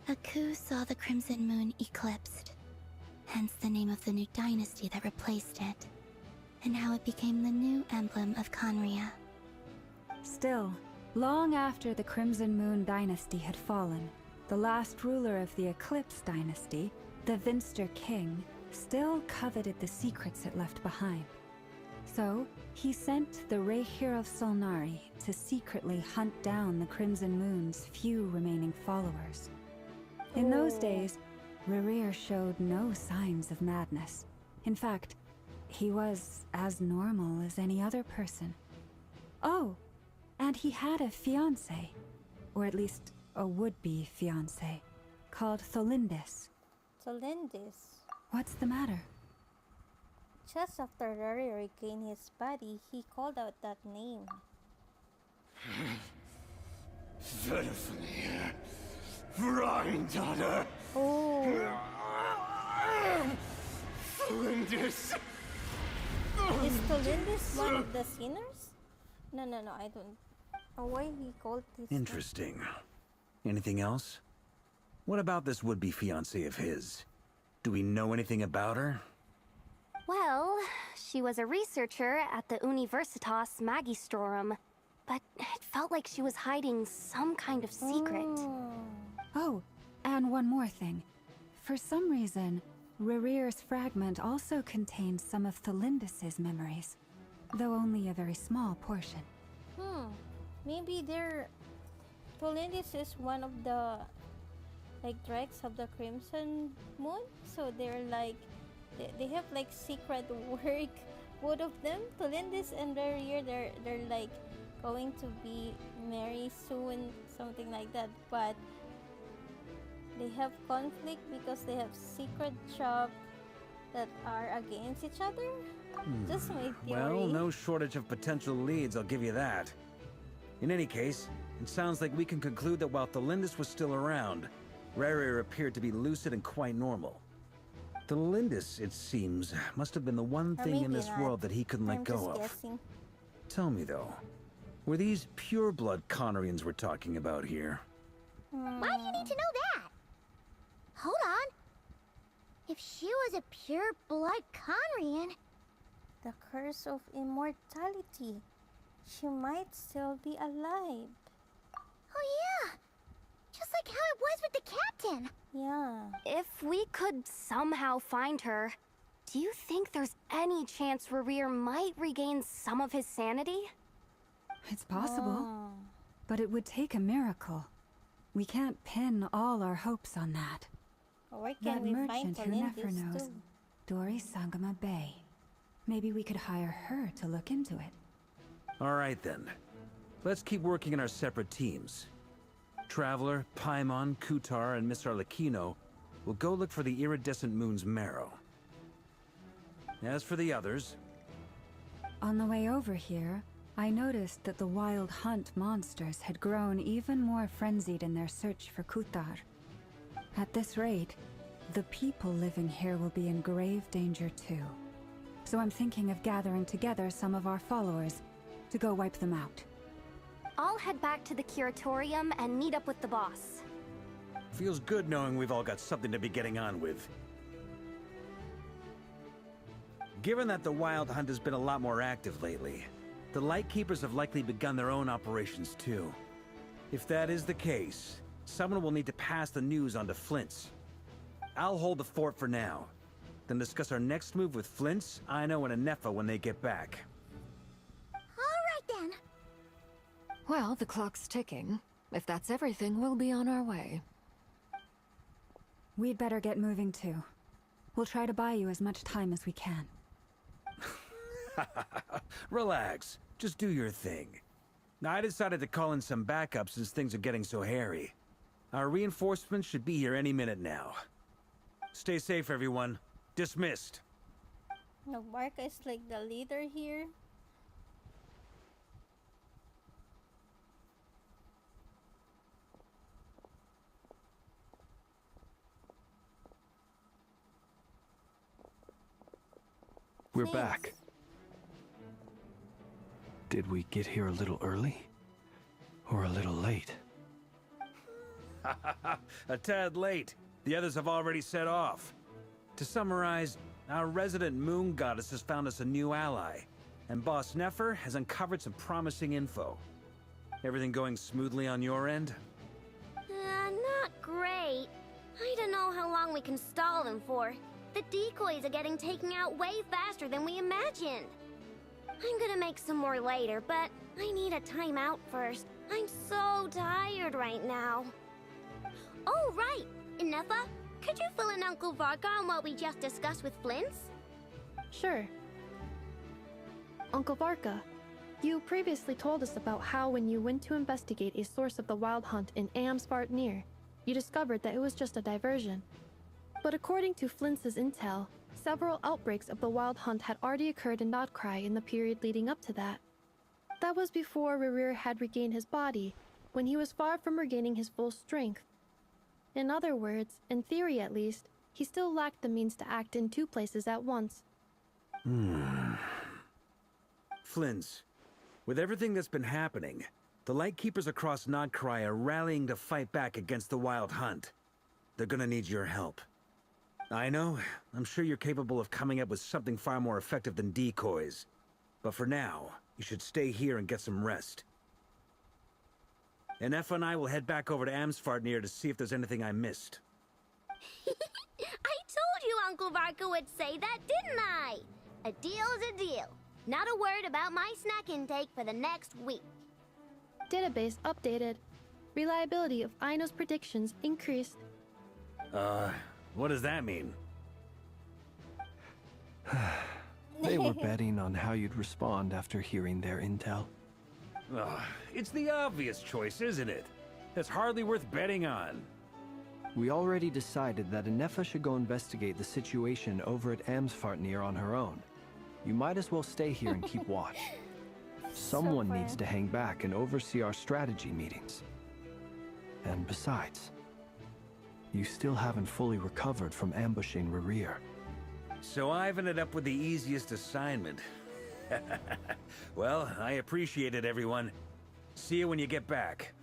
a coup saw the Crimson Moon eclipsed, hence the name of the new dynasty that replaced it, and how it became the new emblem of Conria. Still, long after the Crimson Moon dynasty had fallen, the last ruler of the Eclipse dynasty, the Vinster King, still coveted the secrets it left behind. So, he sent the Rehir of Solnari to secretly hunt down the Crimson Moon's few remaining followers. In those days, Rerir showed no signs of madness. In fact, he was as normal as any other person. Oh, and he had a fiancé, or at least a would-be fiancé, called Tholindis. Tholindis? What's the matter? Just after Rerir regained his body, he called out that name. Daughter. Oh. Tholindis. Is Tholindis one of the sinners? No, I don't. Oh, why he called this? Interesting. Anything else? What about this would-be fiancé of his? Do we know anything about her? Well, she was a researcher at the Universitas Magistrorum, but it felt like she was hiding some kind of secret. Oh, and one more thing. For some reason, Rerir's fragment also contains some of Tholindis' memories, though only a very small portion. Maybe Tholindis is one of the dregs of the Crimson Moon, so they're they have secret work, both of them. Tholindis and Rerir, they're going to be married soon, something like that, but they have conflict because they have secret shop that are against each other. Just my theory. Well, no shortage of potential leads, I'll give you that. In any case, it sounds like we can conclude that while Tholindis was still around, Rerir appeared to be lucid and quite normal. Tholindis, it seems, must have been the one thing in this world that he couldn't let go of. Guessing. Tell me though, were these pure-blood Conarians we're talking about here? Why do you need to know that? Hold on. If she was a pure-blood Conrian... The curse of immortality. She might still be alive. Oh yeah! Just like how it was with the captain! Yeah. If we could somehow find her, do you think there's any chance Rerir might regain some of his sanity? It's possible, but it would take a miracle. We can't pin all our hopes on that. Why can't we find merchant who never Tholindis knows, too? Dori Sangama Bay. Maybe we could hire her to look into it. All right then. Let's keep working in our separate teams. Traveler, Paimon, Kutar, and Miss Arlecchino will go look for the iridescent moon's marrow. As for the others... On the way over here, I noticed that the Wild Hunt monsters had grown even more frenzied in their search for Kutar. At this rate, the people living here will be in grave danger too. So I'm thinking of gathering together some of our followers to go wipe them out. I'll head back to the Curatorium and meet up with the boss. Feels good knowing we've all got something to be getting on with. Given that the Wild Hunt has been a lot more active lately, the Lightkeepers have likely begun their own operations too. If that is the case, someone will need to pass the news on to Flint's. I'll hold the fort for now, then discuss our next move with Flint's, Ino, and Anefa when they get back. Alright then. Well, the clock's ticking. If that's everything, we'll be on our way. We'd better get moving too. We'll try to buy you as much time as we can. Relax. Just do your thing. I decided to call in some backup since things are getting so hairy. Our reinforcements should be here any minute now. Stay safe, everyone. Dismissed. No, Barca is like the leader here. We're back. Did we get here a little early? Or a little late? A tad late. The others have already set off. To summarize, our resident moon goddess has found us a new ally, and Boss Nefer has uncovered some promising info. Everything going smoothly on your end? Not great. I don't know how long we can stall them for. The decoys are getting taken out way faster than we imagined. I'm gonna make some more later, but I need a timeout first. I'm so tired right now. Oh, right! Inefa, could you fill in Uncle Varka on what we just discussed with Flints? Sure. Uncle Varka, you previously told us about how when you went to investigate a source of the Wild Hunt in Amsvartnir, you discovered that it was just a diversion. But according to Flints' intel, several outbreaks of the Wild Hunt had already occurred in Nodcry in the period leading up to that. That was before Rerir had regained his body, when he was far from regaining his full strength. In other words, in theory at least, he still lacked the means to act in two places at once. Flints, with everything that's been happening, the Lightkeepers across Nodcry are rallying to fight back against the Wild Hunt. They're gonna need your help. I know, I'm sure you're capable of coming up with something far more effective than decoys. But for now, you should stay here and get some rest. And Effa and I will head back over to Amsvartnir to see if there's anything I missed. I told you Uncle Varka would say that, didn't I? A deal is a deal. Not a word about my snack intake for the next week. Database updated. Reliability of Aino's predictions increased. What does that mean? They were betting on how you'd respond after hearing their intel. It's the obvious choice, isn't it? That's hardly worth betting on. We already decided that Inefa should go investigate the situation over at Amsvartnir on her own. You might as well stay here and keep watch. Someone needs to hang back and oversee our strategy meetings. And besides, you still haven't fully recovered from ambushing Rerir. So I've ended up with the easiest assignment. Well, I appreciate it, everyone. See you when you get back.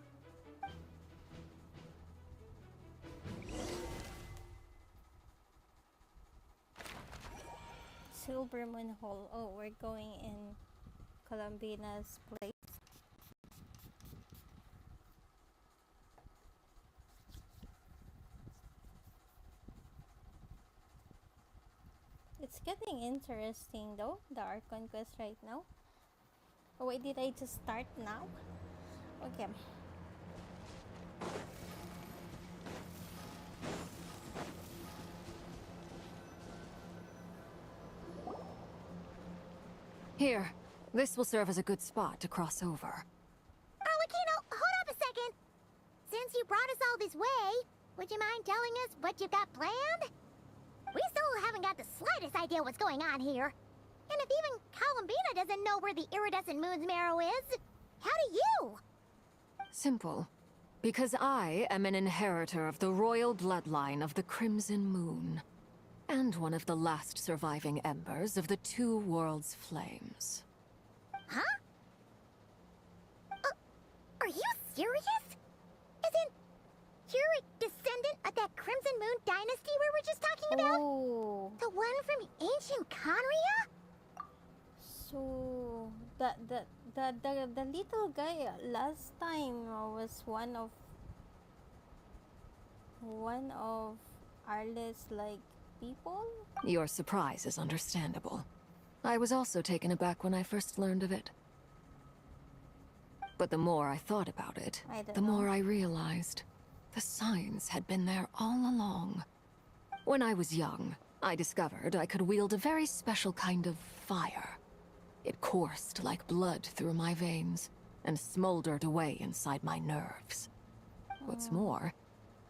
Silver Moon Hall. Oh, we're going in Columbina's place. It's getting interesting though, the Archon quest right now. Oh wait, did I just start now? Okay. Here, this will serve as a good spot to cross over. Arlecchino, hold up a second. Since you brought us all this way, would you mind telling us what you've got planned? We still haven't got the slightest idea what's going on here. And if even Columbina doesn't know where the iridescent moon's marrow is, how do you? Simple. Because I am an inheritor of the royal bloodline of the Crimson Moon. And one of the last surviving embers of the Two Worlds' flames. Huh? Are you serious? Isn't you're a descendant of that Crimson Moon dynasty we were just talking about? Oh. The one from ancient Conria? So the little guy last time was one of Arle's like people? Your surprise is understandable. I was also taken aback when I first learned of it. But the more I thought about it, the more I realized the signs had been there all along. When I was young, I discovered I could wield a very special kind of fire. It coursed like blood through my veins and smoldered away inside my nerves. What's more,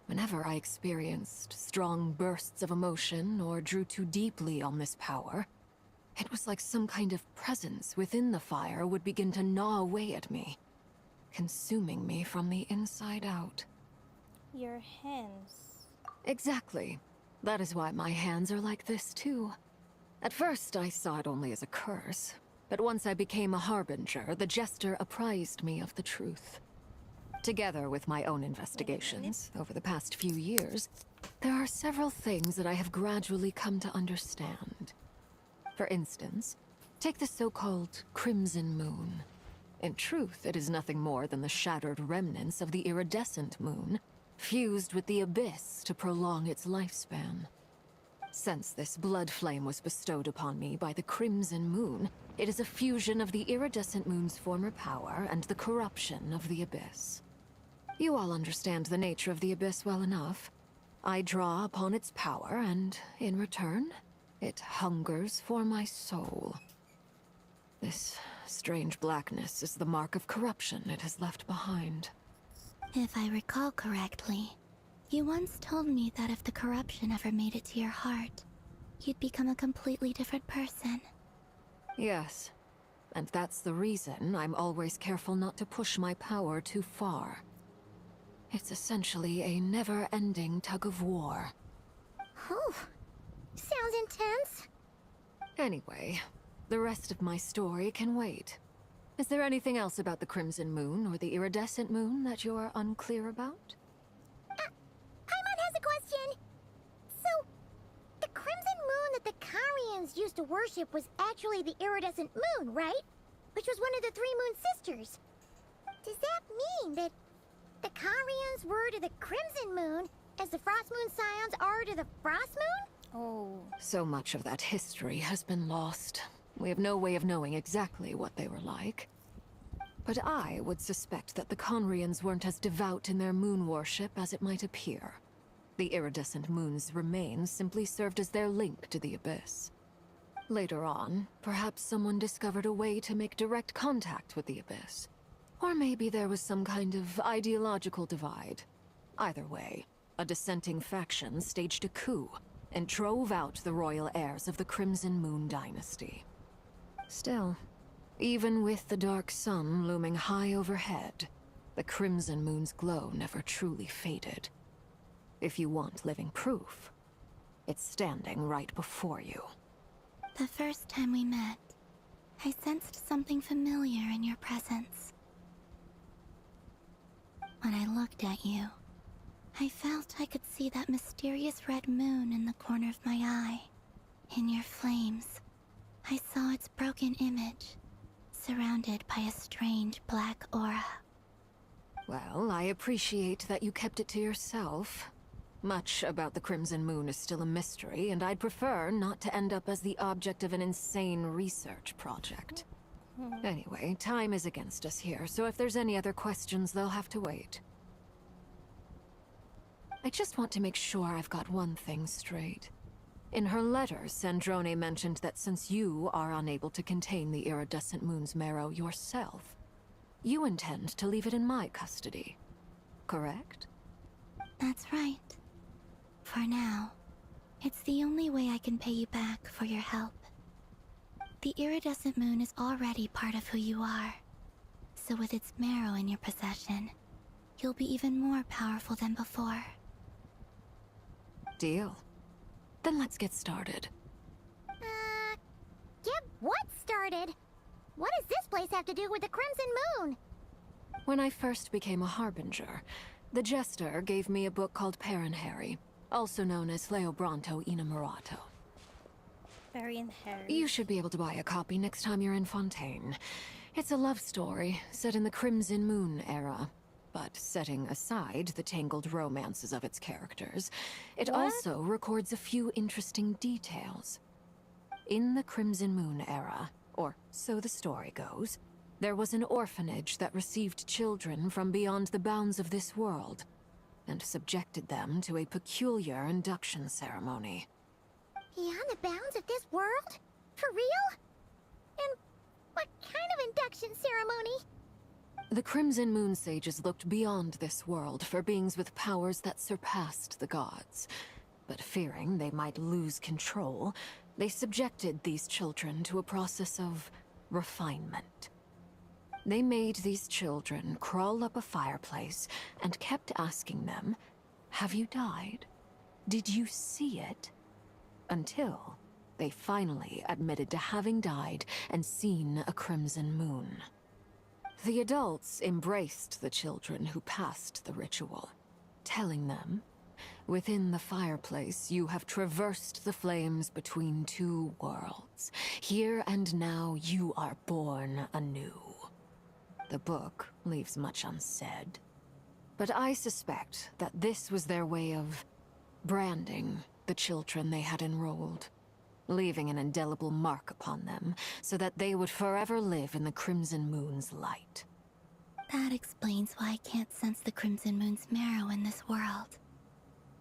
whenever I experienced strong bursts of emotion or drew too deeply on this power, it was like some kind of presence within the fire would begin to gnaw away at me, consuming me from the inside out. Your hands. Exactly. That is why my hands are like this too. At first, I saw it only as a curse, but once I became a harbinger, the jester apprised me of the truth. Together with my own investigations over the past few years, there are several things that I have gradually come to understand. For instance, take the so-called Crimson Moon. In truth, it is nothing more than the shattered remnants of the iridescent moon, fused with the abyss to prolong its lifespan. Since this blood flame was bestowed upon me by the Crimson Moon, it is a fusion of the iridescent moon's former power and the corruption of the abyss. You all understand the nature of the abyss well enough. I draw upon its power, and in return, it hungers for my soul. This strange blackness is the mark of corruption it has left behind. If I recall correctly, you once told me that if the corruption ever made it to your heart, you'd become a completely different person. Yes, and that's the reason I'm always careful not to push my power too far. It's essentially a never-ending tug-of-war. Oh, sounds intense. Anyway, the rest of my story can wait. Is there anything else about the Crimson Moon or the Iridescent Moon that you're unclear about? Paimon has a question. So, the Crimson Moon that the Karians used to worship was actually the Iridescent Moon, right? Which was one of the three moon sisters. Does that mean that the Karians were to the Crimson Moon as the Frost Moon Scions are to the Frost Moon? Oh. So much of that history has been lost. We have no way of knowing exactly what they were like. But I would suspect that the Conrians weren't as devout in their moon worship as it might appear. The iridescent moon's remains simply served as their link to the abyss. Later on, perhaps someone discovered a way to make direct contact with the abyss. Or maybe there was some kind of ideological divide. Either way, a dissenting faction staged a coup and drove out the royal heirs of the Crimson Moon dynasty. Still, even with the dark sun looming high overhead, the Crimson Moon's glow never truly faded. If you want living proof, it's standing right before you. The first time we met, I sensed something familiar in your presence. When I looked at you, I felt I could see that mysterious red moon in the corner of my eye. In your flames, I saw its broken image, surrounded by a strange black aura. Well, I appreciate that you kept it to yourself. Much about the Crimson Moon is still a mystery, and I'd prefer not to end up as the object of an insane research project. Anyway, time is against us here, so if there's any other questions, they'll have to wait. I just want to make sure I've got one thing straight. In her letter, Sandrone mentioned that since you are unable to contain the iridescent moon's marrow yourself, you intend to leave it in my custody, correct? That's right. For now, it's the only way I can pay you back for your help. The iridescent moon is already part of who you are, so with its marrow in your possession, you'll be even more powerful than before. Deal. Then let's get started. Get what started? What does this place have to do with the Crimson Moon? When I first became a harbinger, the jester gave me a book called Harry, also known as Leobranto Inamorato. Harry. You should be able to buy a copy next time you're in Fontaine. It's a love story set in the Crimson Moon era, but setting aside the tangled romances of its characters, it also records a few interesting details. In the Crimson Moon era, or so the story goes, there was an orphanage that received children from beyond the bounds of this world, and subjected them to a peculiar induction ceremony. Beyond the bounds of this world? For real? And what kind of induction ceremony? The Crimson Moon sages looked beyond this world for beings with powers that surpassed the gods. But fearing they might lose control, they subjected these children to a process of refinement. They made these children crawl up a fireplace and kept asking them, "Have you died? Did you see it?" Until they finally admitted to having died and seen a crimson moon. The adults embraced the children who passed the ritual, telling them, "Within the fireplace, you have traversed the flames between two worlds. Here and now, you are born anew." The book leaves much unsaid, but I suspect that this was their way of branding the children they had enrolled, leaving an indelible mark upon them so that they would forever live in the Crimson Moon's light. That explains why I can't sense the Crimson Moon's marrow in this world.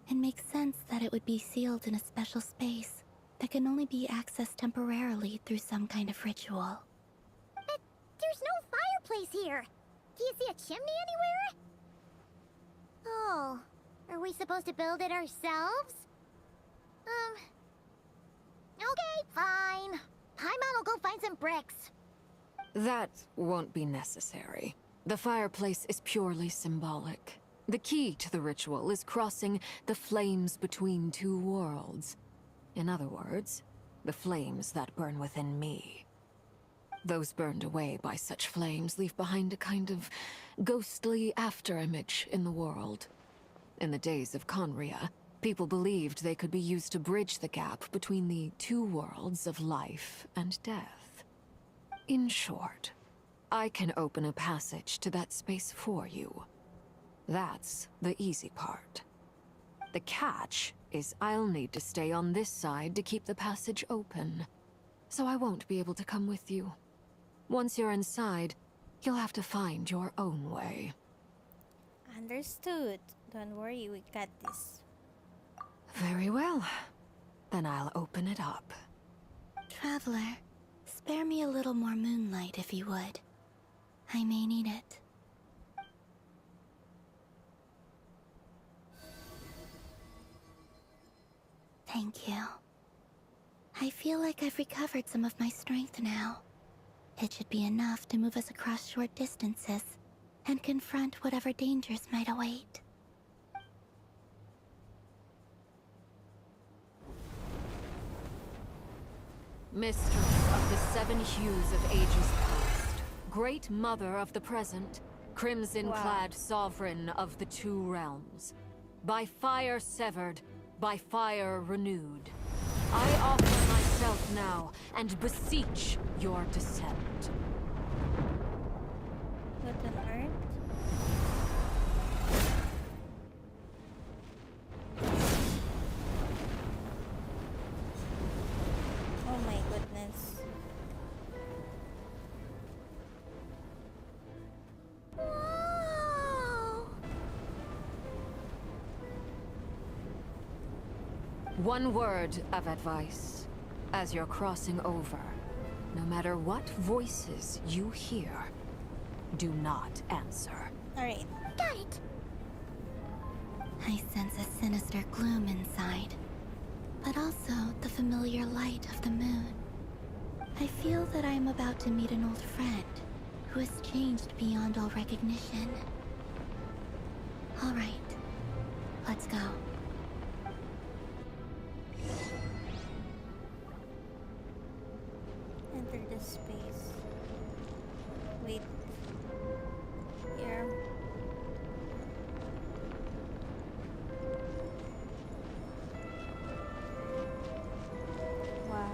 It makes sense that it would be sealed in a special space that can only be accessed temporarily through some kind of ritual. But there's no fireplace here. Do you see a chimney anywhere? Oh, are we supposed to build it ourselves? Okay, fine. Paimon will go find some bricks. That won't be necessary. The fireplace is purely symbolic. The key to the ritual is crossing the flames between two worlds. In other words, the flames that burn within me. Those burned away by such flames leave behind a kind of ghostly afterimage in the world. In the days of Conria, people believed they could be used to bridge the gap between the two worlds of life and death. In short, I can open a passage to that space for you. That's the easy part. The catch is I'll need to stay on this side to keep the passage open, so I won't be able to come with you. Once you're inside, you'll have to find your own way. Understood. Don't worry, we got this. Very well. Then I'll open it up. Traveler, spare me a little more moonlight if you would. I may need it. Thank you. I feel like I've recovered some of my strength now. It should be enough to move us across short distances and confront whatever dangers might await. Mistress of the seven hues of ages past, great mother of the present, crimson-clad sovereign of the two realms, by fire severed, by fire renewed, I offer myself now and beseech your descent. What on earth? Oh my goodness. Whoa! One word of advice. As you're crossing over, no matter what voices you hear, do not answer. Alright. Got it. I sense a sinister gloom inside, but also the familiar light of the moon. I feel that I am about to meet an old friend who has changed beyond all recognition. All right, let's go. Enter the space. Wait. Here. Wow.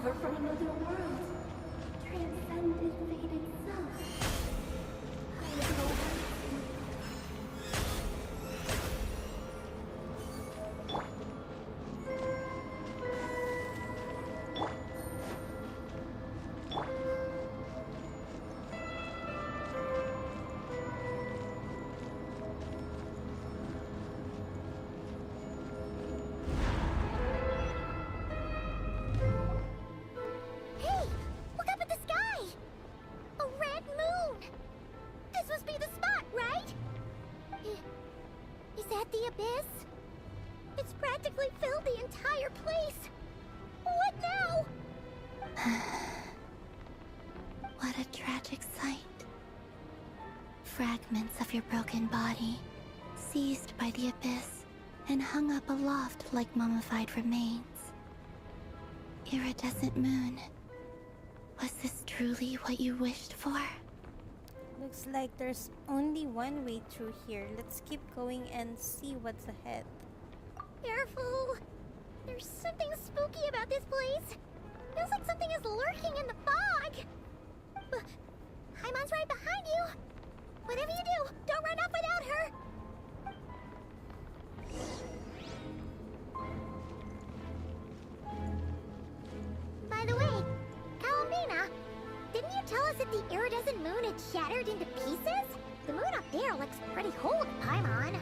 lover from another world. Transcended fate itself. I know. Hey! Look up at the sky! A red moon! This must be the spot, right? Is that the abyss? It's practically filled the entire place! What now? What a tragic sight. Fragments of your broken body, seized by the abyss, and hung up aloft like mummified remains. Iridescent moon. Was this truly what you wished for? Looks like there's only one way through here. Let's keep going and see what's ahead. Careful! There's something spooky about this place. Feels like something is lurking in the fog. Haimon's right behind you. Whatever you do, don't run off without her. By the way, Kalamina, didn't you tell us that the iridescent moon had shattered into pieces? The moon up there looks pretty whole to Paimon.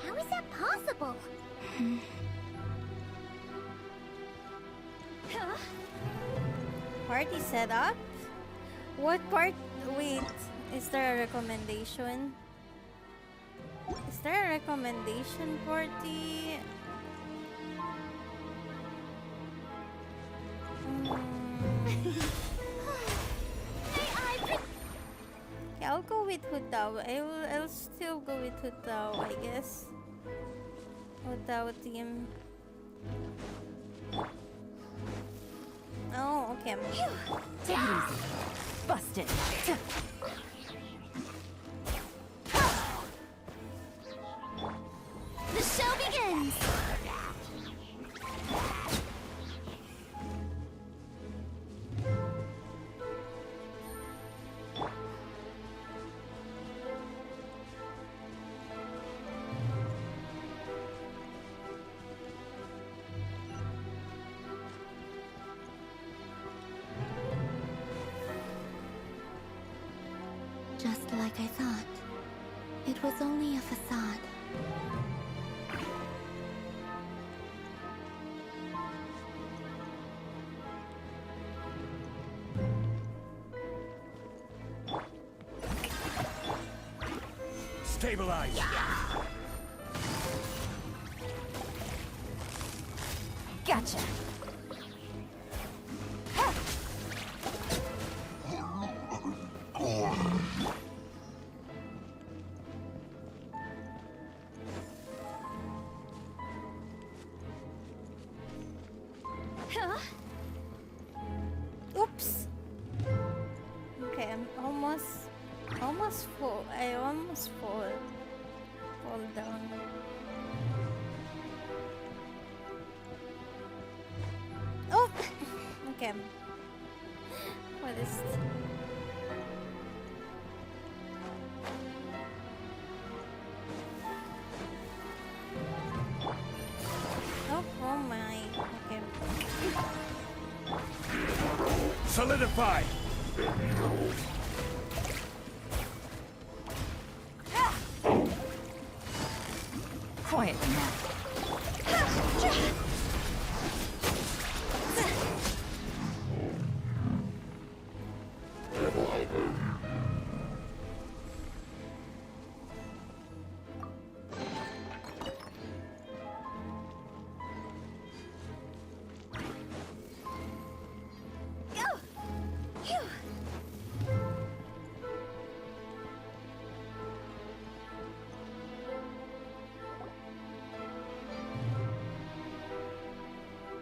How is that possible? Huh? Party setup? What part? Wait, is there a recommendation? Is there a recommendation, Party? Yeah, I'll go with Hutao. I'll still go with Hutao, I guess. Hutao team. Oh, okay. Take it easy. Busted. The show begins! Just like I thought. It was only a facade. Stabilize! Gotcha. Huh? Oops. Okay, I'm almost fall. I almost fall down. Oh, okay. What is it? Oh my. Okay. Solidify! Quietly now.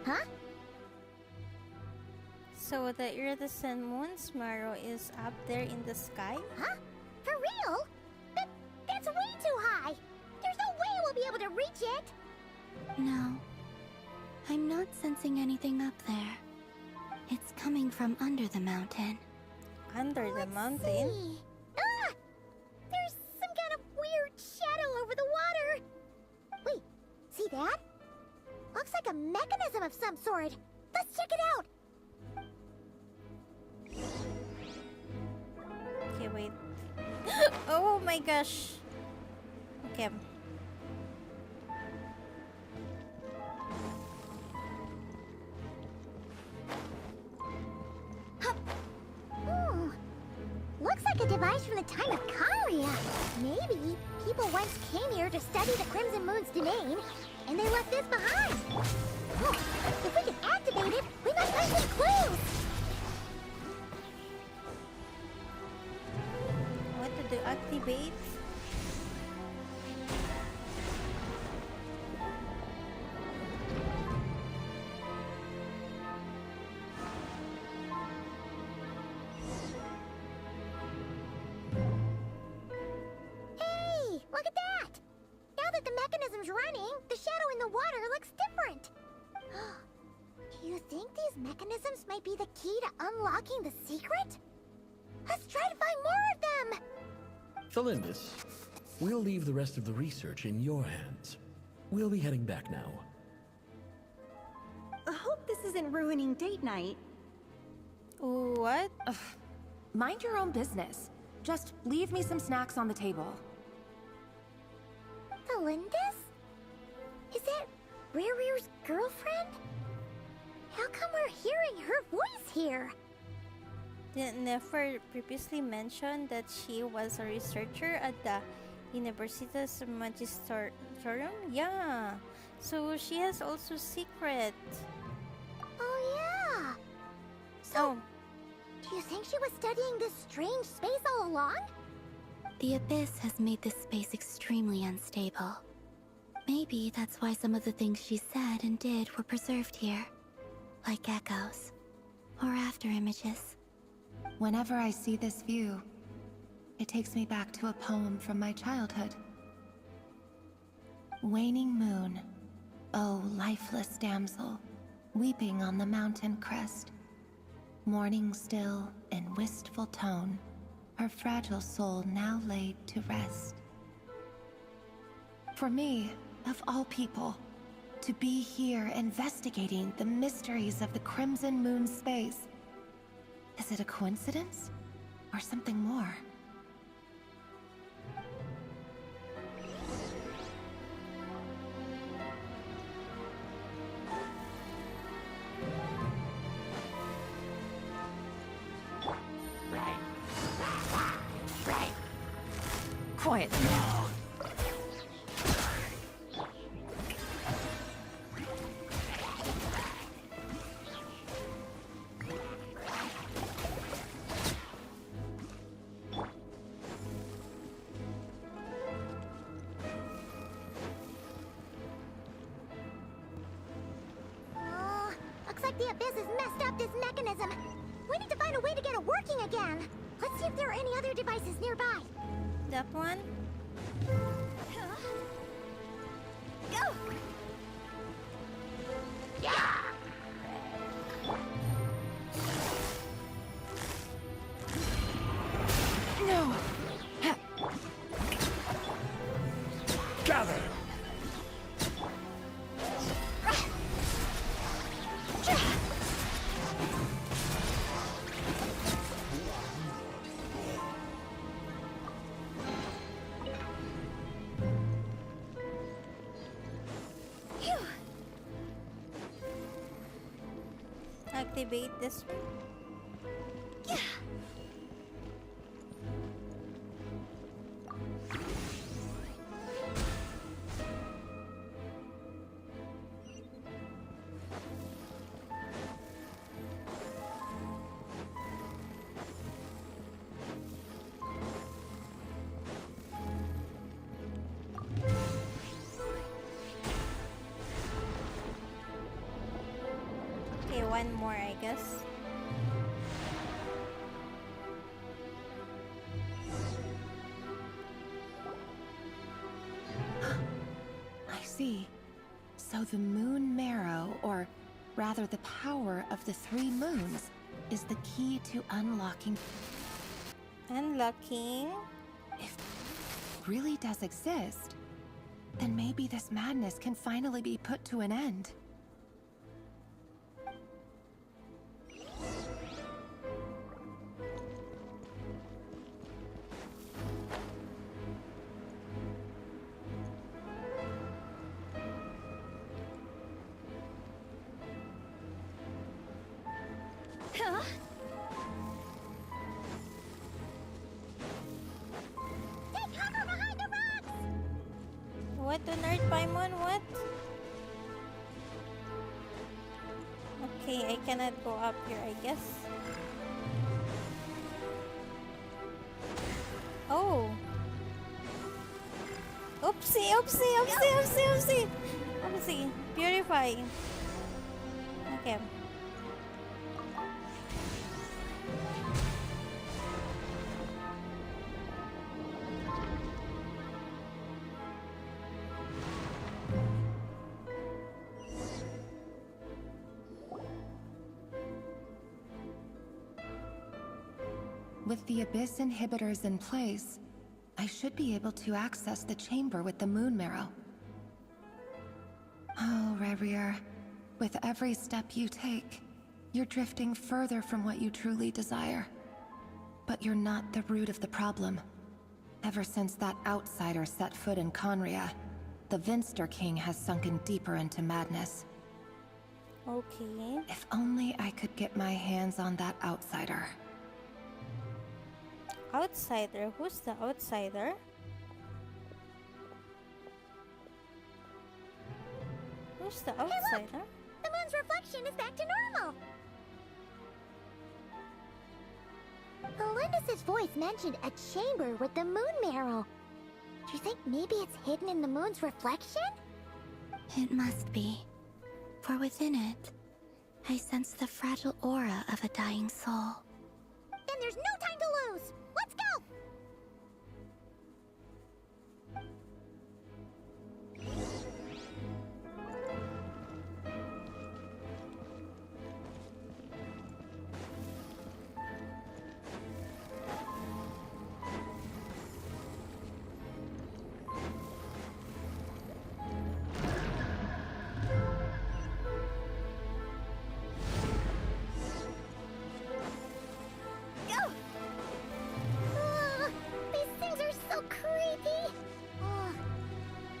Huh? So the iridescent moon's marrow is up there in the sky? Huh? For real? That's way too high! There's no way we'll be able to reach it! No. I'm not sensing anything up there. It's coming from under the mountain. Under the mountain? See. Ah! There's some kind of weird shadow over the water. Wait, see that? Looks like a mechanism of some sort. Let's check it out. Okay, wait. Oh my gosh. Okay. Hmm. Looks like a device from the time of Kalia. Maybe people once came here to study the Crimson Moon's domain, and they left this behind. Oh, if we can activate it, we might find some clues. What to do? Activate? Hey, look at that! Now that the mechanism's running, the shadow in the water looks different. Do you think these mechanisms might be the key to unlocking the secret? Let's try to find more of them! Thalindis, we'll leave the rest of the research in your hands. We'll be heading back now. I hope this isn't ruining date night. What? Ugh. Mind your own business. Just leave me some snacks on the table. Thalindis? Is that Rerear's girlfriend? How come we're hearing her voice here? Didn't Nefer previously mention that she was a researcher at the Universitas Magisterium? Yeah. So she has also secret. Oh yeah. So, do you think she was studying this strange space all along? The Abyss has made this space extremely unstable. Maybe that's why some of the things she said and did were preserved here. Like echoes. Or after images. Whenever I see this view, it takes me back to a poem from my childhood. Waning moon, oh lifeless damsel, weeping on the mountain crest, mourning still in wistful tone, her fragile soul now laid to rest. For me, of all people, to be here investigating the mysteries of the Crimson Moon space, is it a coincidence or something more? Quiet now. Looks like the Abyss has messed up this mechanism. We need to find a way to get it working again. Let's see if there are any other devices nearby. That one? Go! Yeah! No! Gather! Activate this. Yeah. Okay, one more, I guess. I see. So the moon marrow, or Rather, the power of the 3 moons is the key to unlocking. Unlocking? If it really does exist, then maybe this madness can finally be put to an end. Huh? Take cover behind the rocks! What on earth, Paimon? What? Okay, I cannot go up here, I guess. Oh. Oopsie, oopsie, oopsie, oopsie, oopsie. Oopsie. Purify. Okay. With the Abyss inhibitors in place, I should be able to access the chamber with the moon marrow. Oh, Rerir, with every step you take, you're drifting further from what you truly desire. But you're not the root of the problem. Ever since that outsider set foot in Conria, the Vinster King has sunken deeper into madness. Okay. If only I could get my hands on that outsider. Outsider? Who's the outsider? Who's the outsider? Hey, look! The moon's reflection is back to normal! Elendis' voice mentioned a chamber with the moon marrow. Do you think maybe it's hidden in the moon's reflection? It must be. For within it, I sense the fragile aura of a dying soul. Then there's no time to lose! Let's go!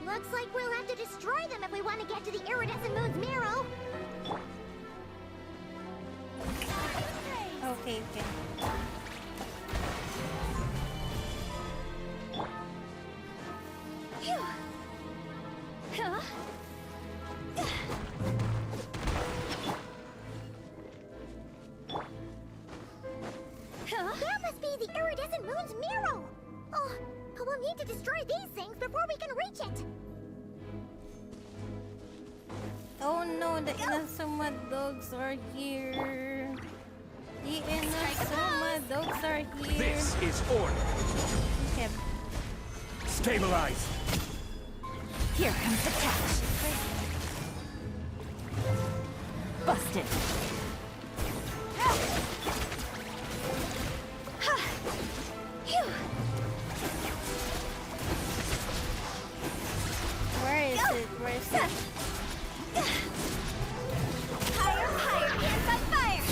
Looks like we'll have to destroy them if we want to get to the iridescent moon's marrow. Okay, okay. Phew. Huh? That must be the iridescent moon's marrow. Oh, but we'll need to destroy these things before we can reach it. Oh no, the Inazuma dogs are here. The Inazuma dogs are here. This is order. Okay. Stabilize. Here comes the catch. Busted. Where is it? Where is it? Higher, higher, hands on fire!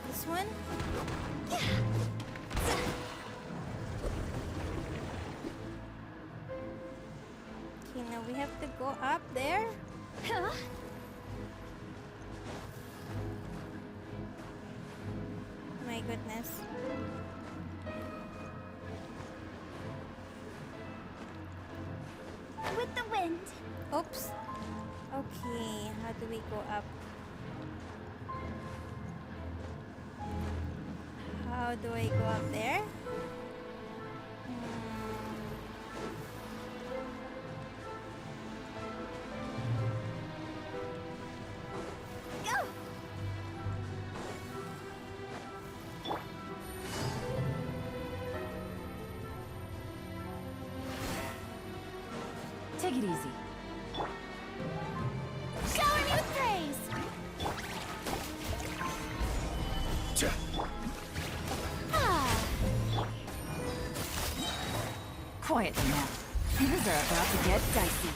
This one? Okay, now we have to go up there. Huh? My goodness. With the wind. Oops. Okay, how do we go up? How do I go up there? Go! Take it easy. Shower me with praise! Quiet now. Things are about to get dicey.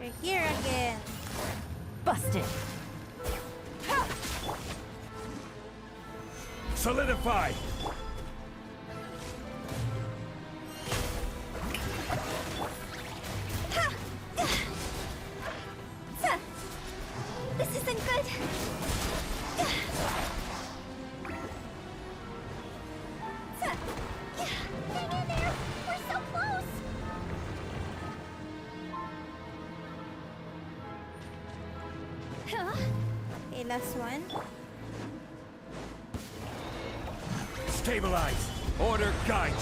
You're here again. Busted. Solidify! This isn't good. Hang in there! We're so close! Okay, last one. Stabilize! Order guide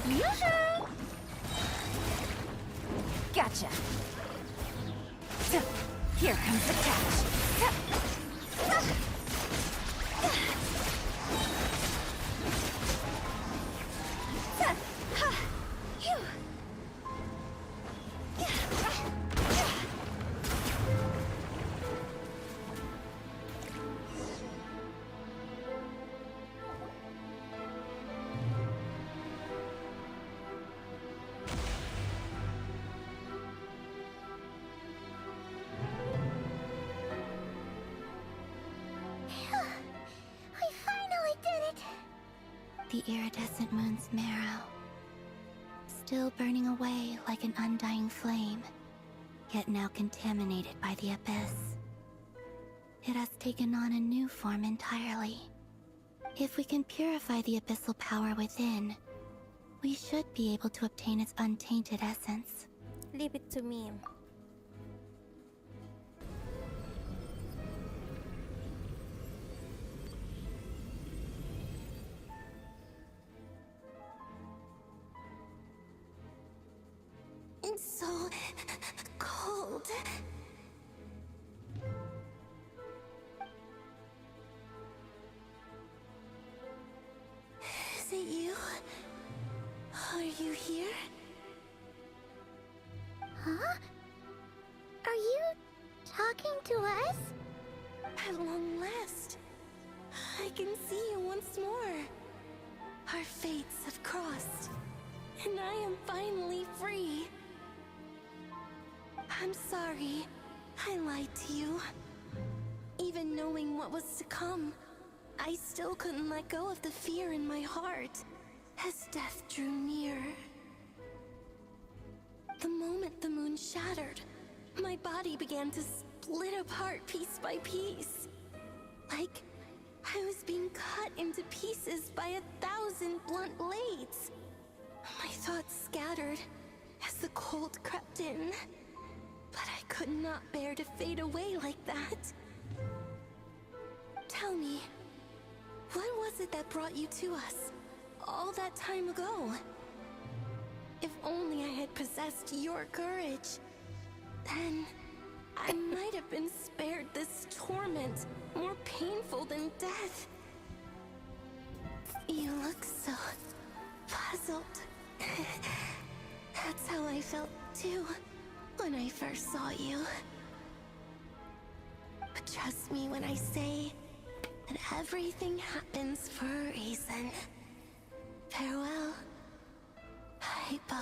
you! Usually. Gotcha. Here comes the catch. We finally did it! The iridescent moon's marrow, still burning away like an undying flame, yet now contaminated by the abyss. It has taken on a new form entirely. If we can purify the abyssal power within, we should be able to obtain its untainted essence. Leave it to me. It's so cold. Is it you? Are you here? Huh? Are you talking to us? At long last, I can see you once more. Our fates have crossed, and I am finally free. I'm sorry, I lied to you. Even knowing what was to come, I still couldn't let go of the fear in my heart as death drew near. The moment the moon shattered, my body began to split apart piece by piece. Like I was being cut into pieces by 1,000 blunt blades. My thoughts scattered as the cold crept in. But I could not bear to fade away like that. Tell me, what was it that brought you to us all that time ago? If only I had possessed your courage, then I might have been spared this torment more painful than death. You look so puzzled. That's how I felt too when I first saw you. But trust me when I say that everything happens for a reason. Farewell, Hypo.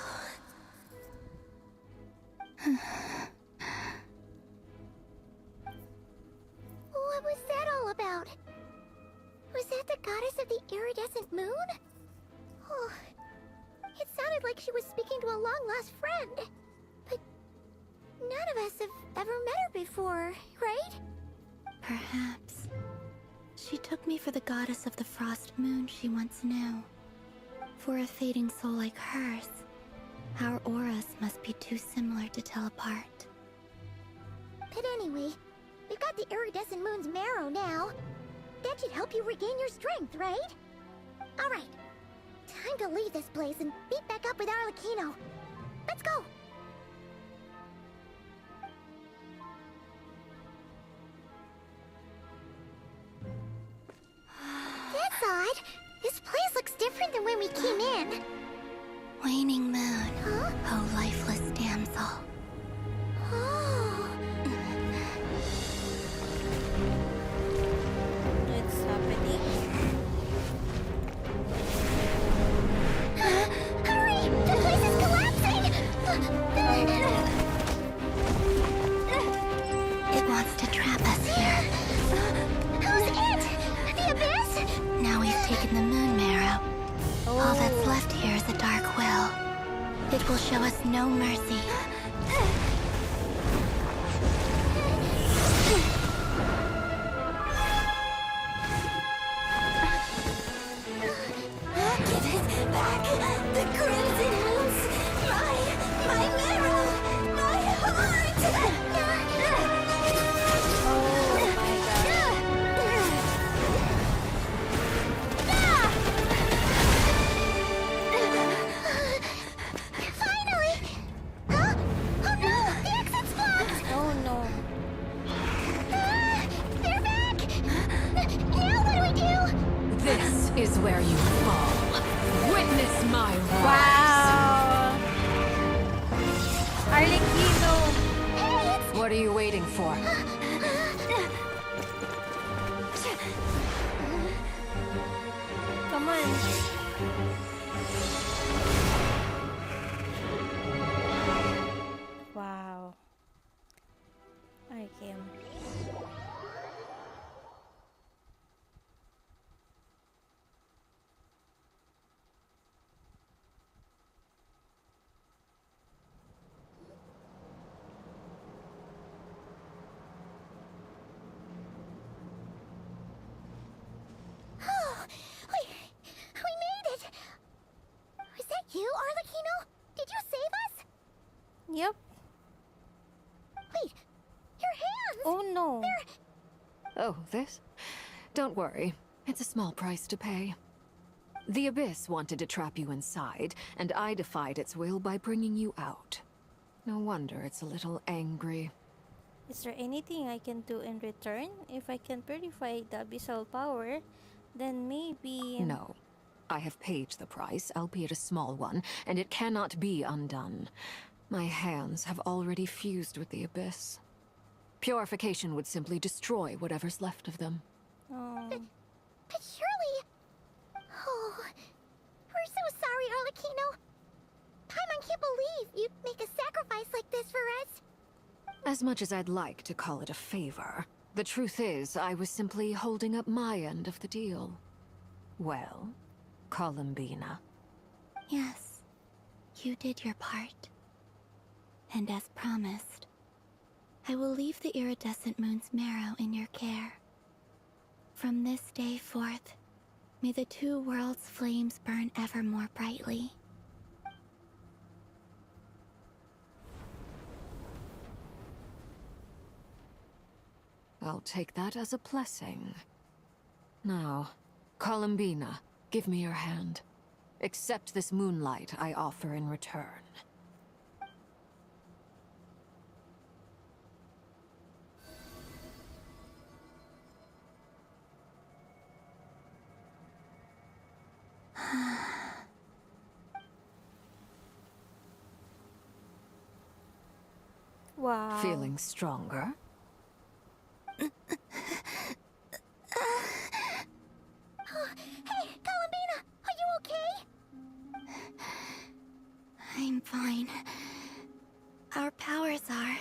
What was that all about? Was that the goddess of the iridescent moon? Oh, it sounded like she was speaking to a long-lost friend. But none of us have ever met her before, right? Perhaps. She took me for the goddess of the frost moon she once knew. For a fading soul like hers, our auras must be too similar to tell apart. But anyway, we've got the iridescent moon's marrow now. That should help you regain your strength, right? Alright. Time to leave this place and meet back up with Arlecchino. Let's go! That's odd. This place looks different than when we came in. Waning moon. Huh? Oh, lifeless damsel. Oh. What's happening? Hurry! The place is collapsing! It wants to trap us here. Who's it? The Abyss? Now we've taken the moon marrow. All that's left here is a dark will. It will show us no mercy. Give it back! The crimson moons! My marrow! My heart! Finally! Huh? Oh no! The exit's blocked! Oh no. They're back! Now what do we do? This is where you fall. Witness my rise. Wow! Arlecchino! What are you waiting for? Come on. Wow. Arcane. Oh, we made it! Was that you, Arlecchino? Did you save us? Yep. Wait, your hands! Oh no. Oh, this? Don't worry. It's a small price to pay. The Abyss wanted to trap you inside, and I defied its will by bringing you out. No wonder it's a little angry. Is there anything I can do in return? If I can purify the abyssal power, then maybe... No. I have paid the price, albeit a small one, and it cannot be undone. My hands have already fused with the Abyss. Purification would simply destroy whatever's left of them. Oh. But surely... Oh, we're so sorry, Arlecchino. Paimon can't believe you'd make a sacrifice like this for us. As much as I'd like to call it a favor, the truth is I was simply holding up my end of the deal. Well, Columbina. Yes, you did your part. And as promised, I will leave the iridescent moon's marrow in your care. From this day forth, may the two worlds' flames burn ever more brightly. I'll take that as a blessing. Now, Columbina, give me your hand. Accept this moonlight I offer in return. Wow. Feeling stronger? Hey, Columbina, are you okay? I'm fine. Our powers are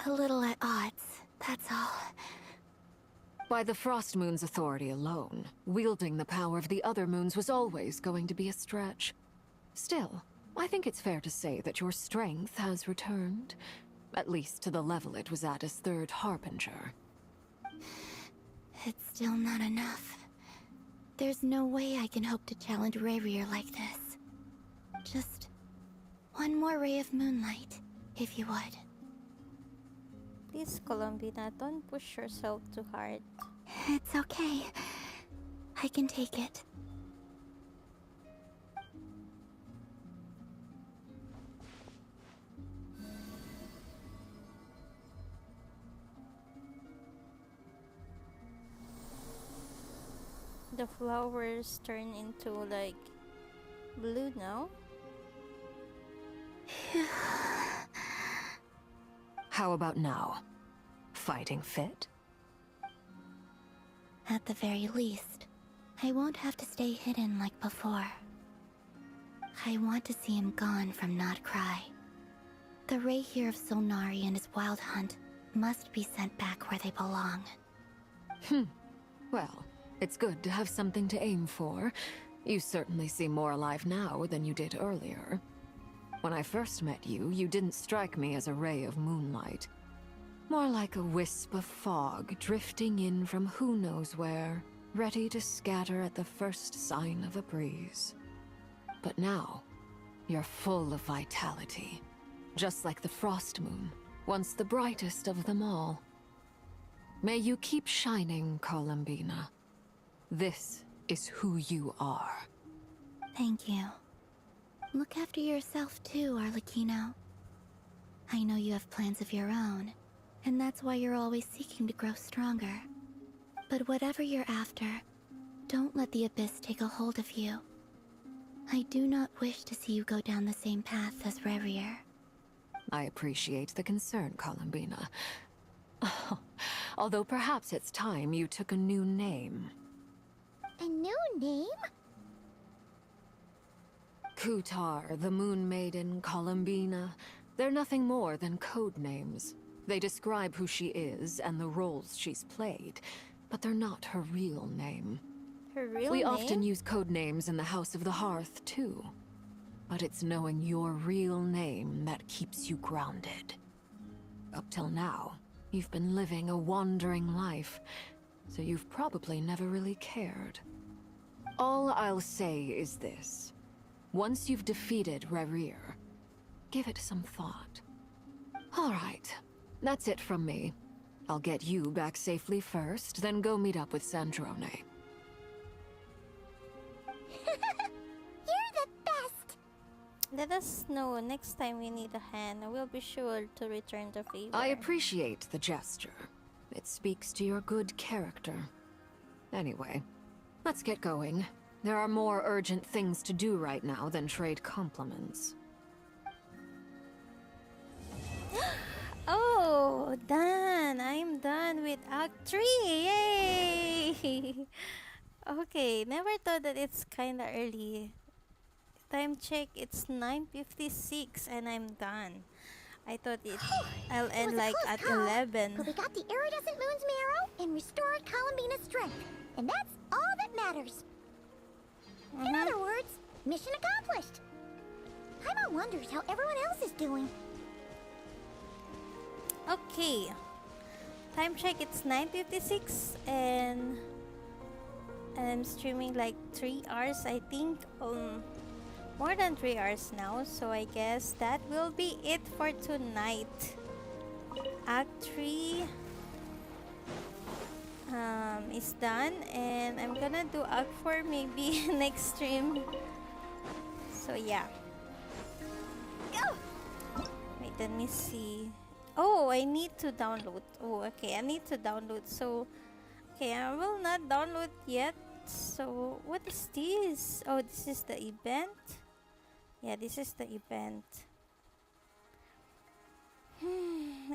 a little at odds, that's all. By the Frost Moon's authority alone, wielding the power of the other moons was always going to be a stretch. Still, I think it's fair to say that your strength has returned. At least to the level it was at as Third Harbinger. It's still not enough. There's no way I can hope to challenge Rayrear like this. Just one more ray of moonlight, if you would. Please, Columbina, don't push yourself too hard. It's okay. I can take it. The flowers turn into like blue now. How about now? Fighting fit? At the very least, I won't have to stay hidden like before. I want to see him gone from Not Cry. The Rayhir of Solnari and his wild hunt must be sent back where they belong. Well, it's good to have something to aim for. You certainly seem more alive now than you did earlier. When I first met you, you didn't strike me as a ray of moonlight. More like a wisp of fog drifting in from who knows where, ready to scatter at the first sign of a breeze. But now, you're full of vitality. Just like the frost moon, once the brightest of them all. May you keep shining, Columbina. This is who you are. Thank you. Look after yourself too, Arlecchino. I know you have plans of your own, and that's why you're always seeking to grow stronger. But whatever you're after, don't let the Abyss take a hold of you. I do not wish to see you go down the same path as Rerir. I appreciate the concern, Columbina. Although perhaps it's time you took a new name. A new name? Kutar, the Moon Maiden, Columbina. They're nothing more than code names. They describe who she is and the roles she's played, but they're not her real name. Her real We name? often use code names in the House of the Hearth, too. But it's knowing your real name that keeps you grounded. Up till now, you've been living a wandering life, so you've probably never really cared. All I'll say is this. Once you've defeated Rerir, give it some thought. All right, that's it from me. I'll get you back safely first, then go meet up with Sandrone. You're the best! Let us know next time we need a hand. We'll be sure to return the favor. I appreciate the gesture. It speaks to your good character. Anyway, let's get going. There are more urgent things to do right now than trade compliments. Oh, done! I'm done with Act 3! Yay! Okay, never thought that it's kinda early. Time check, it's 9:56 and I'm done. I thought I'll end like at 11. But we got the iridescent moon's marrow and restored Columbina's strength. And that's all that matters. In other words, mission accomplished. Paimon wonders how everyone else is doing. Okay. Time check, it's 9:56 and I'm streaming like 3 hours, I think. More than 3 hours now, so I guess that will be it for tonight. Act 3 is done, and I'm gonna do Act 4 maybe next stream. So yeah. Wait, let me see. Oh, I need to download. Oh, okay, I need to download. So, okay, I will not download yet. So, what is this? Oh, this is the event. Yeah, this is the event.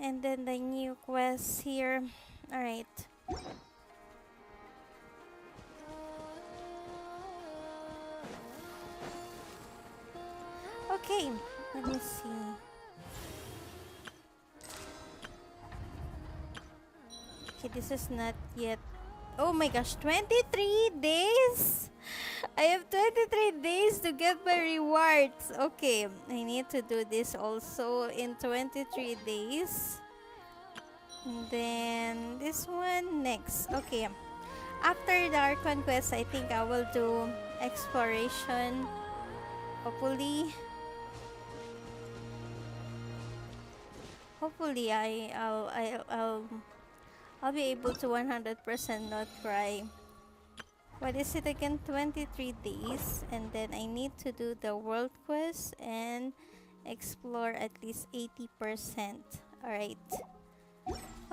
And then the new quest here. Alright. Okay, let me see. Okay, this is not yet. Oh my gosh, 23 days? I have 23 days to get my rewards. Okay, I need to do this also in 23 days. And then this one next. Okay, after the Archon quest, I think I will do exploration. Hopefully. Hopefully, I'll be able to 100% not cry. What is it again? 23 days. And then I need to do the world quest and explore at least 80%. Alright.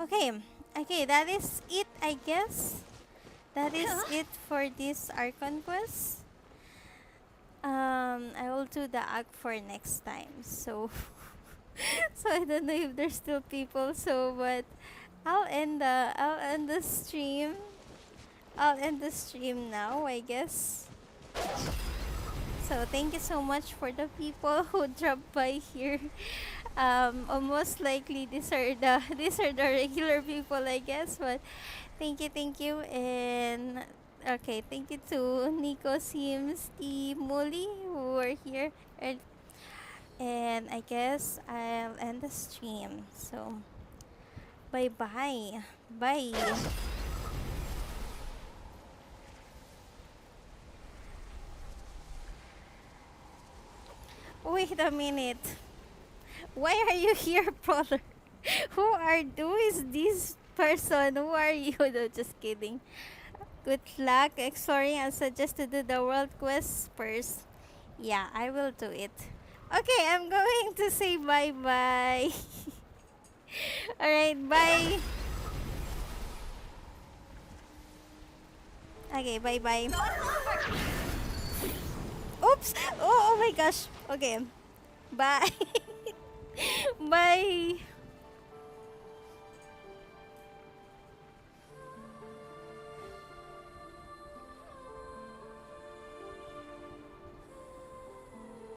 Okay. Okay, that is it, I guess. That is it for this Archon quest. I will do the Arc for next time. So, so I don't know if there's still people. So, but I'll end the stream. I'll end the stream now, I guess. So thank you so much for the people who dropped by here. Most likely these are the regular people, I guess. But thank you, and okay, thank you to Nico, Sims, Steve, Molly who were here, and I guess I'll end the stream. So bye. Wait a minute. Why are you here, brother? Who is this person? Who are you? No, just kidding. Good luck exploring. I suggest to do the world quest first. Yeah, I will do it. Okay, I'm going to say bye-bye. Alright, bye. Okay, bye-bye. Oops! Oh my gosh. Okay. Bye. Bye.